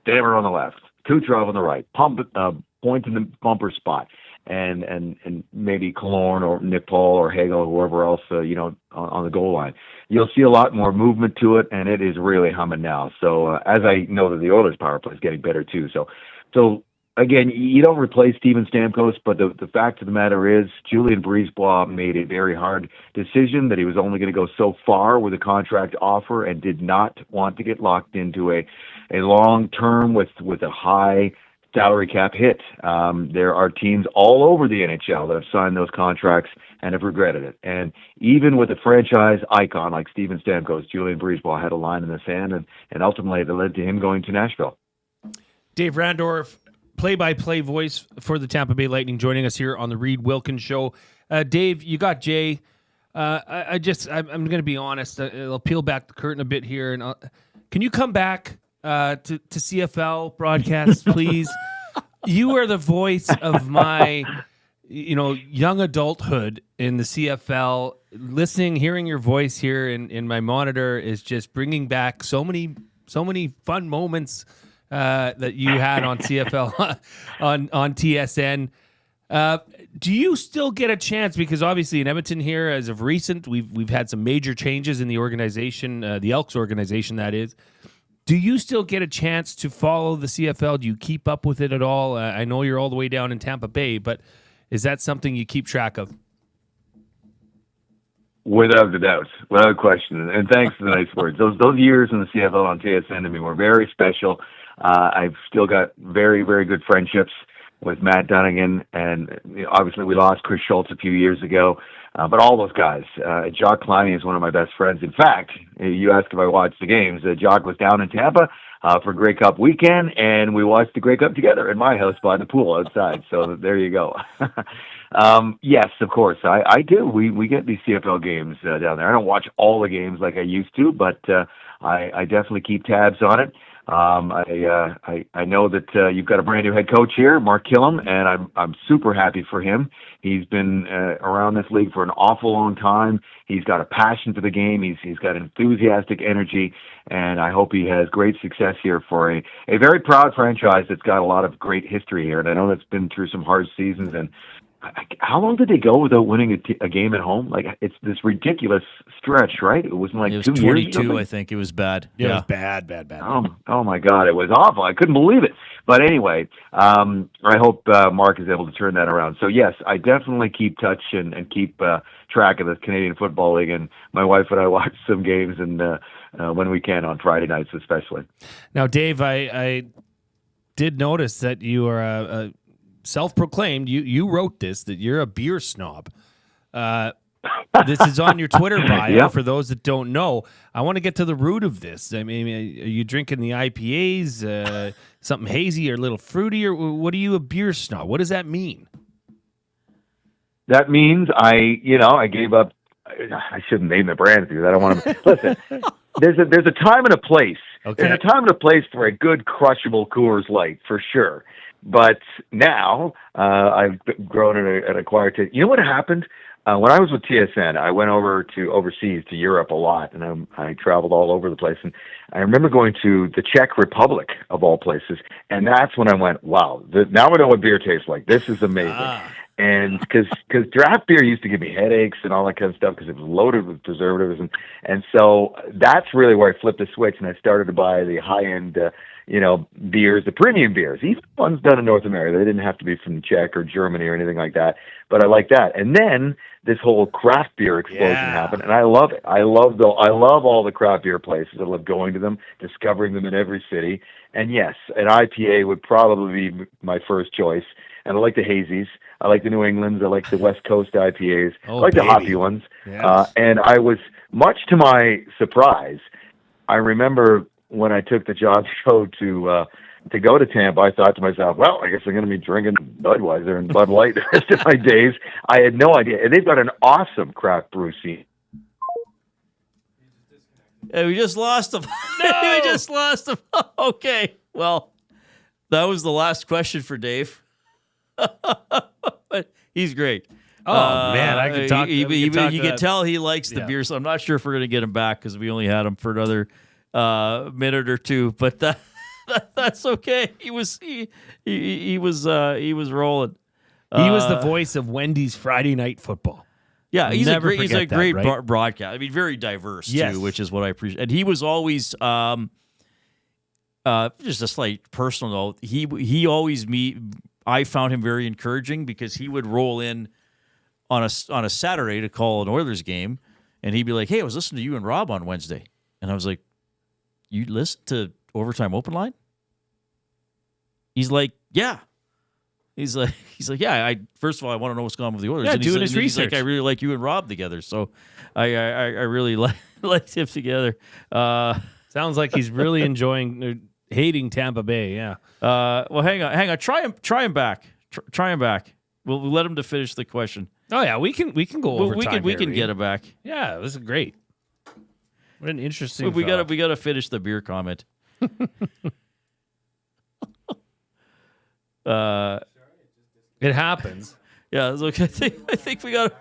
Damon on the left, Kucherov on the right, point in the bumper spot, and maybe Killorn or Nick Paul or Hagel or whoever else on the goal line. You'll see a lot more movement to it, and it is really humming now. So as I know that the Oilers power play is getting better too. So again, you don't replace Steven Stamkos, but the fact of the matter is Julien BriseBois made a very hard decision that he was only going to go so far with a contract offer and did not want to get locked into a long term with a high salary cap hit. There are teams all over the NHL that have signed those contracts and have regretted it. And even with a franchise icon like Steven Stamkos, Julien BriseBois had a line in the sand, and ultimately it led to him going to Nashville. Dave Randorf, play-by-play voice for the Tampa Bay Lightning, joining us here on the Reid Wilkins Show. Dave, you got Jay. I'm going to be honest. I'll peel back the curtain a bit here. And can you come back to CFL broadcasts, please? You are the voice of my, young adulthood in the CFL. Listening, hearing your voice here in my monitor is just bringing back so many fun moments that you had on CFL on TSN. Do you still get a chance? Because obviously in Edmonton here, as of recent, we've had some major changes in the organization, the Elks organization, that is. Do you still get a chance to follow the CFL? Do you keep up with it at all? I know you're all the way down in Tampa Bay, but is that something you keep track of? Without a doubt, without question. And thanks for the nice words. Those years in the CFL on TSN to me were very special. I've still got very, very good friendships with Matt Dunnigan, and obviously we lost Chris Schultz a few years ago, but all those guys. Jock Clowney is one of my best friends. In fact, you asked if I watched the games. Jock was down in Tampa for Grey Cup weekend, and we watched the Grey Cup together in my house by the pool outside. So there you go. Yes, of course, I do. We get these CFL games down there. I don't watch all the games like I used to, but I definitely keep tabs on it. I know that you've got a brand new head coach here, Mark Killam, and I'm super happy for him. He's been around this league for an awful long time. He's got a passion for the game. He's got enthusiastic energy, and I hope he has great success here for a very proud franchise that's got a lot of great history here. And I know that's been through some hard seasons. And how long did they go without winning a game at home? Like, it's this ridiculous stretch, right? It wasn't like 2 years. 22, I think. It was bad. Yeah, it was bad. Oh my God, it was awful. I couldn't believe it. But anyway, I hope Mark is able to turn that around. So yes, I definitely keep touch and keep track of the Canadian Football League. And my wife and I watch some games, and when we can on Friday nights, especially. Now, Dave, I did notice that you are a self-proclaimed, you wrote this, that you're a beer snob. This is on your Twitter bio. Yep. For those that don't know, I want to get to the root of this. I mean, are you drinking the IPAs, something hazy or a little fruity, or what are you, a beer snob? What does that mean? That means I gave up. I shouldn't name the brand because I don't want to. Listen, there's a time and a place. Okay. There's a time and a place for a good crushable Coors Light for sure. But now I've grown and acquired taste. You know what happened? When I was with TSN, I went overseas to Europe a lot, and I traveled all over the place. And I remember going to the Czech Republic, of all places, and that's when I went, wow, now I know what beer tastes like. This is amazing. And because draft beer used to give me headaches and all that kind of stuff because it was loaded with preservatives. And so that's really where I flipped the switch, and I started to buy the high-end beers, the premium beers, even ones done in North America. They didn't have to be from Czech or Germany or anything like that, but I like that. And then this whole craft beer explosion happened, and I love it. I love all the craft beer places. I love going to them, discovering them in every city. And yes, an IPA would probably be my first choice. And I like the hazies. I like the New Englands. I like the West Coast IPAs. I like the hoppy ones. Yes. And I was, much to my surprise, I remember when I took the job show to go to Tampa, I thought to myself, well, I guess I'm going to be drinking Budweiser and Bud Light the rest of my days. I had no idea. And they've got an awesome craft brew scene. Hey, we just lost him. We just lost him. Okay. Well, that was the last question for Dave. But he's great. Oh, man, I could talk. You can tell he likes the beer, so I'm not sure if we're going to get him back because we only had him for another minute or two. But that's okay. He was rolling. He was the voice of Wendy's Friday Night Football. Yeah, he's a great right? broadcast. I mean, very diverse Yes. too, which is what I appreciate. And he was always just a slight personal note. He always I found him very encouraging because he would roll in on a Saturday to call an Oilers game, and he'd be like, "Hey, I was listening to you and Rob on Wednesday," and I was like, "You listen to Overtime Open Line?" He's like, "Yeah." He's like, yeah. First of all, I want to know what's going on with the Oilers. Yeah, and doing his his research. He's like, I really like you and Rob together, so I really liked him together. Sounds like he's really enjoying hating Tampa Bay. Yeah. Well, hang on. Try him back. Try him back. We'll let him to finish the question. Oh yeah, we can go over. We can get him back. Yeah, this is great. What an interesting. We got to finish the beer comment. It happens. Yeah, it's okay. I think we got.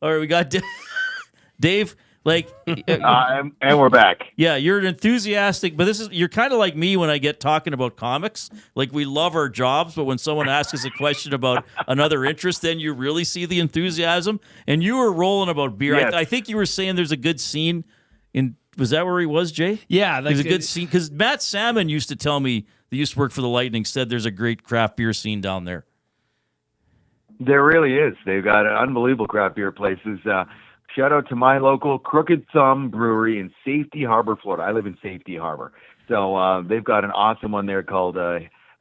All right, we got Dave. Like, and we're back. Yeah, you're an enthusiastic, but you're kind of like me when I get talking about comics. Like, we love our jobs, but when someone asks us a question about another interest, then you really see the enthusiasm. And you were rolling about beer. Yes. I think you were saying there's a good scene in. Was that where he was, Jay? Yeah, there's a good scene because Matt Salmon used to tell me that used to work for the Lightning. Said there's a great craft beer scene down there. There really is. They've got unbelievable craft beer places. Shout out to my local Crooked Thumb Brewery in Safety Harbor, Florida. I live in Safety Harbor. So they've got an awesome one there called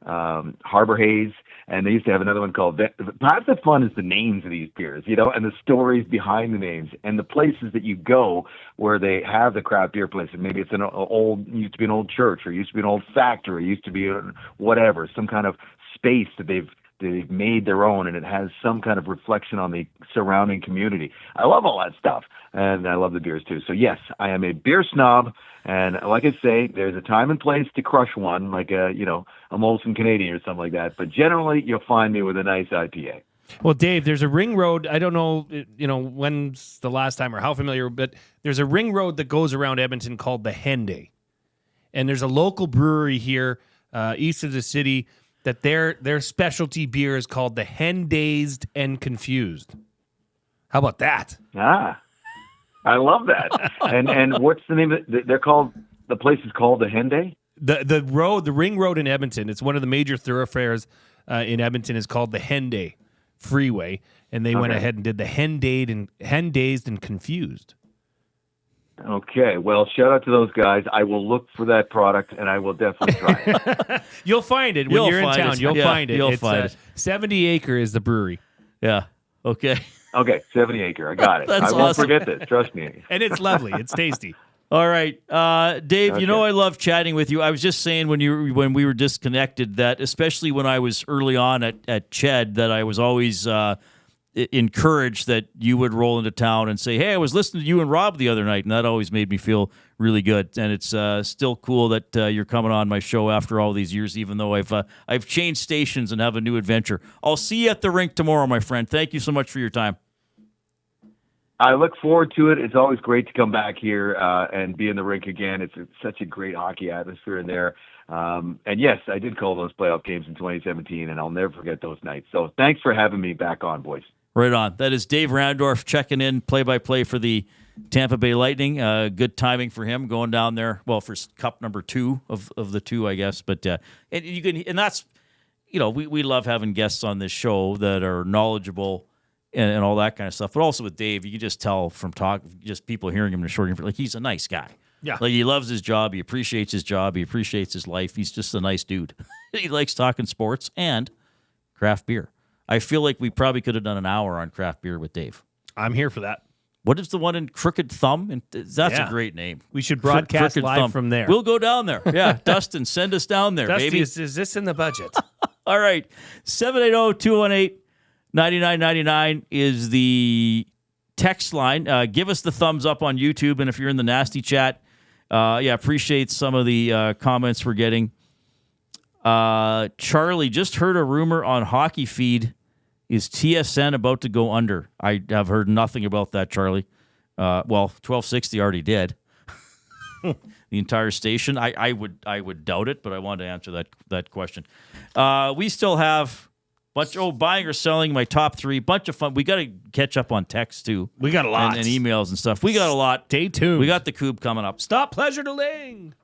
Harbor Haze, and they used to have another one called perhaps the fun is the names of these beers, and the stories behind the names and the places that you go where they have the craft beer places. Maybe it's used to be an old church, or used to be an old factory, used to be whatever, some kind of space that they've made their own, and it has some kind of reflection on the surrounding community. I love all that stuff, and I love the beers too. So yes, I am a beer snob, and like I say, there's a time and place to crush one, like a Molson Canadian or something like that. But generally, you'll find me with a nice IPA. Well, Dave, there's a ring road. I don't know, when's the last time or how familiar, but there's a ring road that goes around Edmonton called the Henday, and there's a local brewery here east of the city that their specialty beer is called the Hen Dazed and Confused. How about that? I love that. and what's the name of it? The place is called the Henday? The ring road in Edmonton, it's one of the major thoroughfares in Edmonton, is called the Henday Freeway, and they went ahead and did the Hen Dazed and Confused. Okay, well, shout out to those guys. I will look for that product, and I will definitely try it. You'll find it when you're in town. You'll find it. You'll find it. 70 Acre is the brewery. Yeah. Okay. Okay, 70 Acre. I got it. That's I won't awesome. forget this. Trust me. And it's lovely. It's tasty. All right, Dave. Okay. You know I love chatting with you. I was just saying when we were disconnected that, especially when I was early on at Ched, that I was always encouraged that you would roll into town and say, "Hey, I was listening to you and Rob the other night," and that always made me feel really good. And it's still cool that you're coming on my show after all these years, even though I've changed stations and have a new adventure. I'll see you at the rink tomorrow, my friend. Thank you so much for your time. I look forward to it. It's always great to come back here and be in the rink again. It's such a great hockey atmosphere in there. And yes, I did call those playoff games in 2017, and I'll never forget those nights. So thanks for having me back on, boys. Right on. That is Dave Randorf checking in play-by-play for the Tampa Bay Lightning. Good timing for him going down there. Well, for cup number 2 of the 2, I guess. But and that's, we love having guests on this show that are knowledgeable and all that kind of stuff. But also with Dave, you can just tell from just people hearing him in a short interview, like he's a nice guy. Yeah. Like he loves his job. He appreciates his job. He appreciates his life. He's just a nice dude. He likes talking sports and craft beer. I feel like we probably could have done an hour on craft beer with Dave. I'm here for that. What is the one in Crooked Thumb? And that's a great name. We should broadcast Crooked live Thumb. from there. We'll go down there. Yeah, Dustin, send us down there, Dusty, baby. is this in the budget? All right. 780-218-9999 is the text line. Give us the thumbs up on YouTube, and if you're in the nasty chat, appreciate some of the comments we're getting. Charlie, just heard a rumor on Hockey Feed. Is TSN about to go under? I have heard nothing about that, Charlie. 1260 already did. The entire station. I would doubt it, but I wanted to answer that question. We still have buying or selling my top 3. Bunch of fun. We got to catch up on text too. We got a lot. And emails and stuff. We got a lot. Stay tuned. We got the Coupe coming up. Stop pleasure delaying.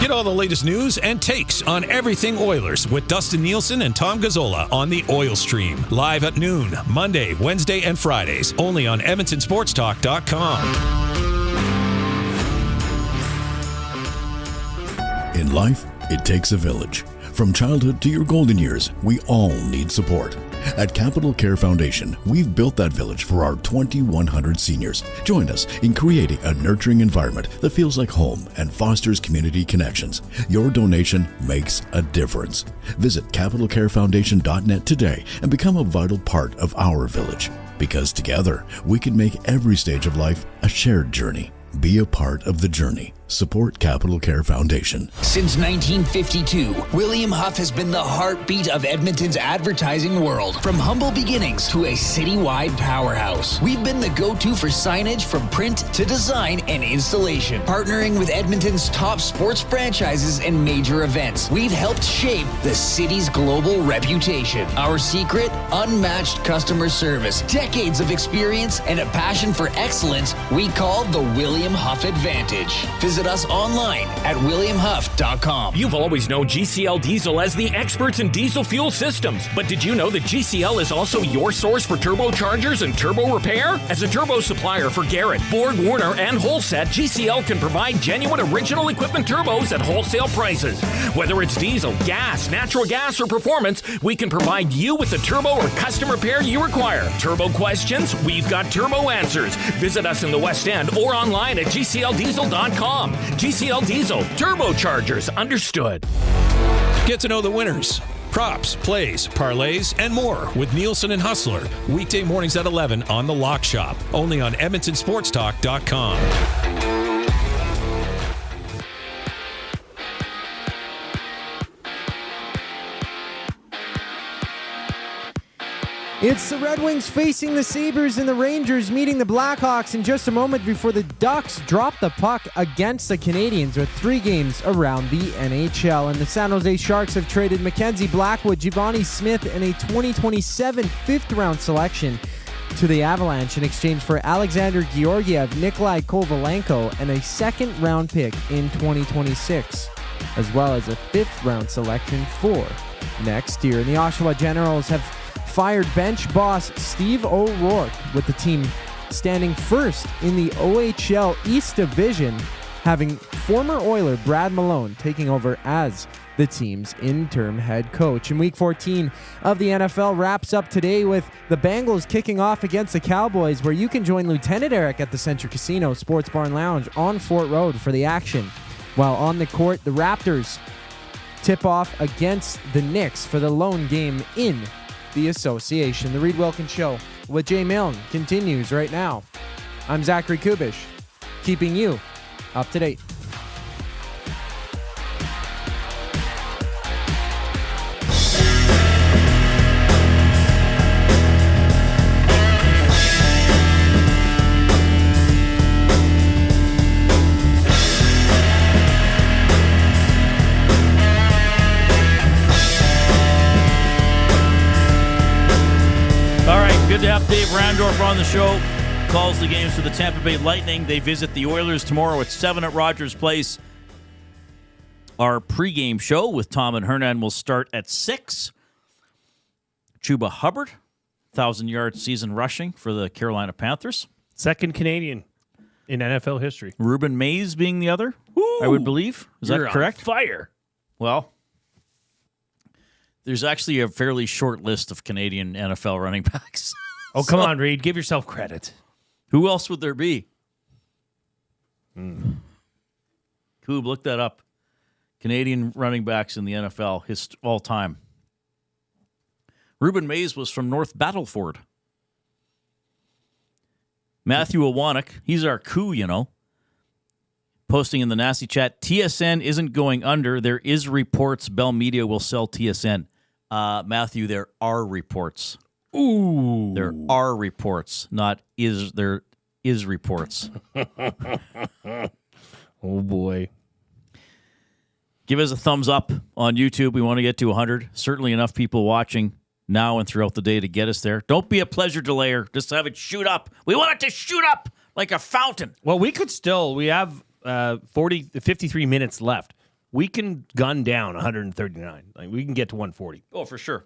Get all the latest news and takes on everything Oilers with Dustin Nielsen and Tom Gazzola on the Oil Stream. Live at noon, Monday, Wednesday, and Fridays. Only on EdmontonSportsTalk.com. In life, it takes a village. From childhood to your golden years, we all need support. At Capital Care Foundation, we've built that village for our 2,100 seniors. Join us in creating a nurturing environment that feels like home and fosters community connections. Your donation makes a difference. Visit capitalcarefoundation.net today and become a vital part of our village. Because together, we can make every stage of life a shared journey. Be a part of the journey. Support Capital Care Foundation. Since 1952, William Huff has been the heartbeat of Edmonton's advertising world. From humble beginnings to a citywide powerhouse, we've been the go-to for signage from print to design and installation. Partnering with Edmonton's top sports franchises and major events, we've helped shape the city's global reputation. Our secret? Unmatched customer service, decades of experience, and a passion for excellence we call the William Huff Advantage. Visit us online at williamhuff.com. You've always known GCL Diesel as the experts in diesel fuel systems, but did you know that GCL is also your source for turbochargers and turbo repair? As a turbo supplier for Garrett, Borg Warner, and Holset, GCL can provide genuine original equipment turbos at wholesale prices. Whether it's diesel, gas, natural gas, or performance, we can provide you with the turbo or custom repair you require. Turbo questions? We've got turbo answers. Visit us in the West End or online at GCLDiesel.com. GCL Diesel, turbochargers, understood. Get to know the winners, props, plays, parlays, and more with Nielsen and Hustler. Weekday mornings at 11 on The Lock Shop. Only on EdmontonSportsTalk.com. It's the Red Wings facing the Sabres and the Rangers meeting the Blackhawks in just a moment before the Ducks drop the puck against the Canadiens with 3 games around the NHL. And the San Jose Sharks have traded Mackenzie Blackwood, Giovanni Smith, and a 2027 fifth-round selection to the Avalanche in exchange for Alexander Georgiev, Nikolai Kovalenko, and a second-round pick in 2026, as well as a fifth-round selection for next year. And the Oshawa Generals have fired bench boss Steve O'Rourke with the team standing first in the OHL East Division, having former Oiler Brad Malone taking over as the team's interim head coach. And Week 14 of the NFL wraps up today with the Bengals kicking off against the Cowboys, where you can join Lieutenant Eric at the Century Casino Sports Bar and Lounge on Fort Road for the action. While on the court, the Raptors tip off against the Knicks for the lone game in the association. The Reid Wilkins Show with Jay Milne continues right now. I'm Zachary Kubish, keeping you up to date. Good to have Dave Randorf on the show. Calls the games for the Tampa Bay Lightning. They visit the Oilers tomorrow at 7 at Rogers Place. Our pregame show with Tom and Hernan will start at 6. Chuba Hubbard, 1,000-yard season rushing for the Carolina Panthers. Second Canadian in NFL history. Ruben Mays being the other, I would believe. Is that correct? On fire. Well, there's actually a fairly short list of Canadian NFL running backs. Oh, come on, Reid. Give yourself credit. Who else would there be? Koob, look that up. Canadian running backs in the NFL all time. Ruben Mays was from North Battleford. Matthew Awanek, he's our coup, you know. Posting in the nasty chat, TSN isn't going under. There is reports Bell Media will sell TSN. Matthew, there are reports. Ooh. There are reports, not is. There is reports. Oh, boy. Give us a thumbs up on YouTube. We want to get to 100. Certainly enough people watching now and throughout the day to get us there. Don't be a pleasure delayer. Just have it shoot up. We want it to shoot up like a fountain. Well, we have 53 minutes left. We can gun down 139. Like, we can get to 140. Oh, for sure.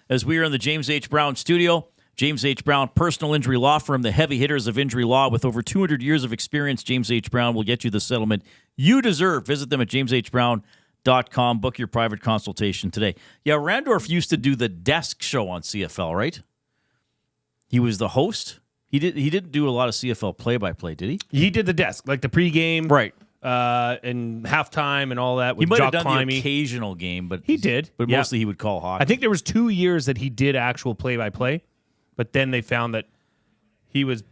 As we are in the James H. Brown studio, James H. Brown Personal Injury Law Firm, the heavy hitters of injury law with over 200 years of experience. James H. Brown will get you the settlement you deserve. Visit them at jameshbrown.com. Book your private consultation today. Yeah, Randorf used to do the desk show on CFL, right? He was the host. He didn't do a lot of CFL play-by-play, did he? He did the desk, like the pregame. Right. And halftime and all that. With He might Jock have done Climbey. the occasional game, but He did. But Yeah. mostly he would call hockey. I think there was 2 years that he did actual play-by-play, but then they found that he was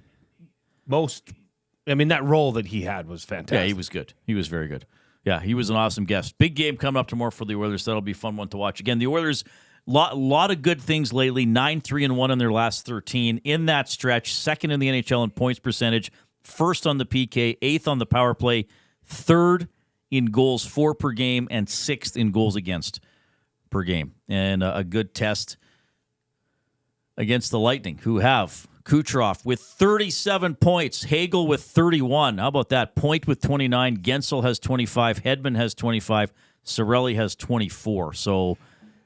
that role that he had was fantastic. Yeah, he was good. He was very good. Yeah, he was an awesome guest. Big game coming up tomorrow for the Oilers. That'll be a fun one to watch. Again, the Oilers, lot of good things lately. 9-3-1 in their last 13. In that stretch, second in the NHL in points percentage, first on the PK, 8th on the power play, 3rd in goals for per game, and 6th in goals against per game. And a good test against the Lightning, who have Kucherov with 37 points, Hagel with 31. How about that? Point with 29. Gensel has 25. Hedman has 25. Cirelli has 24. So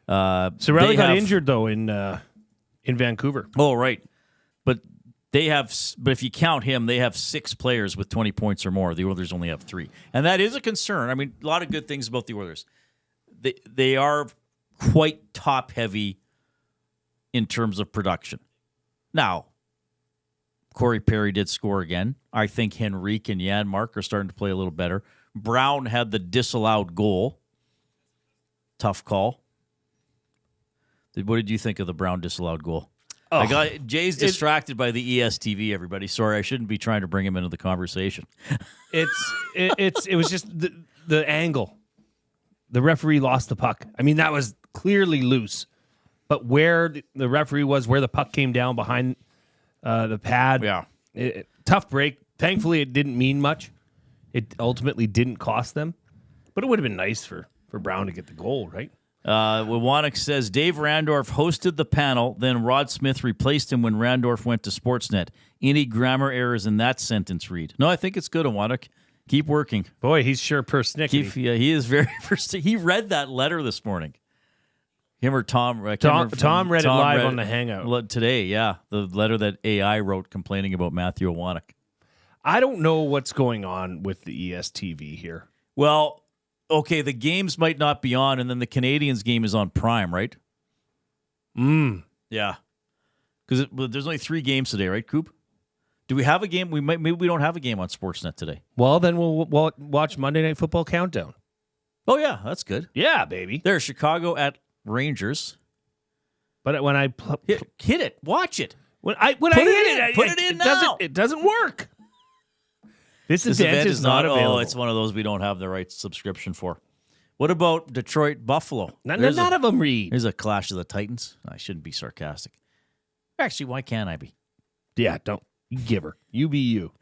Cirelli got injured, though, in Vancouver. Oh, right. But if you count him, they have 6 players with 20 points or more. The Oilers only have 3. And that is a concern. I mean, a lot of good things about the Oilers. They are quite top-heavy in terms of production. Now, Corey Perry did score again. I think Henrique and Janmark are starting to play a little better. Brown had the disallowed goal. Tough call. What did you think of the Brown disallowed goal? Jay's distracted by the ESTV, everybody. Sorry, I shouldn't be trying to bring him into the conversation. It was just the angle. The referee lost the puck. I mean, that was clearly loose. But where the referee was, where the puck came down behind the pad. Yeah. Tough break. Thankfully, it didn't mean much. It ultimately didn't cost them. But it would have been nice for Brown to get the goal, right? Wawanek says, Dave Randorf hosted the panel, then Rod Smith replaced him when Randorf went to Sportsnet. Any grammar errors in that sentence, Reid? No, I think it's good, Wawanek. Keep working. Boy, he's sure persnickety. He is very persnickety. He read that letter this morning. Him or Tom? Tom read it live on the Hangout today. Yeah, the letter that AI wrote complaining about Matthew Owanek. I don't know what's going on with the ESTV here. Well, okay, the games might not be on, and then the Canadians game is on Prime, right? Yeah, because there's only 3 games today, right, Coop? Do we have a game? Maybe we don't have a game on Sportsnet today. Well, then we'll watch Monday Night Football Countdown. Oh yeah, that's good. Yeah, baby. There's Chicago at Rangers. But when I hit it, watch it. When I hit it, put it in now. It doesn't work. This event is not available. Oh, it's one of those we don't have the right subscription for. What about Detroit Buffalo? None of them read. There's a clash of the Titans. I shouldn't be sarcastic. Actually, why can't I be? Yeah, don't. You give her. You be you.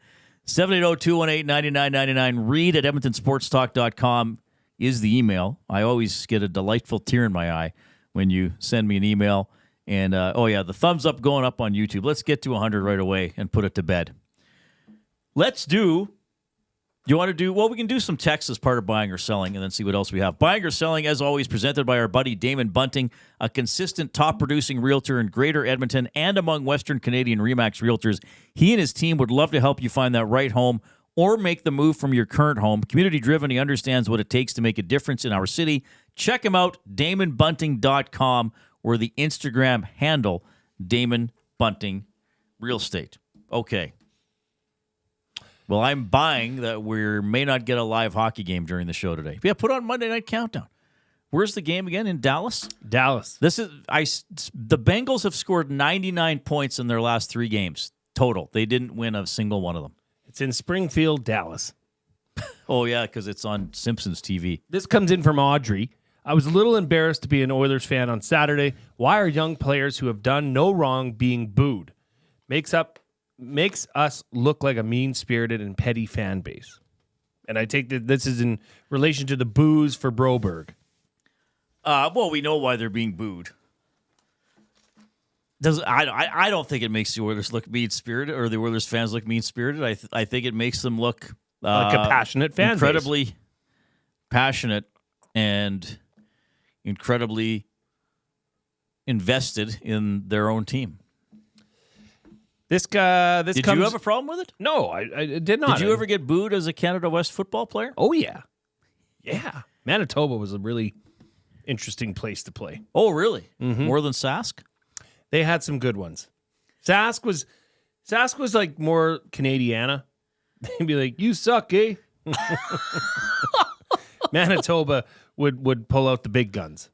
780-218-9999. Reid at EdmontonSportsTalk.com is the email. I always get a delightful tear in my eye when you send me an email. And, the thumbs up going up on YouTube. Let's get to 100 right away and put it to bed. You want to do, well, we can do some texts as part of buying or selling and then see what else we have. Buying or selling, as always, presented by our buddy Damon Bunting, a consistent top-producing realtor in Greater Edmonton and among Western Canadian RE/MAX realtors. He and his team would love to help you find that right home or make the move from your current home. Community-driven, he understands what it takes to make a difference in our city. Check him out, DamonBunting.com, or the Instagram handle, Damon Bunting Real Estate. Okay. Well, I'm buying that we may not get a live hockey game during the show today. Yeah, put on Monday Night Countdown. Where's the game again? In Dallas? Dallas. The Bengals have scored 99 points in their last 3 games total. They didn't win a single one of them. It's in Springfield, Dallas. Oh, yeah, because it's on Simpsons TV. This comes in from Audrey. I was a little embarrassed to be an Oilers fan on Saturday. Why are young players who have done no wrong being booed? Makes us look like a mean-spirited and petty fan base. And I take that this is in relation to the boos for Broberg. Well, we know why they're being booed. I don't think it makes the Oilers look mean-spirited or the Oilers fans look mean-spirited. I think it makes them look like a passionate fan incredibly base. Passionate and incredibly invested in their own team. Did you have a problem with it? No, I did not. Did you ever get booed as a Canada West football player? Oh, yeah. Yeah. Manitoba was a really interesting place to play. Oh, really? Mm-hmm. More than Sask? They had some good ones. Sask was like more Canadiana. They'd be like, you suck, eh? Manitoba would pull out the big guns.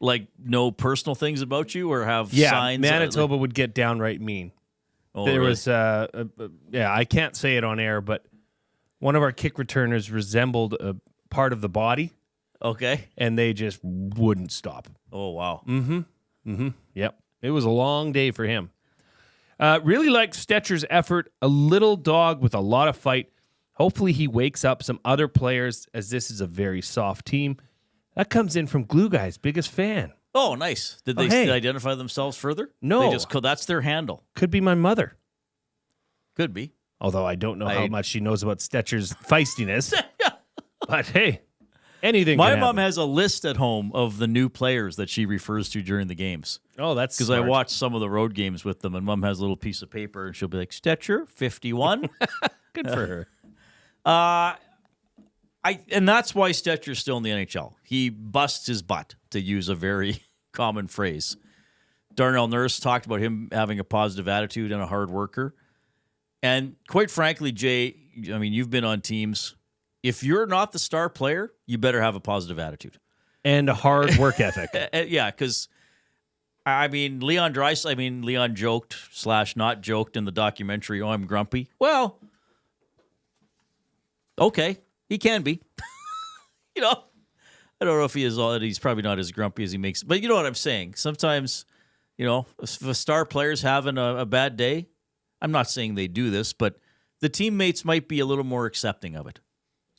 Like no personal things about you or have signs? Manitoba would get downright mean. Oh, there really? was, I can't say it on air, but one of our kick returners resembled a part of the body. Okay. And they just wouldn't stop. Oh, wow. Mm-hmm. Mm-hmm. Yep. It was a long day for him. Really liked Stetcher's effort. A little dog with a lot of fight. Hopefully he wakes up some other players as this is a very soft team. That comes in from Glue Guy's biggest fan. Oh, nice. Did they identify themselves further? No. That's their handle. Could be my mother. Could be. Although I don't know how much she knows about Stetcher's feistiness. But hey, anything My can mom happen. has a list at home of the new players that she refers to during the games. Oh, that's because I smart. watch some of the road games with them, and Mom has a little piece of paper, and she'll be like, Stetcher, 51. Good for her. And that's why Stetcher's still in the NHL. He busts his butt, to use a very common phrase. Darnell Nurse talked about him having a positive attitude and a hard worker. And quite frankly, Jay, I mean, you've been on teams. If you're not the star player, you better have a positive attitude. And a hard work ethic. Yeah, because, Leon joked / not joked in the documentary, Oh, I'm Grumpy. Well, okay, he can be. I don't know if he is all that. He's probably not as grumpy as he makes. But you know what I'm saying. Sometimes, if a star player's having a bad day, I'm not saying they do this, but the teammates might be a little more accepting of it.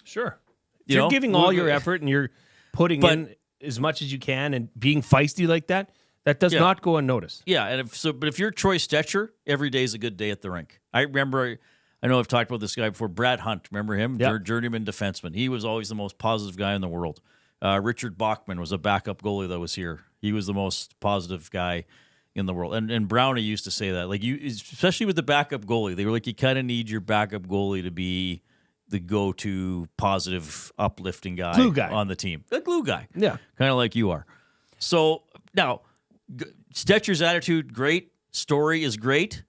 Sure. You're giving all your effort and you're putting in as much as you can and being feisty like that, that does not go unnoticed. Yeah, and if you're Troy Stetcher, every day is a good day at the rink. I know I've talked about this guy before, Brad Hunt. Remember him? Yep. Journeyman defenseman. He was always the most positive guy in the world. Richard Bachman was a backup goalie that was here. He was the most positive guy in the world. And Brownie used to say that, like, you, especially with the backup goalie, they were like, you kind of need your backup goalie to be the go-to positive, uplifting guy, Glue guy on the team. The glue guy. Yeah. Kind of like you are. So now, Stetcher's attitude, great. Story is great.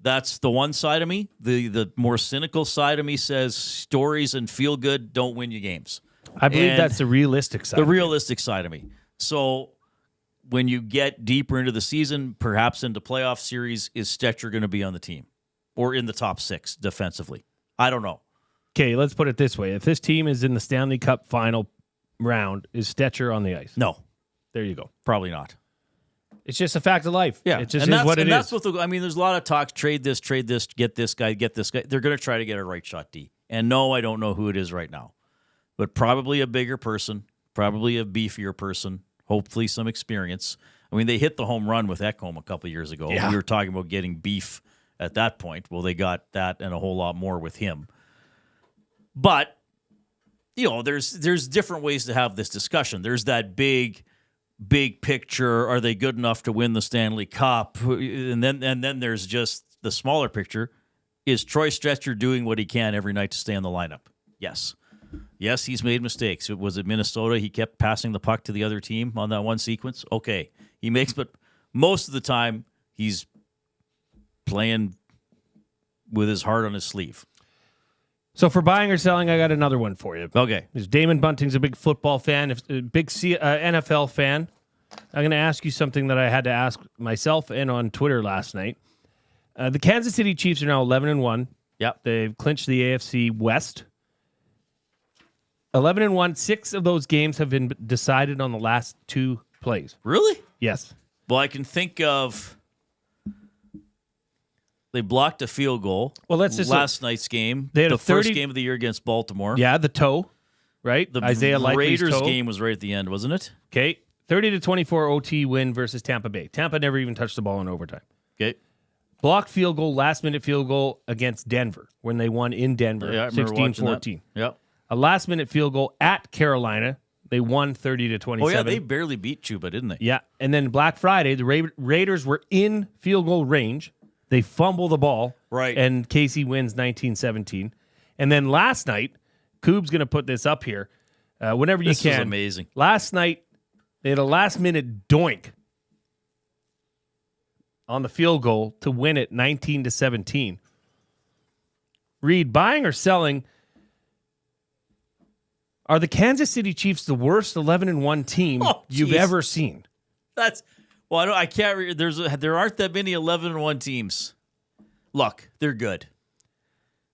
That's the one side of me. The more cynical side of me says stories and feel good don't win you games. I believe And that's the realistic side. the realistic side of me. So when you get deeper into the season, perhaps into playoff series, is Stetcher going to be on the team or in the top 6 defensively? I don't know. Okay, let's put it this way. If this team is in the Stanley Cup final round, is Stetcher on the ice? No. There you go. Probably not. It's just a fact of life. Yeah. It just and is what it is. That's what I mean, there's a lot of talk, trade this, get this guy. They're going to try to get a right shot D. And no, I don't know who it is right now. But probably a bigger person, probably a beefier person, hopefully some experience. I mean, they hit the home run with Ekholm a couple of years ago. Yeah. We were talking about getting beef at that point. Well, they got that and a whole lot more with him. But, you know, there's different ways to have this discussion. There's that big picture. Are they good enough to win the Stanley Cup? And then there's just the smaller picture. Is Troy Stetcher doing what he can every night to stay in the lineup? Yes. Yes, he's made mistakes. It was at Minnesota. He kept passing the puck to the other team on that one sequence. Okay. He makes, but most of the time he's playing with his heart on his sleeve. So for buying or selling, I got another one for you. Okay. Because Damon Bunting's a big football fan, a big NFL fan. I'm going to ask you something that I had to ask myself and on Twitter last night. The Kansas City Chiefs are now 11-1. Yep. They've clinched the AFC West. 11-1. 6 of those games have been decided on the last 2 plays. Really? Yes. Well, I can think of they blocked a field goal. Well, that's just last night's game. They had the a 30 first game of the year against Baltimore. Yeah, the toe, right? The Isaiah Likely's Raiders toe. game was right at the end, wasn't it? Okay. 30-24 OT win versus Tampa Bay. Tampa never even touched the ball in overtime. Okay. Blocked field goal, last-minute field goal against Denver when they won in Denver, Yeah, I remember watching 16-14. that. Yep. A last-minute field goal at Carolina. They won 30-27. Oh, yeah, they barely beat Chuba, didn't they? Yeah, and then Black Friday, the Raiders were in field goal range. They fumble the ball. Right. And Casey wins 19-17. And then last night, Coob's going to put this up here whenever you This can. was amazing. Last night, they had a last-minute doink on the field goal to win it 19-17. Reid, buying or selling, are the Kansas City Chiefs the worst 11-1 team you've ever seen? That's well, I can't. There aren't that many 11-1 teams. Look, they're good.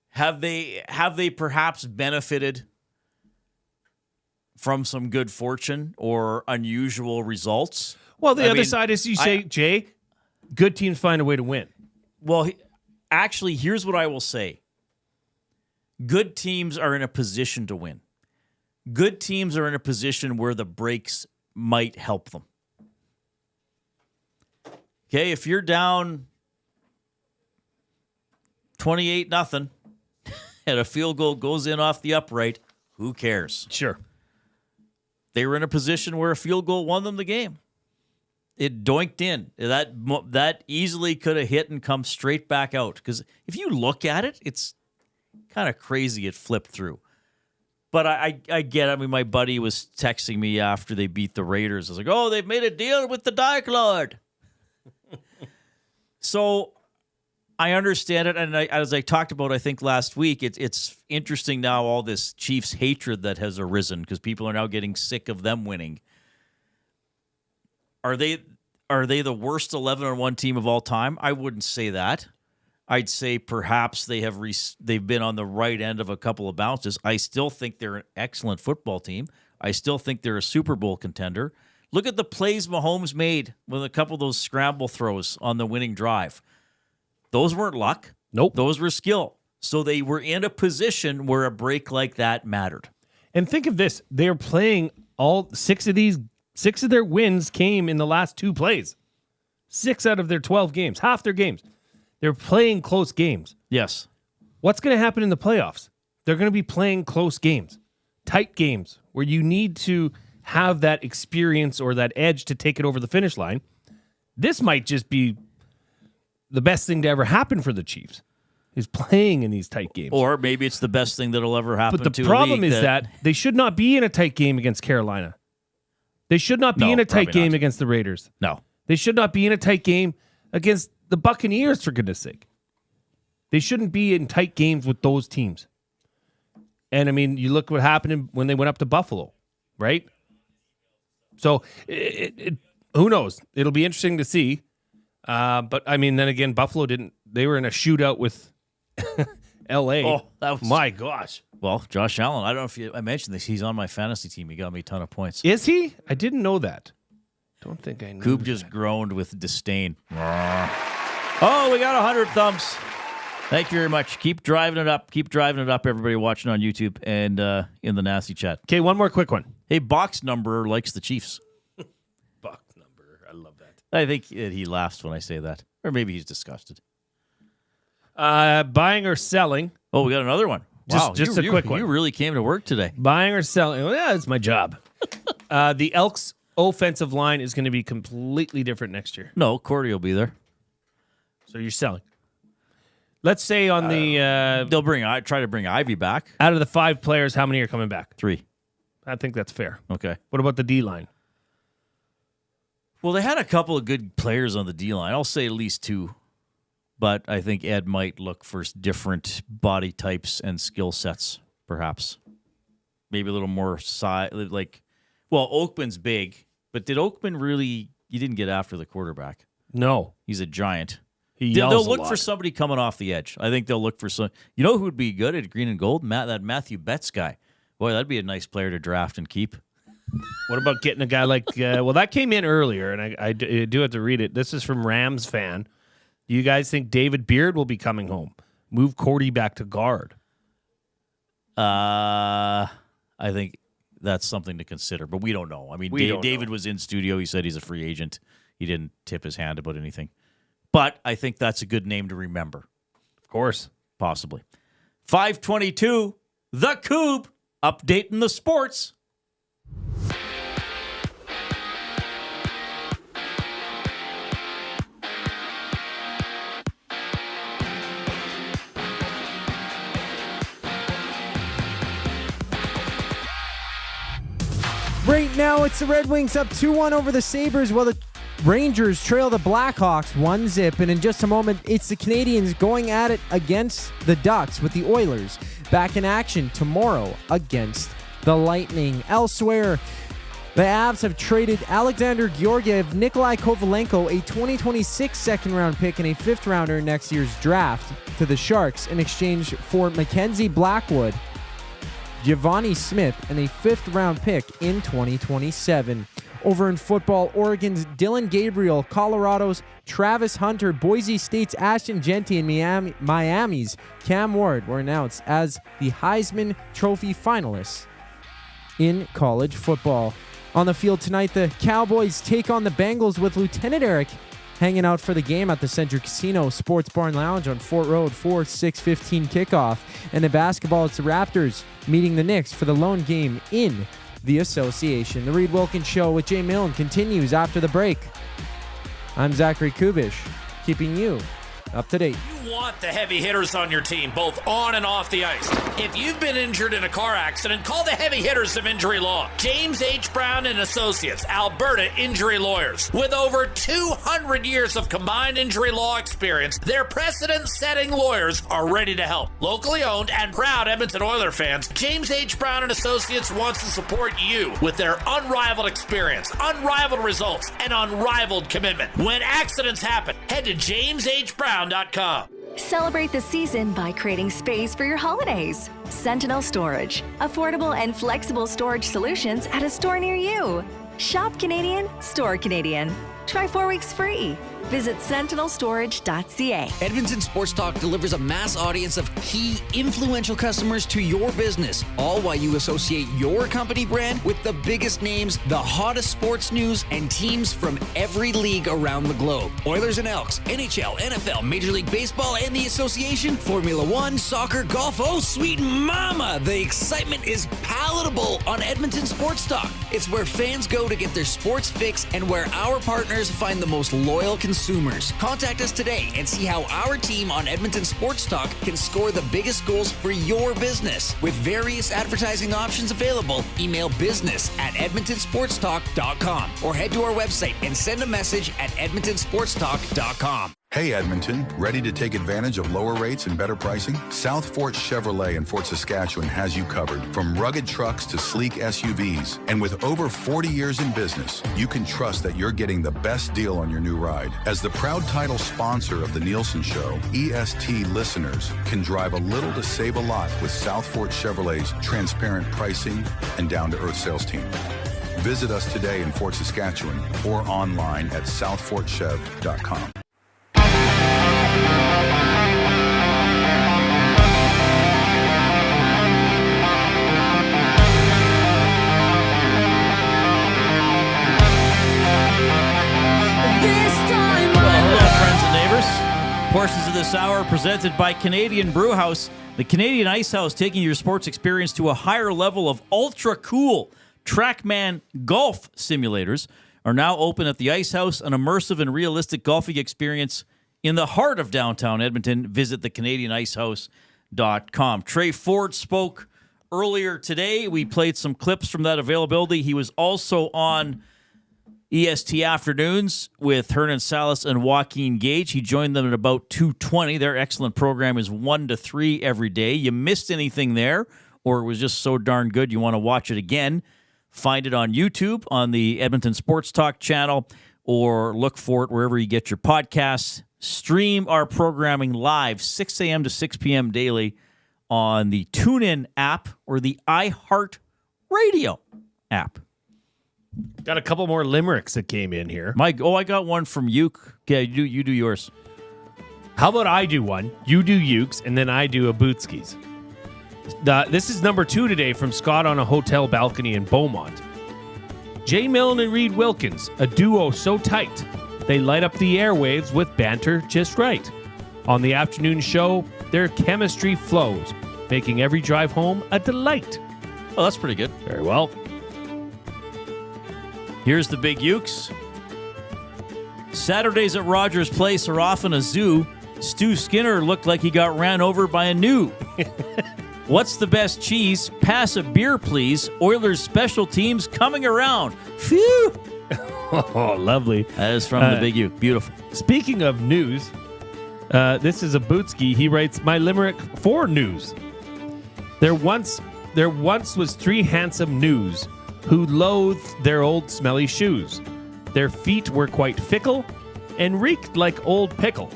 Have they perhaps benefited from some good fortune or unusual results? Well, the other side is you say, Jay, good teams find a way to win. Well, actually, here's what I will say. Good teams are in a position to win. Good teams are in a position where the breaks might help them. Okay, if you're down 28-0 and a field goal goes in off the upright, who cares? Sure. They were in a position where a field goal won them the game. It doinked in. That easily could have hit and come straight back out. Because if you look at it, it's kind of crazy it flipped through. But I get it. I mean, my buddy was texting me after they beat the Raiders. I was like, oh, they've made a deal with the Dark Lord. So I understand it. And as I talked about, I think last week, it's interesting now, all this Chiefs hatred that has arisen because people are now getting sick of them winning. Are they the worst 11-1 team of all time? I wouldn't say that. I'd say perhaps they've been on the right end of a couple of bounces. I still think they're an excellent football team. I still think they're a Super Bowl contender. Look at the plays Mahomes made with a couple of those scramble throws on the winning drive. Those weren't luck. Nope. Those were skill. So they were in a position where a break like that mattered. And think of this. They're playing all 6 of their wins came in the last 2 plays. 6 out of their 12 games, half their games. They're playing close games. Yes. What's going to happen in the playoffs? They're going to be playing close games, tight games, where you need to have that experience or that edge to take it over the finish line. This might just be the best thing to ever happen for the Chiefs, is playing in these tight games. Or maybe it's the best thing that'll ever happen. But the problem is that they should not be in a tight game against Carolina. They should not be in a tight game against the Raiders. No. They should not be in a tight game against the Buccaneers, for goodness sake. They shouldn't be in tight games with those teams. And, I mean, you look what happened when they went up to Buffalo, right? So, who knows? It'll be interesting to see. But, I mean, then again, Buffalo didn't. They were in a shootout with L.A. Oh, that was... My gosh. Well, Josh Allen, I don't know if I mentioned this. He's on my fantasy team. He got me a ton of points. Is he? I didn't know that. Don't think I knew. Coob just groaned with disdain. Oh, we got 100 thumbs. Thank you very much. Keep driving it up. Keep driving it up, everybody watching on YouTube and in the nasty chat. Okay, one more quick one. Hey, Box Number likes the Chiefs. Box Number. I love that. I think he laughs when I say that. Or maybe he's disgusted. Buying or selling. Oh, we got another one. Wow, just a quick one. You really came to work today. Buying or selling. Well, yeah, it's my job. The Elks offensive line is going to be completely different next year. No, Cordy will be there. So you're selling. Let's say on the... they'll try to bring Ivy back. Out of the 5 players, how many are coming back? 3. I think that's fair. Okay. What about the D-line? Well, they had a couple of good players on the D-line. I'll say at least 2. But I think Ed might look for different body types and skill sets, perhaps. Maybe a little more size. Well, Oakman's big, but did Oakman really... You didn't get after the quarterback. No. He's a giant. They'll look for somebody coming off the edge. I think they'll look for some... You know who would be good at green and gold? That Matthew Betts guy. Boy, that'd be a nice player to draft and keep. What about getting a guy like... well, that came in earlier, and I do have to read it. This is from Rams fan. Do you guys think David Beard will be coming home? Move Cordy back to guard. I think that's something to consider, but we don't know. I mean, David was in studio. He said he's a free agent. He didn't tip his hand about anything. But I think that's a good name to remember. Of course. Possibly. 522, The Coob, updating the sports. Right now, it's the Red Wings up 2-1 over the Sabres, while the Rangers trail the Blackhawks 1-0. And in just a moment, it's the Canadiens going at it against the Ducks, with the Oilers back in action tomorrow against the Lightning. Elsewhere, the Avs have traded Alexander Georgiev, Nikolai Kovalenko, a 2026 second-round pick, and a fifth-rounder in next year's draft to the Sharks in exchange for Mackenzie Blackwood, Giovanni Smith, and a fifth-round pick in 2027. Over in football, Oregon's Dylan Gabriel, Colorado's Travis Hunter, Boise State's Ashton Genty, and Miami's Cam Ward were announced as the Heisman Trophy finalists in college football. On the field tonight, the Cowboys take on the Bengals, with Lieutenant Eric hanging out for the game at the Century Casino Sports Bar and Lounge on Fort Road for 6:15 kickoff. And in basketball, it's the Raptors meeting the Knicks for the lone game in the association. The Reid Wilkins Show with Jay Milne continues after the break. I'm Zachary Kubish, keeping you up to date. You want the heavy hitters on your team, both on and off the ice. If you've been injured in a car accident, call the heavy hitters of injury law. James H. Brown and Associates, Alberta Injury Lawyers. With over 200 years of combined injury law experience, their precedent-setting lawyers are ready to help. Locally owned and proud Edmonton Oilers fans, James H. Brown and Associates wants to support you with their unrivaled experience, unrivaled results, and unrivaled commitment. When accidents happen, head to jameshbrown.com. Celebrate the season by creating space for your holidays. Sentinel Storage. Affordable and flexible storage solutions at a store near you. Shop Canadian, store Canadian. Try 4 weeks free. Visit sentinelstorage.ca. Edmonton Sports Talk delivers a mass audience of key influential customers to your business, all while you associate your company brand with the biggest names, the hottest sports news, and teams from every league around the globe. Oilers and Elks, NHL, NFL, Major League Baseball, and the association, Formula One, soccer, golf. Oh, sweet mama! The excitement is palatable on Edmonton Sports Talk. It's where fans go to get their sports fix and where our partners find the most loyal consumers. Contact us today and see how our team on Edmonton Sports Talk can score the biggest goals for your business. With various advertising options available, email business@edmontonsportstalk.com or head to our website and send a message at edmontonsportstalk.com. Hey Edmonton, ready to take advantage of lower rates and better pricing? South Fort Chevrolet in Fort Saskatchewan has you covered. From rugged trucks to sleek SUVs. And with over 40 years in business, you can trust that you're getting the best deal on your new ride. As the proud title sponsor of the Nielsen Show, EST listeners can drive a little to save a lot with South Fort Chevrolet's transparent pricing and down-to-earth sales team. Visit us today in Fort Saskatchewan or online at southfortchev.com. Portions of this hour presented by Canadian Brewhouse. The Canadian Ice House, taking your sports experience to a higher level of ultra-cool TrackMan golf simulators, are now open at the Ice House, an immersive and realistic golfing experience in the heart of downtown Edmonton. Visit thecanadianicehouse.com. Tre Ford spoke earlier today. We played some clips from that availability. He was also on EST Afternoons with Hernan Salas and Joaquin Gage. He joined them at about 2:20. Their excellent program is 1 to 3 every day. You missed anything there, or it was just so darn good you want to watch it again, find it on YouTube on the Edmonton Sports Talk channel, or look for it wherever you get your podcasts. Stream our programming live 6 a.m. to 6 p.m. daily on the TuneIn app or the iHeart Radio app. Got a couple more limericks that came in here. I got one from Uke. Yeah, you do yours. How about I do one? You do Uke's, and then I do a Bootski's. This is number 2 today from Scott on a hotel balcony in Beaumont. Jay Millen and Reid Wilkins, a duo so tight, they light up the airwaves with banter just right. On the afternoon show, their chemistry flows, making every drive home a delight. Oh, that's pretty good. Very well. Here's the big Ukes. Saturdays at Rogers Place are often a zoo. Stu Skinner looked like he got ran over by a new. What's the best cheese? Pass a beer, please. Oilers special teams coming around. Phew! Oh, lovely. That is from the big Uke. Beautiful. Speaking of news, this is a Bootski. He writes, my limerick for news. There once was 3 handsome news who loathed their old smelly shoes. Their feet were quite fickle and reeked like old pickle,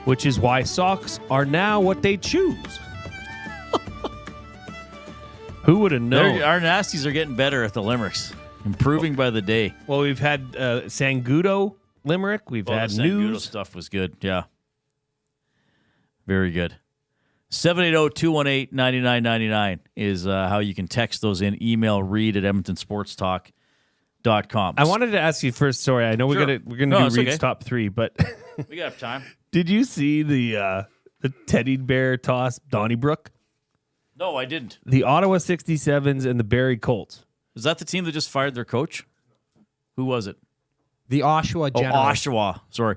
which is why socks are now what they choose. Who would have known? Our nasties are getting better at the limericks, improving by the day. Well, we've had Sangudo limerick. We've had the news. Sangudo stuff was good. Yeah. Very good. 780-218-9999 is how you can text those in. Email Reid at edmontonsportstalk.com. I wanted to ask you first. Sorry, I know we're gonna do Reid's top 3, but we got time. Did you see the teddy bear toss Donnybrook? No, I didn't. The Ottawa 67s and the Barrie Colts. Is that the team that just fired their coach? Who was it? The Oshawa Generals. Oh, Oshawa. Sorry.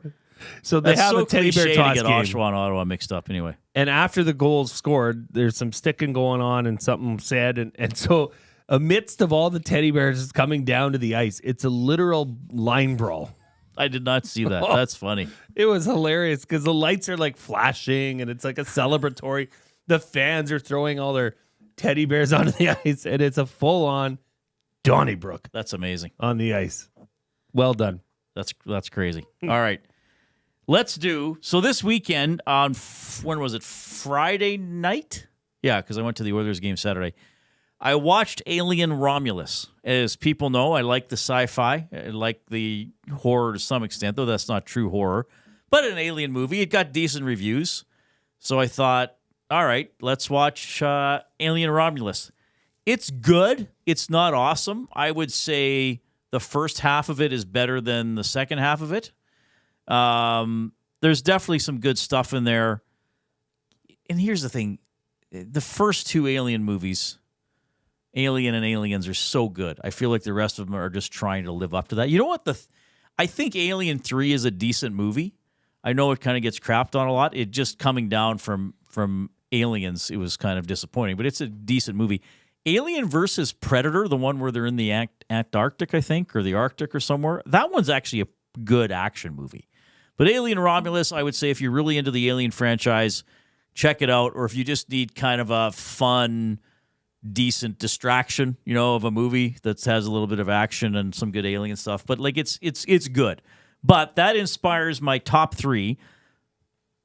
So they have a teddy bear toss to get game. Oshawa and Ottawa mixed up anyway. And after the goals scored, there's some sticking going on and something said. And so amidst of all the teddy bears coming down to the ice, it's a literal line brawl. I did not see that. That's funny. It was hilarious because the lights are like flashing and it's like a celebratory. The fans are throwing all their teddy bears onto the ice, and it's a full-on Donnybrook. That's amazing. On the ice. Well done. That's crazy. All right. Let's do, so this weekend on, when was it, Friday night? Yeah, because I went to the Oilers game Saturday. I watched Alien Romulus. As people know, I like the sci-fi. I like the horror to some extent, though that's not true horror. But an alien movie, it got decent reviews. So I thought, all right, let's watch Alien Romulus. It's good. It's not awesome. I would say the first half of it is better than the second half of it. There's definitely some good stuff in there. And here's the thing. The first two Alien movies, Alien and Aliens, are so good. I feel like the rest of them are just trying to live up to that. You know what? I think Alien 3 is a decent movie. I know it kind of gets crapped on a lot. It just coming down from Aliens, it was kind of disappointing. But it's a decent movie. Alien versus Predator, the one where they're in the Antarctic, I think, or the Arctic or somewhere, that one's actually a good action movie. But Alien Romulus, I would say if you're really into the Alien franchise, check it out. Or if you just need kind of a fun, decent distraction, of a movie that has a little bit of action and some good alien stuff. But like it's good. But that inspires my top 3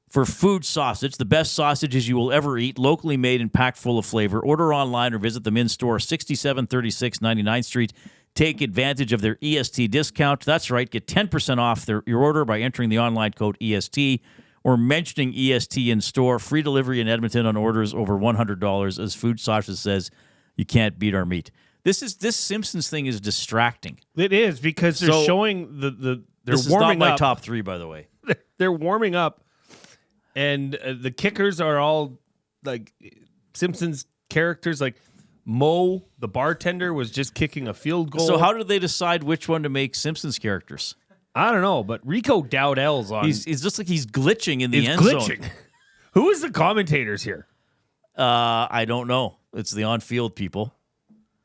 for food sausage, the best sausages you will ever eat, locally made and packed full of flavor. Order online or visit them in store, 6736 99th Street. Take advantage of their EST discount. That's right, get 10% off your order by entering the online code EST or mentioning EST in store. Free delivery in Edmonton on orders over $100. As Food Sausage says, you can't beat our meat. This Simpsons thing is distracting. It is because they're showing they're this warming is not my up. top 3, by the way. They're warming up. And the kickers are all like Simpsons characters. Like Mo, the bartender, was just kicking a field goal. So how did they decide which one to make Simpsons characters? I don't know, but Rico Dowdell's on. He's just like he's glitching in the end zone. Who is the commentators here? I don't know. It's the on-field people.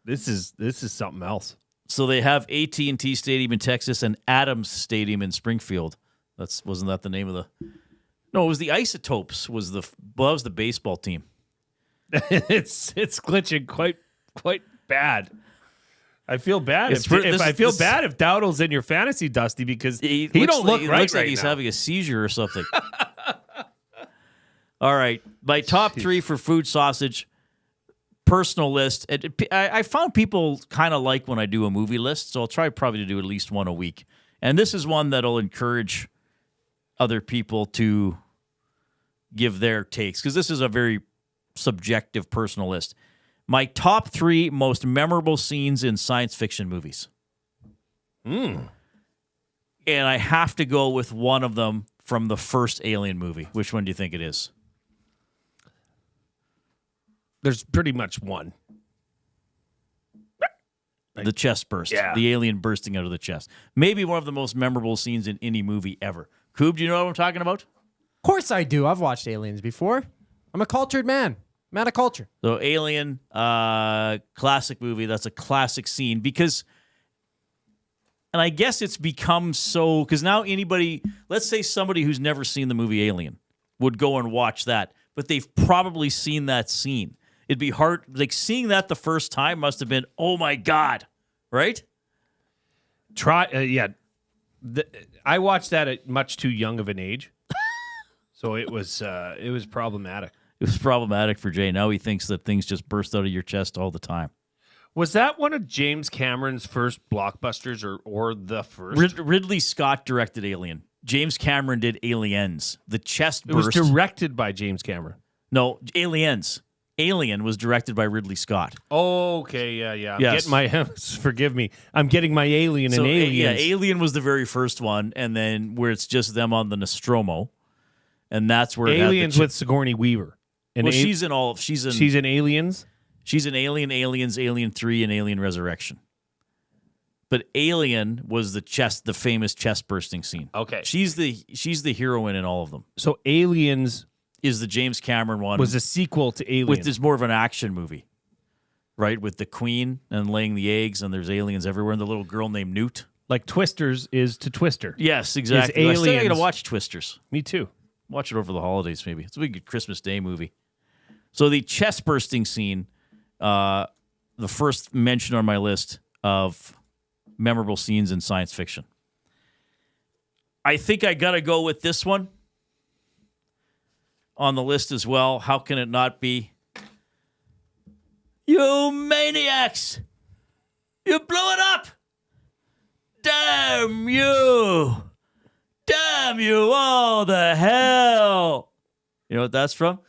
This is something else. So they have AT&T Stadium in Texas and Adams Stadium in Springfield. Wasn't that the name of the? No, it was the Isotopes. Was the baseball team? It's glitching quite bad. I feel bad. If Dowdell's in your fantasy, Dusty, because he don't look right. Looks like he's having a seizure or something. All right, my top 3 for food sausage. Personal list. I found people kind of like when I do a movie list, so I'll try probably to do at least one a week. And this is one that'll encourage other people to give their takes, because this is a very subjective personal list. My top 3 most memorable scenes in science fiction movies. And I have to go with one of them from the first Alien movie. Which one do you think it is? There's pretty much one. The chest burst. Yeah. The alien bursting out of the chest. Maybe one of the most memorable scenes in any movie ever. Coob, do you know what I'm talking about? Of course I do. I've watched Aliens before. I'm a cultured man. Man of culture. So Alien, classic movie. That's a classic scene because, and I guess it's become so, because now anybody, let's say somebody who's never seen the movie Alien would go and watch that, but they've probably seen that scene. It'd be hard, like seeing that the first time must have been, oh my God, right? I watched that at much too young of an age, so it was problematic. It was problematic for Jay. Now he thinks that things just burst out of your chest all the time. Was that one of James Cameron's first blockbusters, or the first? Ridley Scott directed Alien. James Cameron did Aliens. The chest burst. It was directed by James Cameron. No, Aliens. Alien was directed by Ridley Scott. Oh, okay, yeah. Yes. Forgive me. I'm getting my Alien and Aliens. Yeah, Alien was the very first one, and then where it's just them on the Nostromo, and that's where Aliens with Sigourney Weaver. And she's in all. She's in Aliens. She's in Alien, Aliens, Alien 3, and Alien Resurrection. But Alien was the famous chest bursting scene. Okay, she's the heroine in all of them. So Aliens is the James Cameron one. Was a sequel to Aliens. Which is more of an action movie, right? With the queen and laying the eggs, and there's aliens everywhere, and the little girl named Newt. Like Twisters is to Twister. Yes, exactly. I still got to watch Twisters. Me too. Watch it over the holidays, maybe. It's a big Christmas Day movie. So the chest bursting scene, the first mention on my list of memorable scenes in science fiction. I think I got to go with this one on the list as well. How can it not be? You maniacs! You blew it up! Damn you! Damn you all the hell! You know what that's from?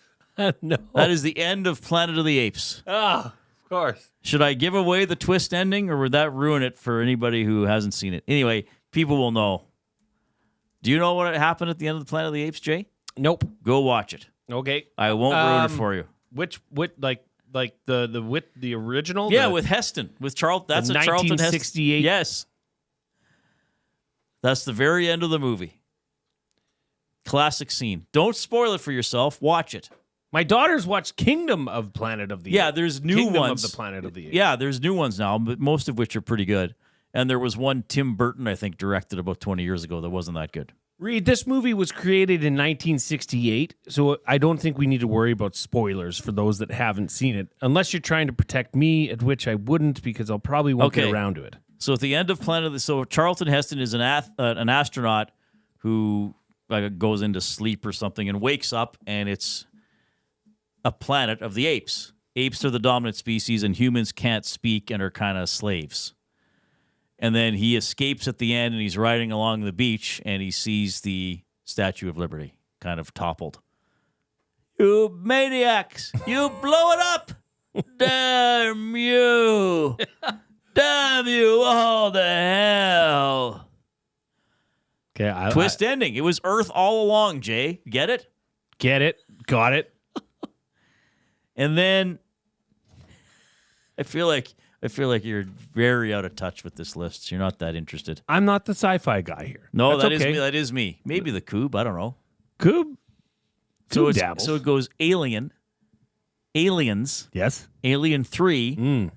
No. That is the end of Planet of the Apes. Ah, of course. Should I give away the twist ending, or would that ruin it for anybody who hasn't seen it? Anyway, people will know. Do you know what happened at the end of the Planet of the Apes, Jay? Nope. Go watch it. Okay. I won't ruin it for you. Which the original? Yeah, with Heston, with Charlton. That's a Charlton Heston. 1968. Yes. That's the very end of the movie. Classic scene. Don't spoil it for yourself. Watch it. My daughters watch Kingdom of Planet of the Apes. Yeah, there's new Kingdom ones. of the Planet of the Apes. Yeah, there's new ones now, but most of which are pretty good. And there was one Tim Burton, I think, directed about 20 years ago that wasn't that good. Reid, this movie was created in 1968, so I don't think we need to worry about spoilers for those that haven't seen it, unless you're trying to protect me, at which I wouldn't, because I'll probably won't get around to it. So at the end of Planet of the... So Charlton Heston is an astronaut who goes into sleep or something and wakes up, and it's a planet of the apes. Apes are the dominant species, and humans can't speak and are kind of slaves. And then he escapes at the end, and he's riding along the beach, and he sees the Statue of Liberty kind of toppled. You maniacs! You blow it up! Damn you! Damn you all the hell! Okay, Twist ending. It was Earth all along, Jay. Get it? Get it. Got it. And then I feel like you're very out of touch with this list. You're not that interested. I'm not the sci-fi guy here. No, That's okay. That is me. Maybe the Coob. I don't know. Coob? So dabbles. it goes Alien, Aliens, Yes. Alien 3,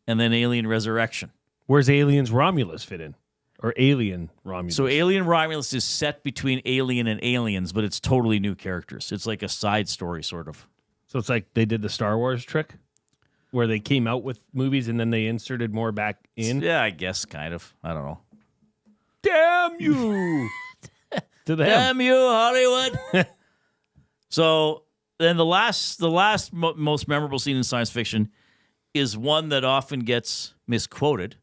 and then Alien Resurrection. Where's Aliens Romulus fit in? Or Alien Romulus? So Alien Romulus is set between Alien and Aliens, but it's totally new characters. It's like a side story, sort of. So it's like they did the Star Wars trick, where they came out with movies and then they inserted more back in? Yeah, I guess, kind of. I don't know. Damn you! To them. Damn you, Hollywood! So then the last most memorable scene in science fiction is one that often gets misquoted,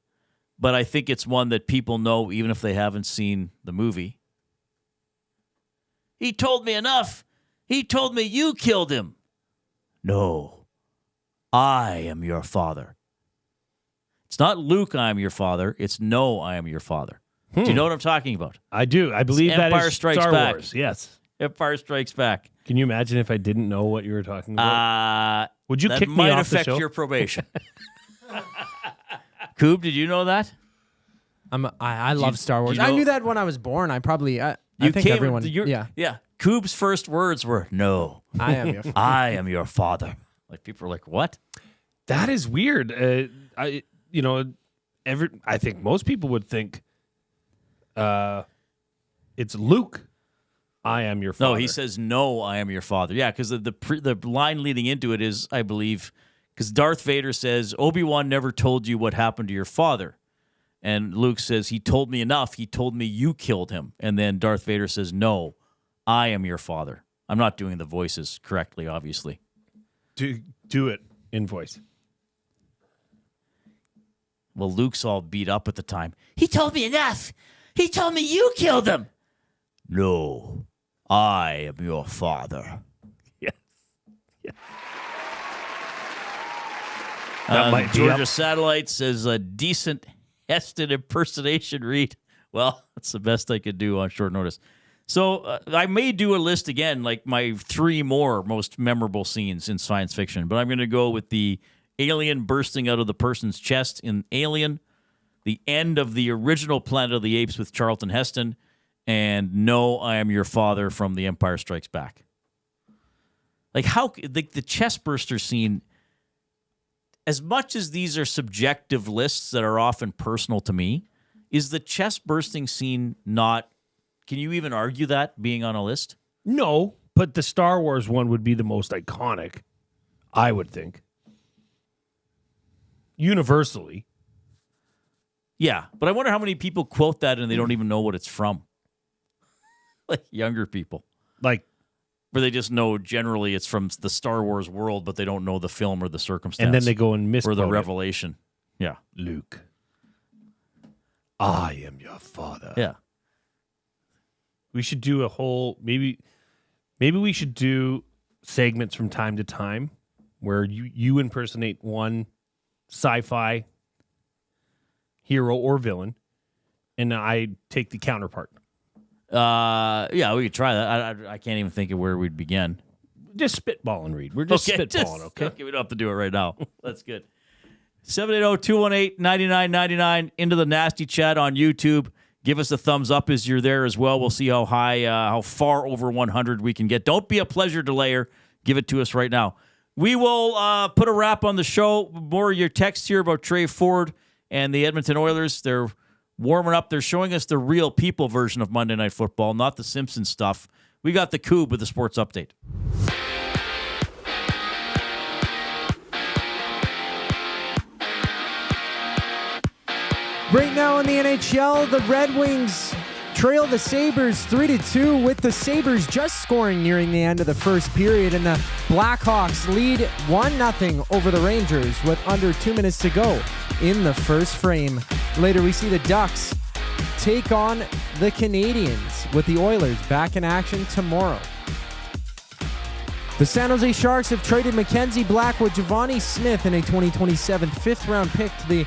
but I think it's one that people know even if they haven't seen the movie. He told me enough. He told me you killed him. No, I am your father. It's not Luke, I am your father. It's no, I am your father. Do you know what I'm talking about? I do. I believe that Empire is Strikes Star Back. Wars. Yes. Empire Strikes Back. Can you imagine if I didn't know what you were talking about? Would you that kick me might off the affect show? your probation. Coob, did you know that? I love Star Wars. you know- I knew that when I was born. I think everyone. Yeah. Yeah. Coob's first words were, no. I am your father. I am your father. Like, people are like, what? That is weird. I think most people would think it's Luke. I am your father. No, he says, no, I am your father. Yeah, because the line leading into it is, I believe, because Darth Vader says, Obi-Wan never told you what happened to your father. And Luke says, he told me enough. He told me you killed him. And then Darth Vader says, no, I am your father. I'm not doing the voices correctly, obviously. Do it in voice. Well, Luke's all beat up at the time. He told me enough. He told me you killed him. No, I am your father. Yes. That might be Georgia up. Satellite says a decent Heston impersonation, Reid. Well, that's the best I could do on short notice. So I may do a list again, like my 3 more most memorable scenes in science fiction, but I'm going to go with the alien bursting out of the person's chest in Alien, the end of the original Planet of the Apes with Charlton Heston, and No, I Am Your Father from The Empire Strikes Back. Like, how the chest burster scene, as much as these are subjective lists that are often personal to me, is the chest bursting scene not, can you even argue that being on a list? No, but the Star Wars one would be the most iconic, I would think. Universally. Yeah, but I wonder how many people quote that and they don't even know what it's from. Like younger people. Like Where they just know generally it's from the Star Wars world, but they don't know the film or the circumstance. And then they go and misquote or the it. revelation. Yeah. Luke, I am your father. Yeah. We should do a whole maybe we should do segments from time to time where you impersonate one sci-fi hero or villain, and I take the counterpart. Yeah, we could try that. I can't even think of where we'd begin. Just spitballing, Reid. We're just spitballing, okay? We don't have to do it right now. That's good. 780-218-9999 into the nasty chat on YouTube. Give us a thumbs up as you're there as well. We'll see how high, how far over 100 we can get. Don't be a pleasure delayer. Give it to us right now. We will put a wrap on the show. More of your texts here about Tre Ford and the Edmonton Oilers. They're warming up. They're showing us the real people version of Monday Night Football, not the Simpsons stuff. We got the Coob with the sports update. Right now in the NHL, the Red Wings trail the Sabres 3-2 with the Sabres just scoring nearing the end of the first period, and the Blackhawks lead 1-0 over the Rangers with under 2 minutes to go in the first frame. Later we see the Ducks take on the Canadiens with the Oilers back in action tomorrow. The San Jose Sharks have traded Mackenzie Blackwood, Giovanni Smith, and a 2027 fifth-round pick to the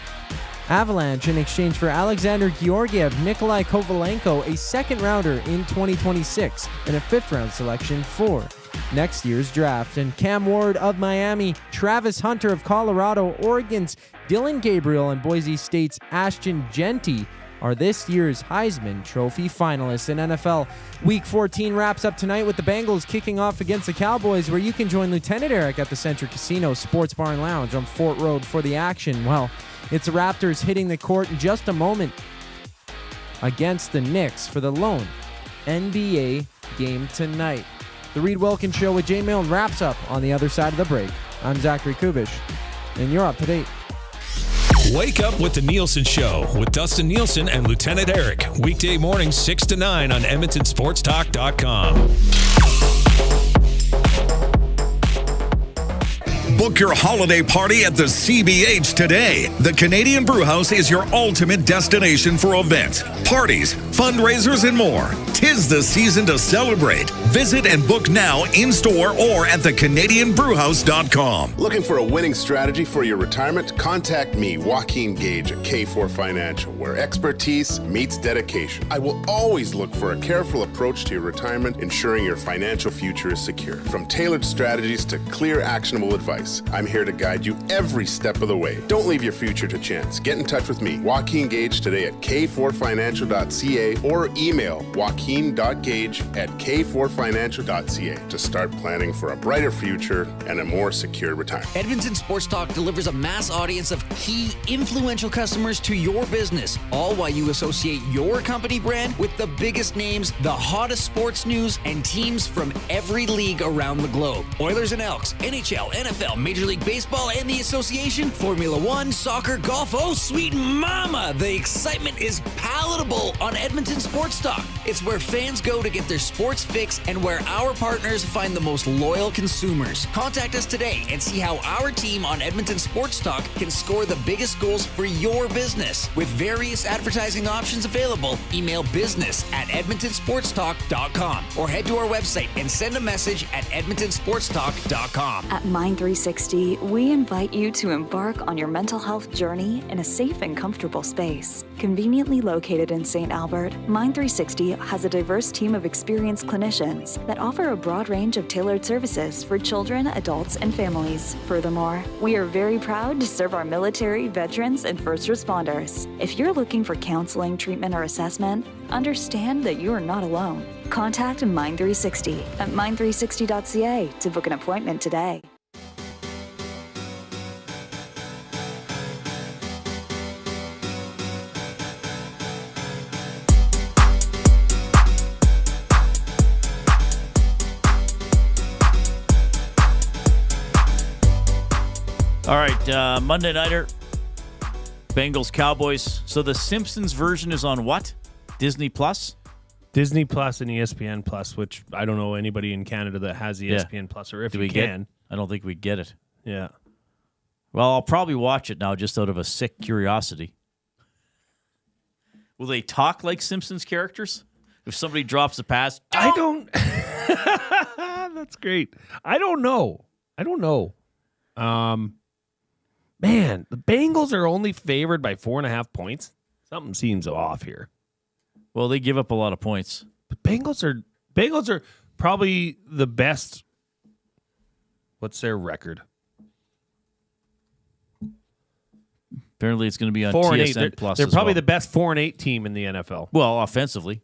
Avalanche in exchange for Alexander Georgiev, Nikolai Kovalenko, a second-rounder in 2026, and a fifth-round selection for next year's draft. And Cam Ward of Miami, Travis Hunter of Colorado, Oregon's Dylan Gabriel, and Boise State's Ashton Genty are this year's Heisman Trophy finalists. In NFL, Week 14 wraps up tonight with the Bengals kicking off against the Cowboys, where you can join Lieutenant Eric at the Century Casino Sports Bar and Lounge on Fort Road for the action. Well, it's the Raptors hitting the court in just a moment against the Knicks for the lone NBA game tonight. The Reid Wilkins Show with Jay Milne wraps up on the other side of the break. I'm Zachary Kubish, and you're up to date. Wake up with the Nielsen Show with Dustin Nielsen and Lieutenant Eric. Weekday mornings 6 to 9 on EdmontonSportsTalk.com. Book your holiday party at the CBH today. The Canadian Brewhouse is your ultimate destination for events, parties, fundraisers, and more. 'Tis the season to celebrate. Visit and book now in-store or at thecanadianbrewhouse.com. Looking for a winning strategy for your retirement? Contact me, Joaquin Gage at K4 Financial, where expertise meets dedication. I will always look for a careful approach to your retirement, ensuring your financial future is secure. From tailored strategies to clear, actionable advice, I'm here to guide you every step of the way. Don't leave your future to chance. Get in touch with me, Joaquin Gage, today at k4financial.ca or email joaquin.gage@k4financial.ca to start planning for a brighter future and a more secure retirement. Edmonton Sports Talk delivers a mass audience of key, influential customers to your business, all while you associate your company brand with the biggest names, the hottest sports news, and teams from every league around the globe. Oilers and Elks, NHL, NFL, Major League Baseball, and the association, Formula One, soccer, golf, oh sweet mama! The excitement is palatable on Edmonton Sports Talk. It's where fans go to get their sports fix and where our partners find the most loyal consumers. Contact us today and see how our team on Edmonton Sports Talk can score the biggest goals for your business. With various advertising options available, email business@edmontonsportstalk.com or head to our website and send a message at edmontonsportstalk.com. At Mind 360, we invite you to embark on your mental health journey in a safe and comfortable space. Conveniently located in St. Albert, Mind 360 has a diverse team of experienced clinicians that offer a broad range of tailored services for children, adults, and families. Furthermore, we are very proud to serve our military, veterans, and first responders. If you're looking for counseling, treatment, or assessment, understand that you are not alone. Contact Mind 360 at mind360.ca to book an appointment today. All right, Monday Nighter, Bengals, Cowboys. So the Simpsons version is on what? Disney Plus? Disney Plus and ESPN Plus, which I don't know anybody in Canada that has ESPN Plus, or if Do you we can. I don't think we get it. Yeah. Well, I'll probably watch it now just out of a sick curiosity. Will they talk like Simpsons characters? If somebody drops a pass, I don't. That's great. I don't know. Man, the Bengals are only favored by 4.5 points. Something seems off here. Well, they give up a lot of points. The Bengals are probably the best. What's their record? Apparently, it's going to be on 4-8. TSN Plus. They're as probably well. the best 4-8 team in the NFL. Well, offensively.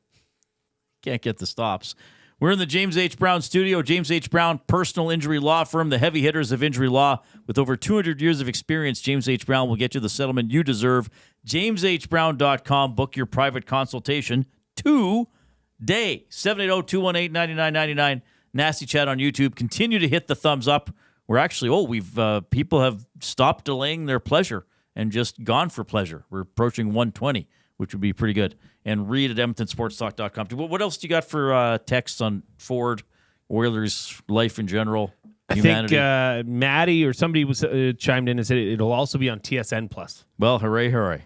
Can't get the stops. We're in the James H. Brown studio. James H. Brown, personal injury law firm, the heavy hitters of injury law. With over 200 years of experience, James H. Brown will get you the settlement you deserve. JamesHBrown.com. Book your private consultation today. 780-218-9999. Nasty Chat on YouTube. Continue to hit the thumbs up. We're actually, people have stopped delaying their pleasure and just gone for pleasure. We're approaching 120, which would be pretty good. And Reid at EdmontonSportsTalk.com. What else do you got for texts on Ford, Oilers, life in general, humanity? I think Maddie or somebody was chimed in and said it'll also be on TSN Plus. Well, hooray.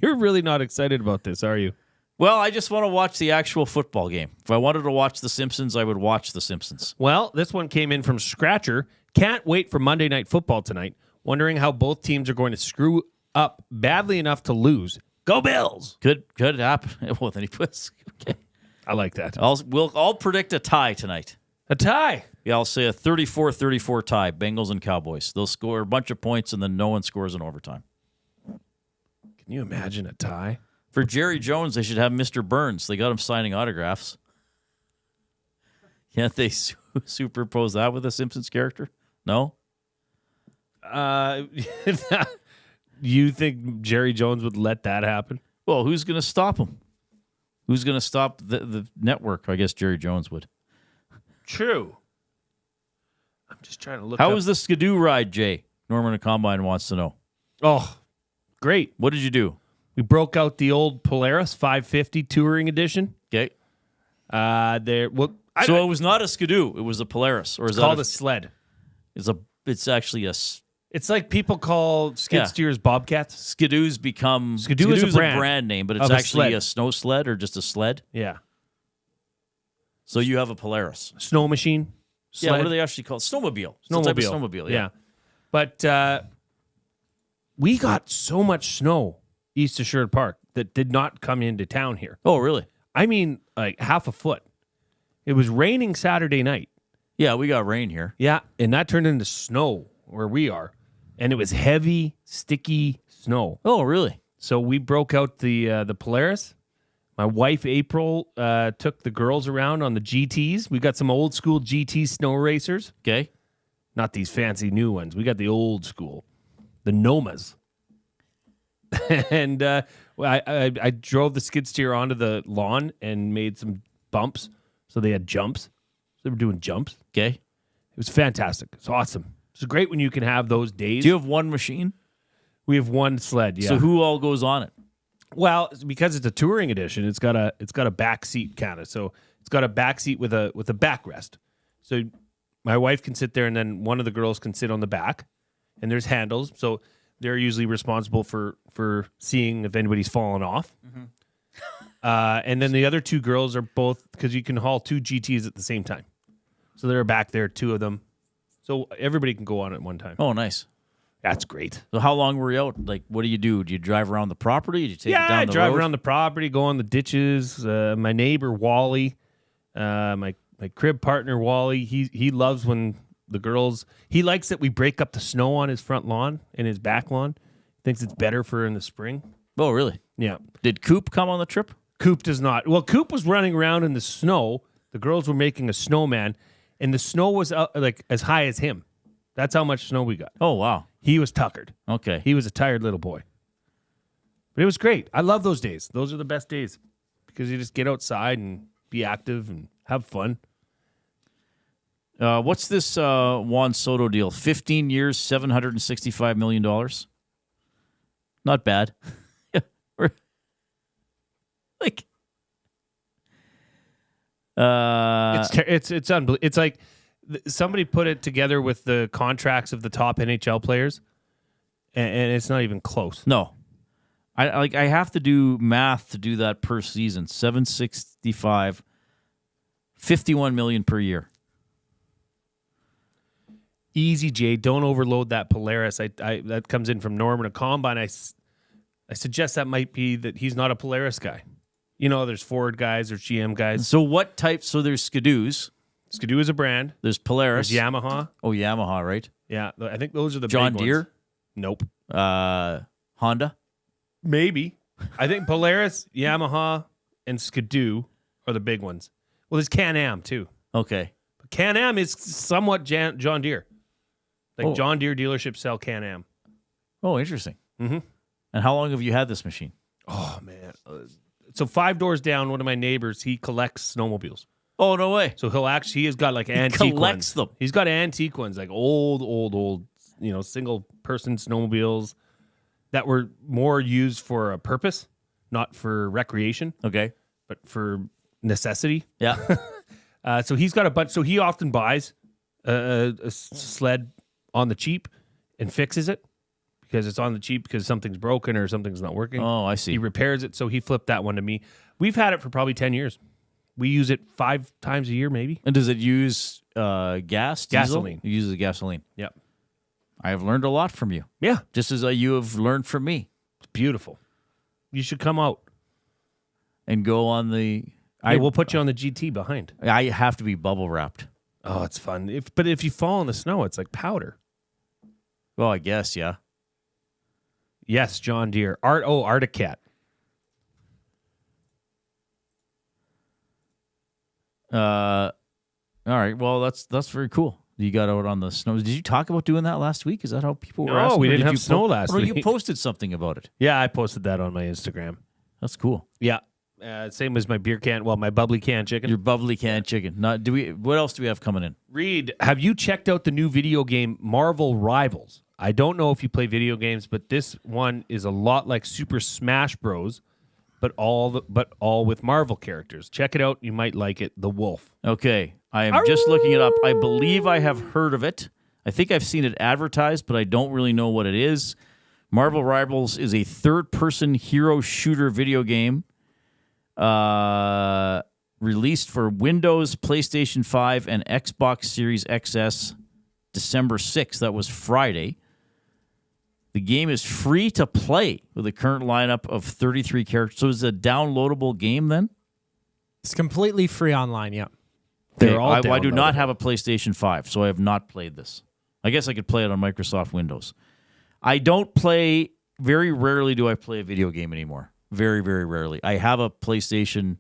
You're really not excited about this, are you? Well, I just want to watch the actual football game. If I wanted to watch The Simpsons, I would watch The Simpsons. Well, this one came in from Scratcher. Can't wait for Monday Night Football tonight. Wondering how both teams are going to screw up badly enough to lose. Go Bills! Could happen. Well, then he puts. Okay, I like that. I'll predict a tie tonight. A tie? Yeah, I'll say a 34-34 tie. Bengals and Cowboys. They'll score a bunch of points, and then no one scores in overtime. Can you imagine a tie? For Jerry Jones, they should have Mr. Burns. They got him signing autographs. Can't they superpose that with a Simpsons character? No? You think Jerry Jones would let that happen? Well, who's going to stop him? Who's going to stop the network? I guess Jerry Jones would. True. I'm just trying to look How up. was the Skidoo ride, Jay? Norman at Combine wants to know. Oh, great. What did you do? We broke out the old Polaris 550 Touring Edition. Okay. It was not a Skidoo. It was a Polaris. Or is It's that called a sled. It's actually a... It's like people call skid steers Bobcats. Skidoo's become... Skidoo is a brand name, but it's actually a snow sled or just a sled? Yeah. So you have a Polaris. Snow machine. Sled. Yeah, what do they actually call it? Snowmobile. It's a type of snowmobile, yeah. But we got so much snow east of Sherwood Park that did not come into town here. Oh, really? I mean, like half a foot. It was raining Saturday night. Yeah, we got rain here. Yeah, and that turned into snow where we are. And it was heavy, sticky snow. Oh, really? So we broke out the Polaris. My wife, April, took the girls around on the GTs. We got some old school GT snow racers. Okay. Not these fancy new ones. We got the old school, the Nomas. And I drove the skid steer onto the lawn and made some bumps. So they had jumps. So they were doing jumps. Okay. It was fantastic. It's awesome. It's great when you can have those days. Do you have one machine? We have one sled, yeah. So who all goes on it? Well, because it's a touring edition, it's got a back seat kind of. So it's got a back seat with a backrest. So my wife can sit there, and then one of the girls can sit on the back, and there's handles. So they're usually responsible for seeing if anybody's fallen off. Mm-hmm. And then the other two girls are both, because you can haul two GTs at the same time. So they're back there, two of them. So everybody can go on at one time. Oh, nice. That's great. So how long were you out? Like, what do you do? Do you drive around the property? Do you take it down the road? I drive around the property, go on the ditches. My neighbor, Wally, my crib partner, Wally, he loves when the girls... He likes that we break up the snow on his front lawn and his back lawn. Thinks it's better for in the spring. Oh, really? Yeah. Did Coop come on the trip? Coop does not. Well, Coop was running around in the snow. The girls were making a snowman, and the snow was like as high as him. That's how much snow we got. Oh, wow. He was tuckered. Okay. He was a tired little boy. But it was great. I love those days. Those are the best days because you just get outside and be active and have fun. What's this Juan Soto deal? 15 years, $765 million. Not bad. Like, It's unbelievable. It's like somebody put it together with the contracts of the top NHL players, and it's not even close. No. I have to do math to do that per season. 765, 51 million per year. Easy, Jay. Don't overload that Polaris. That comes in from Norman a Combine. I suggest that might be that he's not a Polaris guy. You know, there's Ford guys, there's GM guys. So what type? So there's Skidoos. Skidoo is a brand. There's Polaris. There's Yamaha. Oh, Yamaha, right? Yeah, I think those are the John big Deere. ones. Nope. Honda. Maybe. I think Polaris, Yamaha, and Skidoo are the big ones. Well, there's Can-Am too. Okay. But Can-Am is somewhat John Deere. Like Oh. John Deere dealerships sell Can-Am. Oh, interesting. Mm-hmm. And how long have you had this machine? Oh, man. So 5 doors down, one of my neighbors, he collects snowmobiles. Oh, no way. So he has got like antique collects ones. them. He's got antique ones, like old, single-person snowmobiles that were more used for a purpose, not for recreation. Okay. But for necessity. Yeah. So he's got a bunch. So he often buys a sled on the cheap and fixes it because it's on the cheap because something's broken or something's not working. Oh, I see. He repairs it. So he flipped that one to me. We've had it for probably 10 years. We use it 5 times a year, maybe. And does it use gas? Diesel? Gasoline. It uses gasoline. Yep. I have learned a lot from you. Yeah. Just as you have learned from me. It's beautiful. You should come out. And go on the... We'll put you on the GT behind. I have to be bubble wrapped. Oh, it's fun. But if you fall in the snow, it's like powder. Well, I guess, yeah. Yes, John Deere. Arctic Cat. All right. Well, that's very cool. You got out on the snow. Did you talk about doing that last week? Is that how people were asking? No, we Or didn't did have you snow last week. You posted something about it. Yeah, I posted that on my Instagram. That's cool. Yeah. Same as my beer can. Well, my bubbly can chicken. Your bubbly can chicken. Not do we? What else do we have coming in? Reid, have you checked out the new video game Marvel Rivals? I don't know if you play video games, but this one is a lot like Super Smash Bros. But all with Marvel characters. Check it out. You might like it. The Wolf. Okay. I am just looking it up. I believe I have heard of it. I think I've seen it advertised, but I don't really know what it is. Marvel Rivals is a third-person hero shooter video game released for Windows, PlayStation 5, and Xbox Series XS December 6th. That was Friday. The game is free to play with a current lineup of 33 characters. So it's a downloadable game then? It's completely free online, yeah. Okay, I do not have a PlayStation 5, so I have not played this. I guess I could play it on Microsoft Windows. I don't play, very rarely do I play a video game anymore. Very, very rarely. I have a PlayStation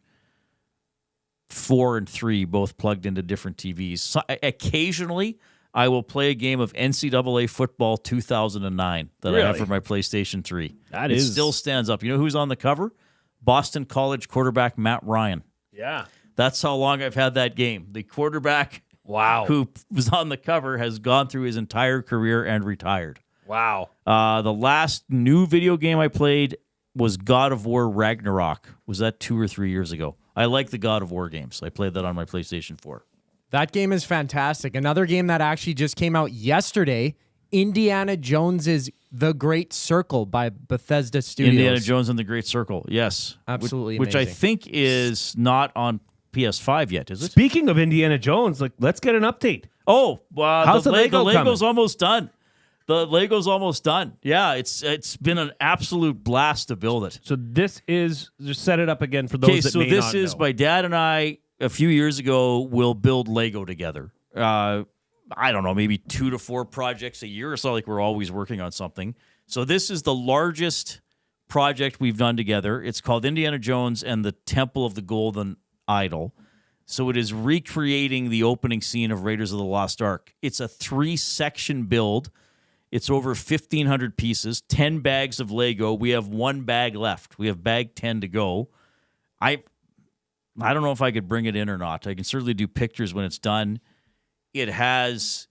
4 and 3 both plugged into different TVs. So, occasionally, I will play a game of NCAA Football 2009 that I have for my PlayStation 3. It still stands up. You know who's on the cover? Boston College quarterback Matt Ryan. Yeah. That's how long I've had that game. The quarterback who was on the cover has gone through his entire career and retired. Wow. The last new video game I played was God of War Ragnarok. Was that 2 or 3 years ago? I like the God of War games. I played that on my PlayStation 4. That game is fantastic. Another game that actually just came out yesterday, Indiana Jones's The Great Circle by Bethesda Studios. Indiana Jones and the Great Circle, yes. Absolutely Which I amazing. think is not on PS5 yet, is it? Speaking of Indiana Jones, let's get an update. Oh, how's the Lego Lego's coming? almost done. The Lego's almost done. Yeah, it's been an absolute blast to build it. So this is, just set it up again for those that may not know. My dad and I, a few years ago, will build Lego together. I don't know, maybe 2 to 4 projects a year. It's not like we're always working on something. So this is the largest project we've done together. It's called Indiana Jones and the Temple of the Golden Idol. So it is recreating the opening scene of Raiders of the Lost Ark. It's a 3-section build. It's over 1,500 pieces, 10 bags of Lego. We have 1 bag left. We have bag 10 to go. I don't know if I could bring it in or not. I can certainly do pictures when it's done. It's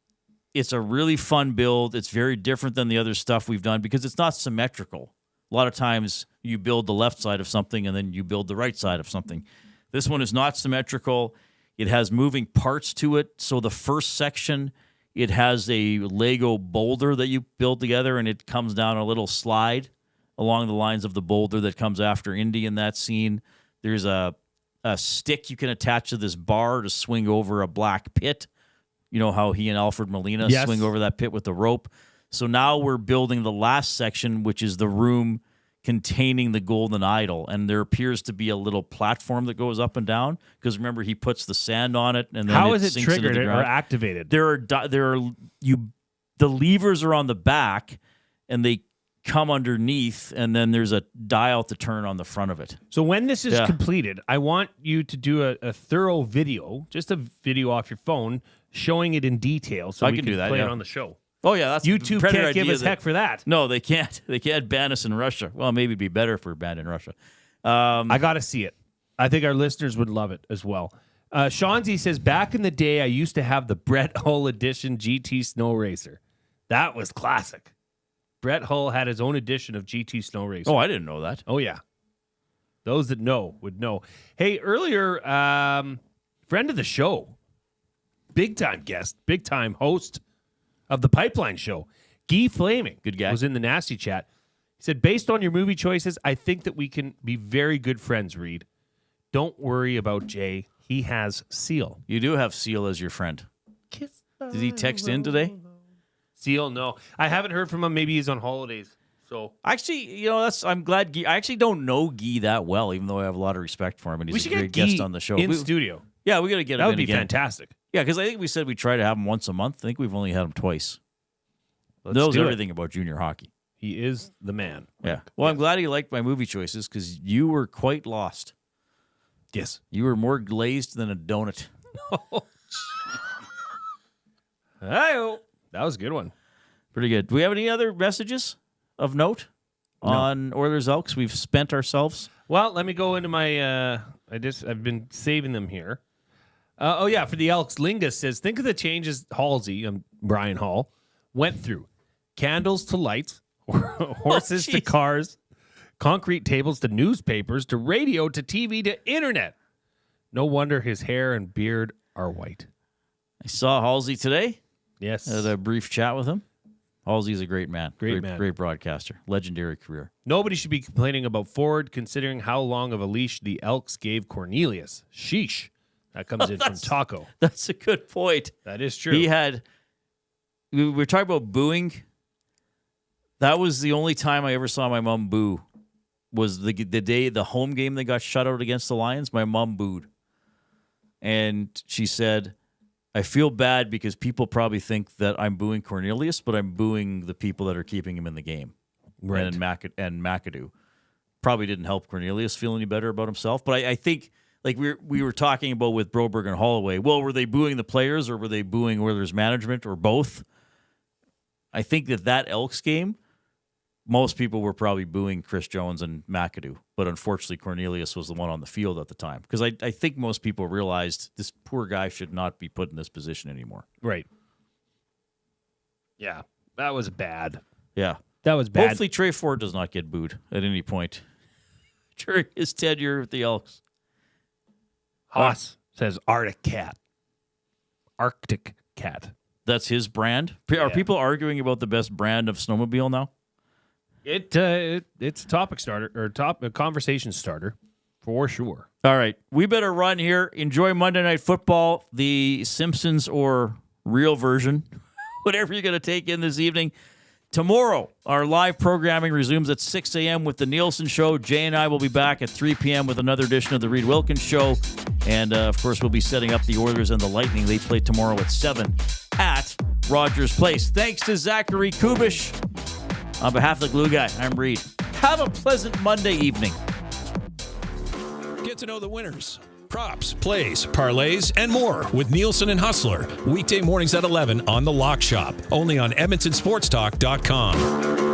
a really fun build. It's very different than the other stuff we've done because it's not symmetrical. A lot of times you build the left side of something and then you build the right side of something. This one is not symmetrical. It has moving parts to it. So the first section, it has a Lego boulder that you build together, and it comes down a little slide along the lines of the boulder that comes after Indy in that scene. There's a stick you can attach to this bar to swing over a black pit. You know how he and Alfred Molina swing over that pit with the rope. So now we're building the last section, which is the room containing the golden idol. And there appears to be a little platform that goes up and down, because remember, he puts the sand on it, and then how it is it sinks into triggered the or ground. activated? The levers are on the back, and they come underneath, and then there's a dial to turn on the front of it. So when this is completed, I want you to do a thorough video, just a video off your phone, showing it in detail, so I we can can do that, play yeah. it on the show. Oh, yeah. That's YouTube can't give us heck for that. No, they can't. They can't ban us in Russia. Well, maybe it'd be better if we're banned in Russia. I got to see it. I think our listeners would love it as well. Shawnzy says, back in the day, I used to have the Brett Hull Edition GT Snow Racer. That was classic. Brett Hull had his own edition of GT Snow Racer. Oh, I didn't know that. Oh, yeah. Those that know would know. Hey, earlier, friend of the show, big-time guest, big-time host of the Pipeline Show, Guy Flaming, good guy, was in the Nasty Chat. He said, based on your movie choices, I think that we can be very good friends, Reid. Don't worry about Jay. He has Seal. You do have Seal as your friend. Did he text in today? Seal, no. I haven't heard from him. Maybe he's on holidays. So actually, I'm glad Guy. I actually don't know Guy that well, even though I have a lot of respect for him, and he's a great guest on the show. In studio. Yeah, we got to get him in. That would be again. fantastic. Yeah, because I think we said we try to have him once a month. I think we've only had him twice. Let's Knows do it. everything about junior hockey. He is the man. Yeah. Well, I'm glad he liked my movie choices, because you were quite lost. Yes. You were more glazed than a donut. That was a good one. Pretty good. Do we have any other messages of note on Oilers Elks? We've spent ourselves. Well, let me go into my. I've been saving them here. For the Elks, Linga says, think of the changes Halsey, Brian Hall, went through: candles to lights, horses to cars, concrete tables to newspapers, to radio to TV to internet. No wonder his hair and beard are white. I saw Halsey today. Yes, had a brief chat with him. Halsey's a great man. Great man. Great broadcaster. Legendary career. Nobody should be complaining about Ford, considering how long of a leash the Elks gave Cornelius. Sheesh. That comes in from Taco. That's a good point. That is true. We were talking about booing. That was the only time I ever saw my mom boo. Was the day, the home game they got shut out against the Lions. My mom booed. And she said, I feel bad because people probably think that I'm booing Cornelius, but I'm booing the people that are keeping him in the game. Right. And McAdoo. Probably didn't help Cornelius feel any better about himself. But I think, like we were talking about with Broberg and Holloway, well, were they booing the players or were they booing Oilers management or both? I think that Elks game, most people were probably booing Chris Jones and McAdoo, but unfortunately Cornelius was the one on the field at the time, because I think most people realized this poor guy should not be put in this position anymore. Right. Yeah, that was bad. Yeah. That was bad. Hopefully Tre Ford does not get booed at any point during his tenure with the Elks. Haas says Arctic Cat. Arctic Cat. That's his brand? Are people arguing about the best brand of snowmobile now? It's a topic starter or a conversation starter for sure. All right, we better run here. Enjoy Monday Night Football, the Simpsons or real version, whatever you're going to take in this evening. Tomorrow, our live programming resumes at 6 a.m. with the Nielsen Show. Jay and I will be back at 3 p.m. with another edition of the Reid Wilkins Show. And, of course, we'll be setting up the Oilers and the Lightning. They play tomorrow at 7 at Rogers Place. Thanks to Zachary Kubish. On behalf of the Glue Guy, I'm Reid. Have a pleasant Monday evening. Get to know the winners, props, plays, parlays, and more with Nielsen and Hustler. Weekday mornings at 11 on The Lock Shop. Only on EdmontonSportsTalk.com.